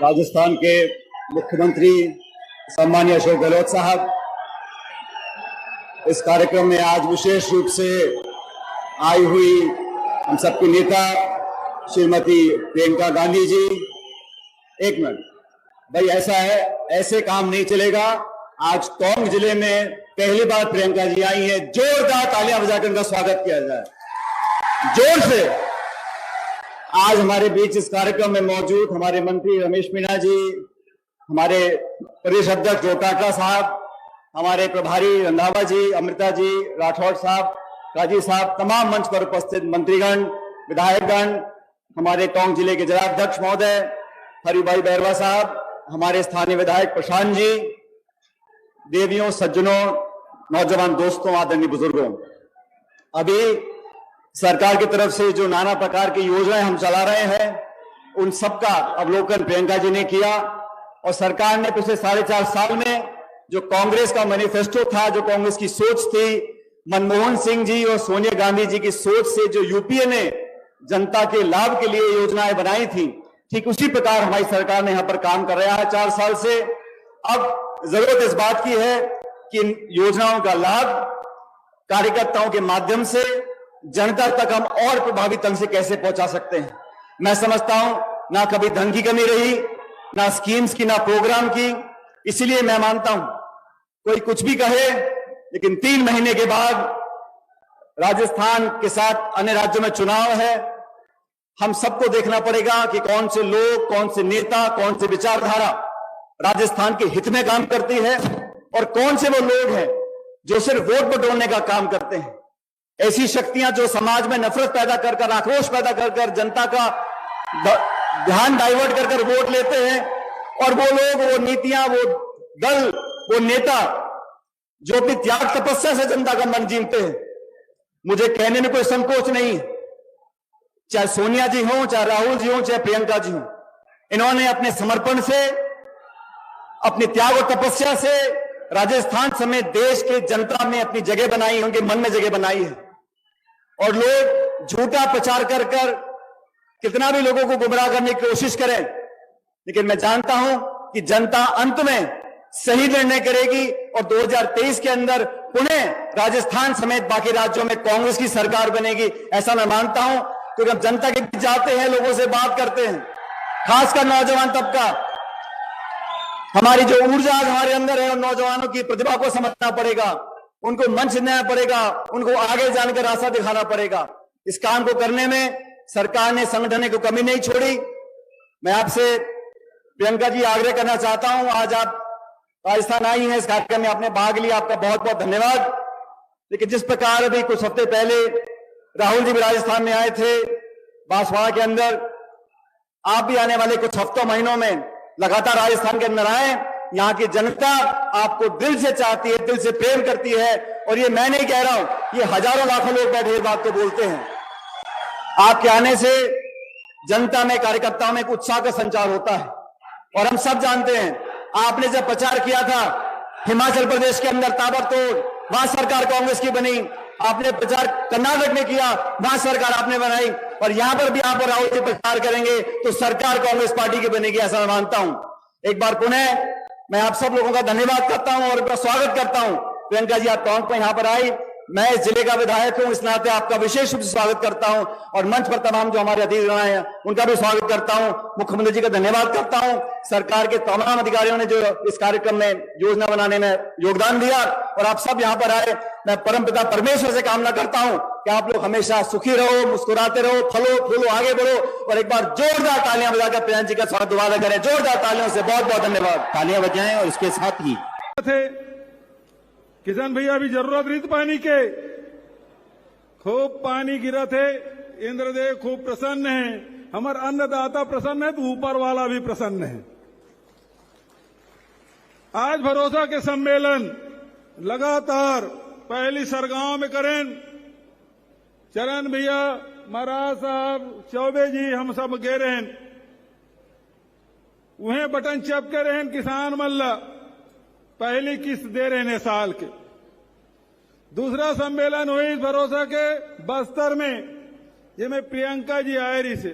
राजस्थान के मुख्यमंत्री सम्मानीय अशोक गहलोत साहब, इस कार्यक्रम में आज विशेष रूप से आई हुई हम सबकी नेता श्रीमती प्रियंका गांधी जी। एक मिनट भाई, ऐसा है, ऐसे काम नहीं चलेगा। आज टोंक जिले में पहली बार प्रियंका जी आई हैं, जोरदार तालियां बजाकर उनका स्वागत किया जाए, जोर से। आज हमारे बीच इस कार्यक्रम में मौजूद हमारे मंत्री रमेश मीणा जी, हमारे प्रदेश अध्यक्ष जोटाटा साहब, हमारे प्रभारी रंधावा जी, अमृता जी, राठौड़ साहब, काजी साहब, तमाम मंच पर उपस्थित मंत्रीगण, विधायकगण, हमारे टोंक जिले के जिलाध्यक्ष महोदय हरिभाई बैरवा साहब, हमारे स्थानीय विधायक प्रशांत जी, देवियों, सज्जनों, नौजवान दोस्तों, आदरणीय बुजुर्गों, अभी सरकार की तरफ से जो नाना प्रकार की योजनाएं हम चला रहे हैं उन सबका अवलोकन प्रियंका जी ने किया और सरकार ने पिछले 4.5 साल में जो कांग्रेस का मैनिफेस्टो था, जो कांग्रेस की सोच थी, मनमोहन सिंह जी और सोनिया गांधी जी की सोच से जो यूपीए ने जनता के लाभ के लिए योजनाएं बनाई थी, ठीक उसी प्रकार हमारी सरकार ने यहां पर काम कर रहा है 4 साल से। अब जरूरत इस बात की है कि इन योजनाओं का लाभ कार्यकर्ताओं के माध्यम से जनता तक हम और प्रभावी ढंग से कैसे पहुंचा सकते हैं। मैं समझता हूं ना कभी धन की कमी रही, ना स्कीम्स की, ना प्रोग्राम की। इसीलिए मैं मानता हूं कोई कुछ भी कहे, लेकिन 3 महीने के बाद राजस्थान के साथ अन्य राज्यों में चुनाव है। हम सबको देखना पड़ेगा कि कौन से लोग, कौन से नेता, कौन से विचारधारा राजस्थान के हित में काम करती है और कौन से वो लोग हैं जो सिर्फ वोट बटोरने का काम करते हैं। ऐसी शक्तियां जो समाज में नफरत पैदा कर कर, आक्रोश पैदा कर कर, जनता का ध्यान डाइवर्ट कर कर वोट लेते हैं, और वो लोग, वो नीतियां, वो दल, वो नेता जो अपनी त्याग तपस्या से जनता का मन जीतते हैं। मुझे कहने में कोई संकोच नहीं, चाहे सोनिया जी हो, चाहे राहुल जी हो, चाहे प्रियंका जी हो, इन्होंने अपने समर्पण से, अपनी त्याग और तपस्या से राजस्थान समेत देश के जनता में अपनी जगह बनाई, उनके मन में जगह बनाई है। और लोग झूठा प्रचार कर कर कितना भी लोगों को गुमराह करने की कोशिश करें, लेकिन मैं जानता हूं कि जनता अंत में सही निर्णय करेगी और 2023 के अंदर पुनः राजस्थान समेत बाकी राज्यों में कांग्रेस की सरकार बनेगी, ऐसा मैं मानता हूं। क्योंकि हम जनता के बीच जाते हैं, लोगों से बात करते हैं, खासकर नौजवान तबका, हमारी जो ऊर्जा आज हमारे अंदर है, और नौजवानों की प्रतिभा को समझना पड़ेगा, उनको मंच देना पड़ेगा, उनको आगे जानकर रास्ता दिखाना पड़ेगा। इस काम को करने में सरकार ने संगठन को कमी नहीं छोड़ी। मैं आपसे प्रियंका जी आग्रह करना चाहता हूं, आज आप राजस्थान आई हैं, इस कार्यक्रम में आपने भाग लिया, आपका बहुत बहुत धन्यवाद। लेकिन जिस प्रकार अभी कुछ हफ्ते पहले राहुल जी भी राजस्थान में आए थे, बांसवाड़ा के अंदर, आप भी आने वाले कुछ हफ्तों महीनों में लगातार राजस्थान के अंदर आए। यहाँ की जनता आपको दिल से चाहती है, दिल से प्रेम करती है, और ये मैं नहीं कह रहा हूं, ये हजारों लाखों लोग बैठे इस बात को बोलते हैं। आपके आने से जनता में, कार्यकर्ताओं में एक उत्साह का संचार होता है। और हम सब जानते हैं, आपने जब प्रचार किया था हिमाचल प्रदेश के अंदर ताबड़तोड़, वहां सरकार कांग्रेस की बनी। आपने प्रचार कर्नाटक में किया, वहां सरकार आपने बनाई, और यहां पर भी आप और राहुल जी प्रचार करेंगे तो सरकार कांग्रेस पार्टी की बनेगी, ऐसा मैं मानता हूं। एक बार पुनः मैं आप सब लोगों का धन्यवाद करता हूं और स्वागत करता हूं। प्रियंका जी आप टोंक पर यहां पर आई, मैं इस जिले का विधायक हूं, इस नाते आपका विशेष रूप से स्वागत करता हूं, और मंच पर तमाम जो हमारे अतिथि हैं उनका भी स्वागत करता हूं। मुख्यमंत्री जी का धन्यवाद करता हूं, सरकार के तमाम अधिकारियों ने जो इस कार्यक्रम में योजना बनाने में योगदान दिया, और आप सब यहां पर आए। मैं परमपिता परमेश्वर से कामना करता हूं कि आप लोग हमेशा सुखी रहो, मुस्कुराते रहो, फलो फूलो, आगे बढ़ो। और एक बार जोरदार तालियां बजाकर प्रियंका जी का स्वागत दोबारा करें, जोरदार तालियों से बहुत बहुत धन्यवाद। तालियां बजाएं। और इसके साथ ही किसान भैया भी जरूरत रही पानी के, खूब पानी गिरा थे, इंद्रदेव खूब प्रसन्न है, हमार अन्नदाता प्रसन्न है तो ऊपर वाला भी प्रसन्न है। आज भरोसा के सम्मेलन लगातार पहली सरगांव में करें, चरण भैया, महाराज साहब, चौबे जी, हम सब गे रहे, उन्हें बटन चपके रहे, किसान मल्ला पहली किस्त दे रहे हैं साल के। दूसरा सम्मेलन हुई भरोसा के बस्तर में, ये में प्रियंका जी आए रही से।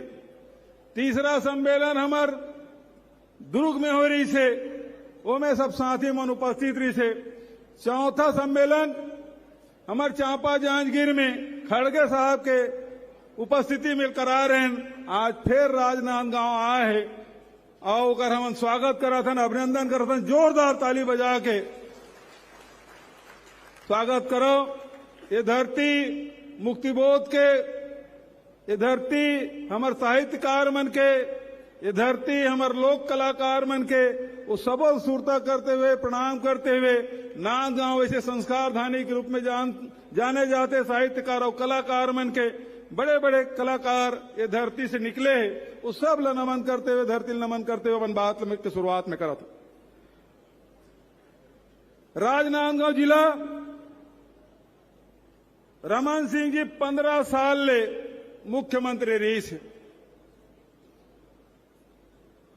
तीसरा सम्मेलन हमार दुर्ग में हो रही से, वो में सब साथी मन उपस्थित रही से। चौथा सम्मेलन हमार चांपा जांजगीर में खड़गे साहब के उपस्थिति में करा रहे हैं। आज फिर राजनांदगांव आए है, आओ कर हम स्वागत करा था, अभिनंदन करा था, जोरदार ताली बजा के स्वागत करो। ये धरती मुक्तिबोध के, ये धरती हमार साहित्यकार मन के, ये धरती हमार लोक कलाकार मन के, वो सबल सुरता करते हुए, प्रणाम करते हुए, नांदगांव ऐसे संस्कार धानी के रूप में जाने जाते साहित्यकार और कलाकार मन के बड़े बड़े कलाकार ये धरती से निकले हैं, वो सब ला नमन करते हुए, धरती नमन करते हुए अपन बात की शुरुआत में करा था। राजनांदगांव जिला रमन सिंह जी 15 साल ले मुख्यमंत्री रही से।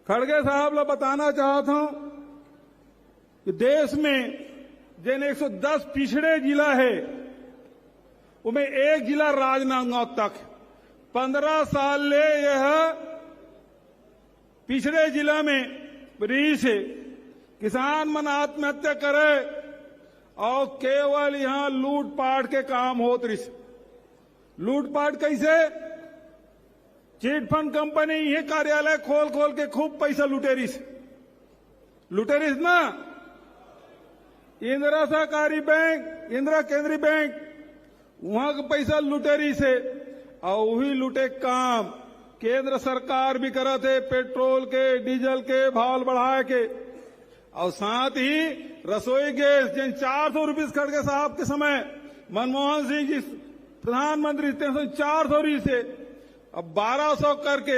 खड़गे साहब ला बताना चाहता हूं कि देश में जिन 110 पिछड़े जिला है उनमें एक जिला राजनांदगांव तक। 15 साल ले यह पिछड़े जिला में रही से किसान मन आत्महत्या करे और केवल यहां लूटपाट के काम होत रही। लूटपाट कैसे? चिट फंड कंपनी ये कार्यालय खोल खोल के खूब पैसा लुटे रही ना। इंदिरा सहकारी बैंक, इंदिरा केंद्रीय बैंक, वहां का पैसा लुटे रही से, और वही लुटे काम केंद्र सरकार भी करा थे, पेट्रोल के, डीजल के भाव बढ़ा के, और साथ ही रसोई गैस जिन 400 रुपये खड़गे साहब के समय मनमोहन सिंह जी प्रधानमंत्री 400 री से अब 1200 करके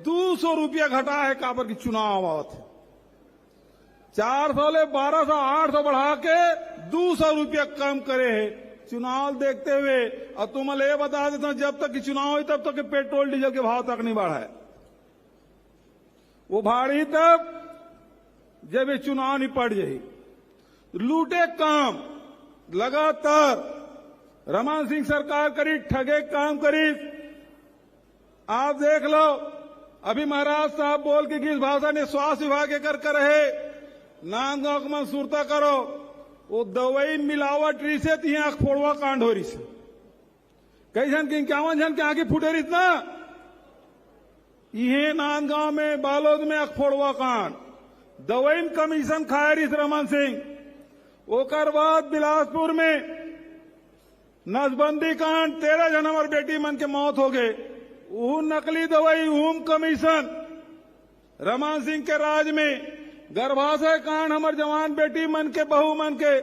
200 रुपया घटा है काबर की चुनाव आवत है। 400 ले 1200 800 बढ़ा के 200 रुपया कम करे है चुनाव देखते हुए। और तुम ये बता देता हूं, जब तक चुनाव हुई तब तक पेट्रोल डीजल के भाव तक नहीं बढ़ा है। वो भाड़ी तब जब ये चुनाव निपट जाए। लूटे काम लगातार रमन सिंह सरकार करी, ठगे काम करी। आप देख लो, अभी महाराज साहब बोल के किस भाषा ने स्वास्थ्य विभाग के कर रहे नांदगांव को मंसूरता करो, वो दवाई मिलावट रही से तीन आंख फोड़वा कांड हो रही से। कई जन के 51 जन के आंखें फूटे रही ना, ये नांदगांव में बालोद में आंख फोड़वा कांड, दवाई कमीशन खाए रही रमन सिंह। ओकर बाद बिलासपुर में नसबंदी कांड, 13 जन हमार बेटी मन के मौत हो गए। वो नकली दवाई ऊम कमीशन रमन सिंह के राज में। गर्भाशय कांड, हमार जवान बेटी मन के बहू मन के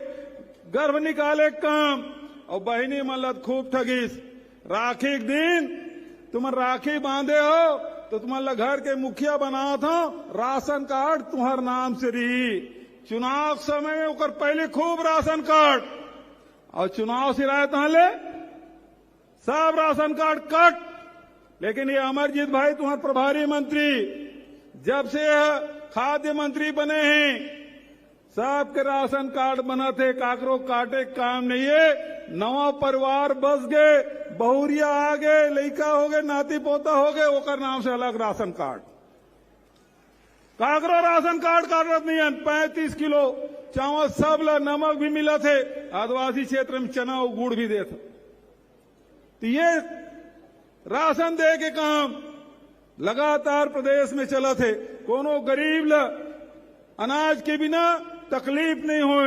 गर्भ निकाले काम। और बहनी मल्लत खूब ठगीस। राखी के दिन तुम राखी बांधे हो तो तुम्हारा घर के मुखिया बनाओ था, राशन कार्ड तुम्हार नाम से रही। चुनाव समय में ओकर पहले खूब राशन कार्ड, और चुनाव सिराए ले सब राशन कार्ड कट। लेकिन ये अमरजीत भाई तुम्हारे प्रभारी मंत्री जब से खाद्य मंत्री बने हैं, सबके राशन कार्ड बना थे, काकरो काटे काम नहीं है। नवा परिवार बस गए, बहुरिया आ गए, लड़का हो गए, नाती पोता हो गए, ओकर नाम से अलग राशन कार्ड। काकरो राशन कार्ड काटत नहीं है। 35 किलो चावल सब ला, नमक भी मिला थे, आदिवासी क्षेत्र में चना और गुड़ भी देता। तो ये राशन दे के काम लगातार प्रदेश में चला थे। कोनो गरीब ला अनाज के बिना तकलीफ नहीं हो।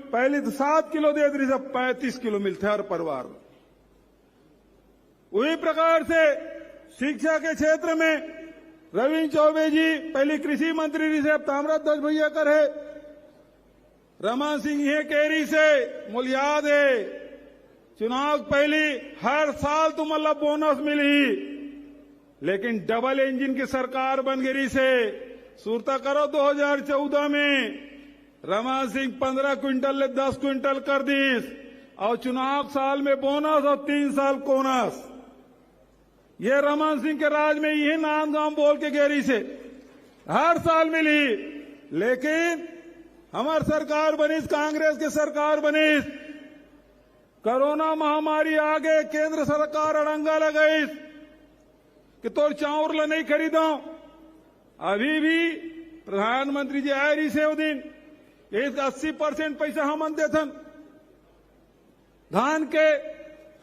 पहले तो 7 किलो दे दी, सब 35 किलो मिलते हर परिवार में। वही प्रकार से शिक्षा के क्षेत्र में रविन्द्र चौबे जी पहले कृषि मंत्री जी से, अब ताम्रध्वज भैया करे, रमन सिंह ये केरी से मुझे याद है चुनाव पहले हर साल तुम्हारा बोनस मिली। लेकिन डबल इंजन की सरकार बन गई से सूरता करो 2014 में रमन सिंह 15 क्विंटल ले 10 क्विंटल कर दी, और चुनाव साल में बोनस और 3 साल बोनस। ये रमन सिंह के राज में यही नाम गांव बोल के गेरी से हर साल मिली। लेकिन हमार सरकार बनी, कांग्रेस की सरकार बनी, कोरोना महामारी आ गए, केंद्र सरकार अड़ंगा लगाई कि तो चाउर ला नहीं खरीदो। अभी भी प्रधानमंत्री जी आए रही से वो दिन, 80% पैसा हम देथन धान के।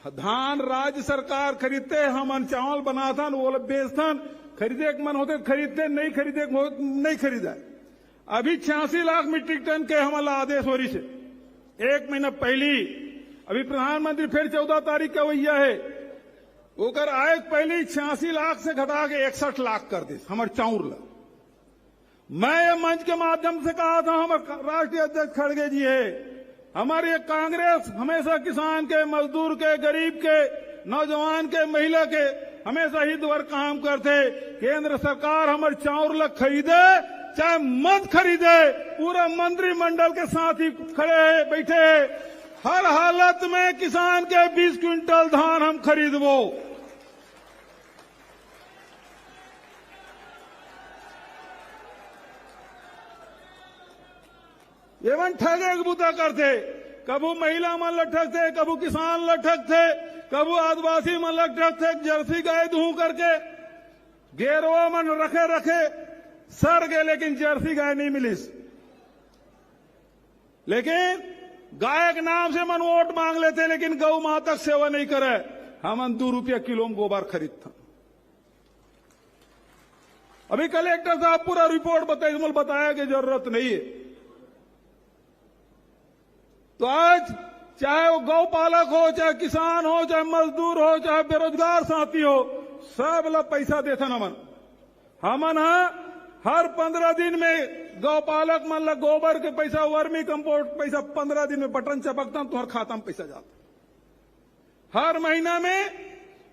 धान राज्य सरकार खरीदते, हम चावल बनाथन, वो बेचथन। खरीदे के मन होते खरीदते, नहीं खरीदे नहीं खरीदा। अभी 86 लाख मीट्रिक टन के हमारा आदेश हो रही से 1 महीना पहली। अभी प्रधानमंत्री फिर 14 तारीख का वैया है, ओकर आए पहले 86 लाख से घटा के 61 लाख कर दे हमारे चाउर ला। मैं ये मंच के माध्यम से कहा था, हमारे राष्ट्रीय अध्यक्ष खड़गे जी है, हमारी ये कांग्रेस हमेशा किसान के, मजदूर के, गरीब के, नौजवान के, महिला के हमेशा हित वर्ग काम करते। केंद्र सरकार हमारे चाउर ला खरीदे चाहे मत खरीदे, पूरा मंत्रिमंडल के साथ ही खड़े है, बैठे है। हर हालत में किसान के 20 क्विंटल धान हम खरीदबो। एवं ठगे बुता करते, कबू महिला मन लठकते, कबू किसान लठकते, कबू आदिवासी मन लठकते। जर्सी गाय दूं करके गेरवा मन रखे सर गए, लेकिन जर्सी गाय नहीं मिली। लेकिन गाय के नाम से मन वोट मांग लेते, लेकिन गौ माता सेवा नहीं करे। हम 2 रुपया किलो में गोबर खरीदता। अभी कलेक्टर साहब पूरा रिपोर्ट बताया कि जरूरत नहीं है। तो आज चाहे वो गौ पालक हो, चाहे किसान हो, चाहे मजदूर हो, चाहे बेरोजगार साथी हो, सब लोग पैसा देते हमन हर 15 दिन में गौ पालक मन ला गोबर के पैसा, वर्मी कंपोस्ट पैसा 15 दिन में बटन चपकता तुम्हारे खाता में पैसा जाता। हर महीना में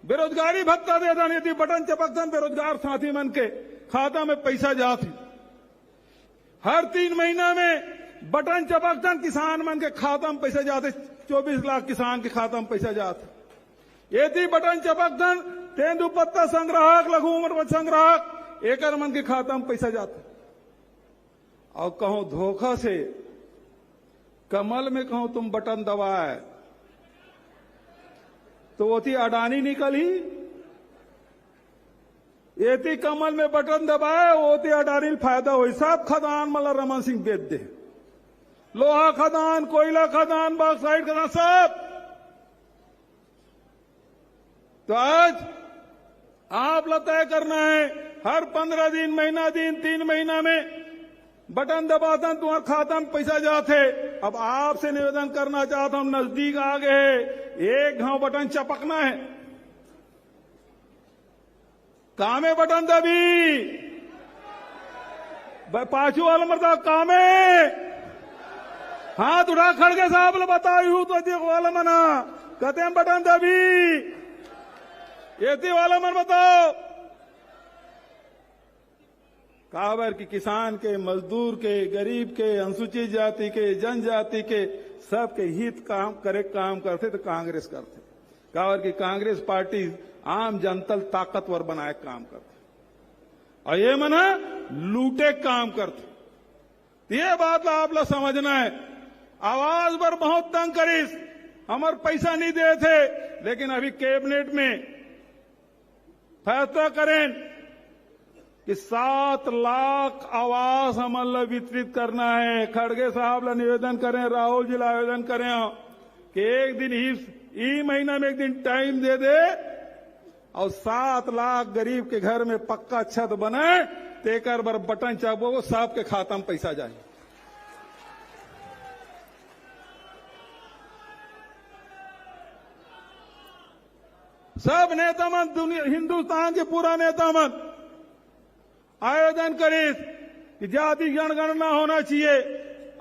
बेरोजगारी भत्ता देता नहीं थी, बटन चपकता बेरोजगार साथी मन के खाता में पैसा जाती। हर 3 महीना में बटन चपकता किसान मन के खाता में पैसा जाते, 24 लाख किसान के खाता में पैसा जाते। ये थी बटन चपकता तेंदुपत्ता संग्राहक, लघु उम्र संग्राहक, एकड़ मन के खाता में पैसा जाता। और कहूं धोखा से कमल में कहूं तुम बटन दबाए तो वो थी अडानी निकली। ये थी कमल में बटन दबाए वो थी अडानी फायदा हुई। सब खदान मतलब रमन सिंह बेच दे, लोहा खदान, कोयला खदान, बॉक्साइट खदान सब। तो आज आप तय करना है, हर 15 दिन, महीना दिन, 3 महीना में बटन दबाता तुम्हारे खाता में पैसा जाते। अब आपसे निवेदन करना चाहता हूं, नजदीक आ गए, एक घाव बटन चपकना है। कामे बटन दबी, पाछू वाला मरता कामे, हाथ उठा खड़गे साहब ने बतायू तो देखो वाला मना कहते हैं बटन दबी, ये वाला मन बताओ। काबर की किसान के, मजदूर के, गरीब के, अनुसूचित जाति के, जनजाति के सबके हित काम करते तो कांग्रेस करते। काबर की कांग्रेस पार्टी आम जनता ताकतवर बनाए काम करते और ये मना लूटे काम करते। ये बात आप लोग समझना है। आवाज पर बहुत तंग करीस, हमार पैसा नहीं दे थे, लेकिन अभी कैबिनेट में फैसला करें कि 7 लाख आवास हमारे वितरित करना है। खड़गे साहब ला निवेदन करें, राहुल जी ला आवेदन करें कि एक दिन ही महीना में एक दिन टाइम दे दे और 7 लाख गरीब के घर में पक्का छत बने, तेकर बर बटन चाबो साहब के खाता में पैसा जाए। सब नेता मन, हिंदुस्तान के पूरा नेता मन आवेदन करीस कि जाति जनगणना होना चाहिए।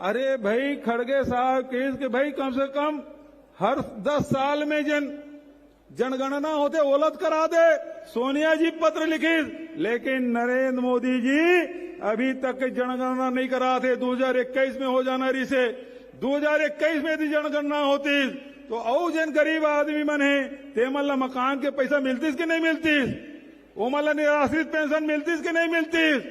अरे भाई खड़गे साहब कहीस कि भाई कम से कम हर 10 साल में जनगणना होते ओलत करा दे। सोनिया जी पत्र लिखीस, लेकिन नरेंद्र मोदी जी अभी तक जनगणना नहीं कराते। 2021 में हो जाना रही से, 2021 में यदि जनगणना होती तो और जन गरीब आदमी मन है ते मल्ला मकान के पैसा मिलतीस कि नहीं मिलतीस, वो मल्ला निराश्रित पेंशन मिलतीस कि नहीं मिलतीस,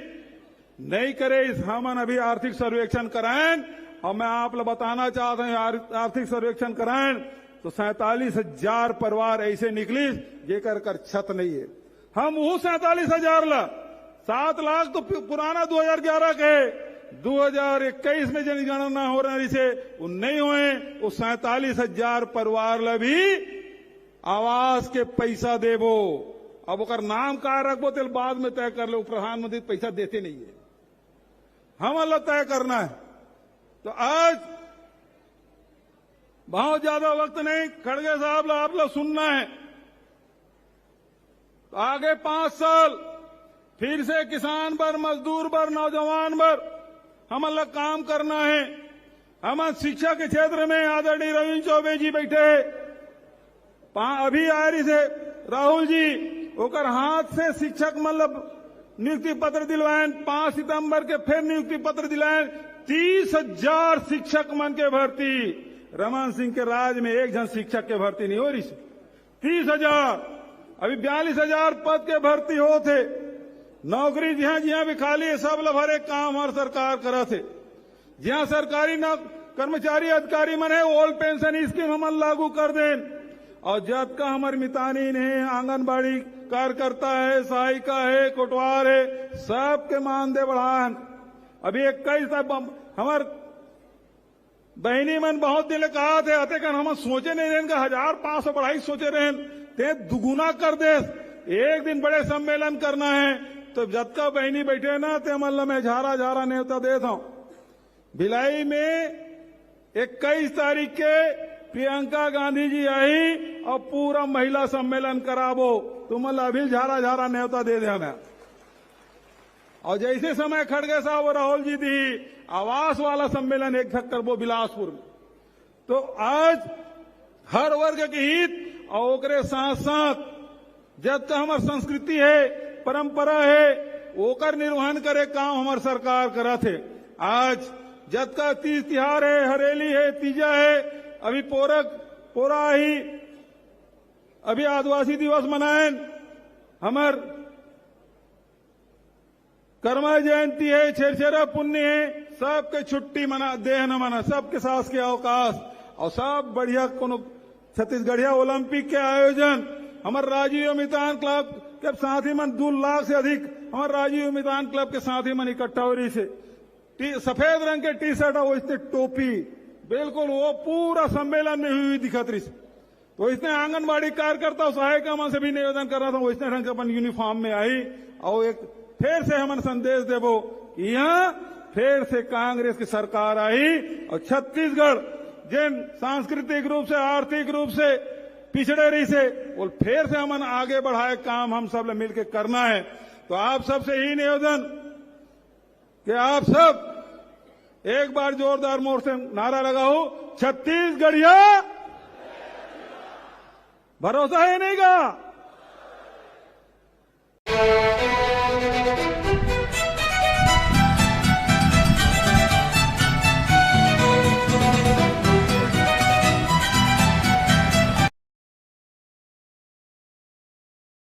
नहीं करे। हमन अभी आर्थिक सर्वेक्षण कराएं और मैं आप लोग बताना चाहता हूं, आर्थिक सर्वेक्षण कराएं तो 47,000 परिवार ऐसे निकली जेकर कर छत नहीं है। हम वो 47,000 ला 7 लाख तो पुराना 2011 के, 2021 में जनगणना हो रही से वो नहीं हुए। वो 47,000 परिवार ला भी आवास के पैसा देवो। अब ओकर नाम का रखबो तो बाद में तय कर लो, प्रधानमंत्री पैसा देते नहीं है, हम अल्लाह तय करना है। तो आज बहुत ज्यादा वक्त नहीं, खड़गे साहब आप लोग सुनना है। तो आगे 5 साल फिर से किसान पर, मजदूर पर, नौजवान पर हम अल्लाह काम करना है। हम शिक्षा के क्षेत्र में आदरणीय रविंद्र चौबे जी बैठे, अभी आ रही से राहुल जी ओकर हाथ से शिक्षक मतलब नियुक्ति पत्र दिलवाएं। 5 सितंबर के फिर नियुक्ति पत्र दिलाएं। 30,000 शिक्षक मन के भर्ती। रमन सिंह के राज में एक जन शिक्षक के भर्ती नहीं हो रही। 30,000, अभी 42,000 पद के भर्ती हो थे। नौकरी जहां भी खाली है सब लभरे काम हर सरकार करा थे। जहां सरकारी कर्मचारी अधिकारी मन है ओल्ड पेंशन स्कीम हम लागू कर दें। और जब का हमारे मितानी ने आंगनबाड़ी कार्यकर्ता है, सहायिका है, कोटवार है, सबके मानदेय बढ़ान। अभी 21 हमार बहनी मन बहुत दिन कहा थे अते कर हम सोचे नहीं रहें 1,500 बढ़ाई सोचे रहें ते दुगुना कर दे। एक दिन बड़े सम्मेलन करना है तो जब का बहनी बैठे ना ते मल्ला मैं झारा न्योता देता हूं। भिलाई में 21 तारीख के प्रियंका गांधी जी आई और पूरा महिला सम्मेलन कराबो, तुम अभी झारा न्योता दे देना। और जैसे समय खड़गे साहब और राहुल जी दी आवास वाला सम्मेलन एक करबो बिलासपुर में। तो आज हर वर्ग के हित और ओकरे साथ साथ जब तक हमार संस्कृति है, परंपरा है, ओकर निर्वहन करे काम हमार सरकार करा थे। आज जब का तीज तिहार है, हरेली है, तीजा है, अभी पोरा ही अभी आदिवासी दिवस मनाएं, हमार कर्मा जयंती है, छेरछेरा पुण्य है, सबके छुट्टी मना देह न मना, सबके सास के अवकाश और सब बढ़िया कोनो छत्तीसगढ़िया ओलंपिक के आयोजन, हमारे राजीव मितान क्लब के साथी मन 2 लाख से अधिक हमारे राजीव मितान क्लब के साथी मन इकट्ठा हो रही से सफेद रंग के टी शर्ट और इसने टोपी, बिल्कुल वो पूरा सम्मेलन में हुई दिखत रही। तो इसने आंगनबाड़ी कार्यकर्ता सहायिका मन से भी निवेदन कर रहा था, वो इसने ढंग के अपन यूनिफॉर्म में आई और एक फिर से हमन संदेश देवो कि यहाँ फिर से कांग्रेस की सरकार आई और छत्तीसगढ़ जिन सांस्कृतिक रूप से, आर्थिक रूप से पिछड़े रही से, और फिर से हमन आगे बढ़ाए काम हम सब मिलकर करना है। तो आप सबसे ही निवेदन कि आप सब एक बार जोरदार मोर से नारा लगाओ, छत्तीसगढ़िया भरोसा है नहीं का।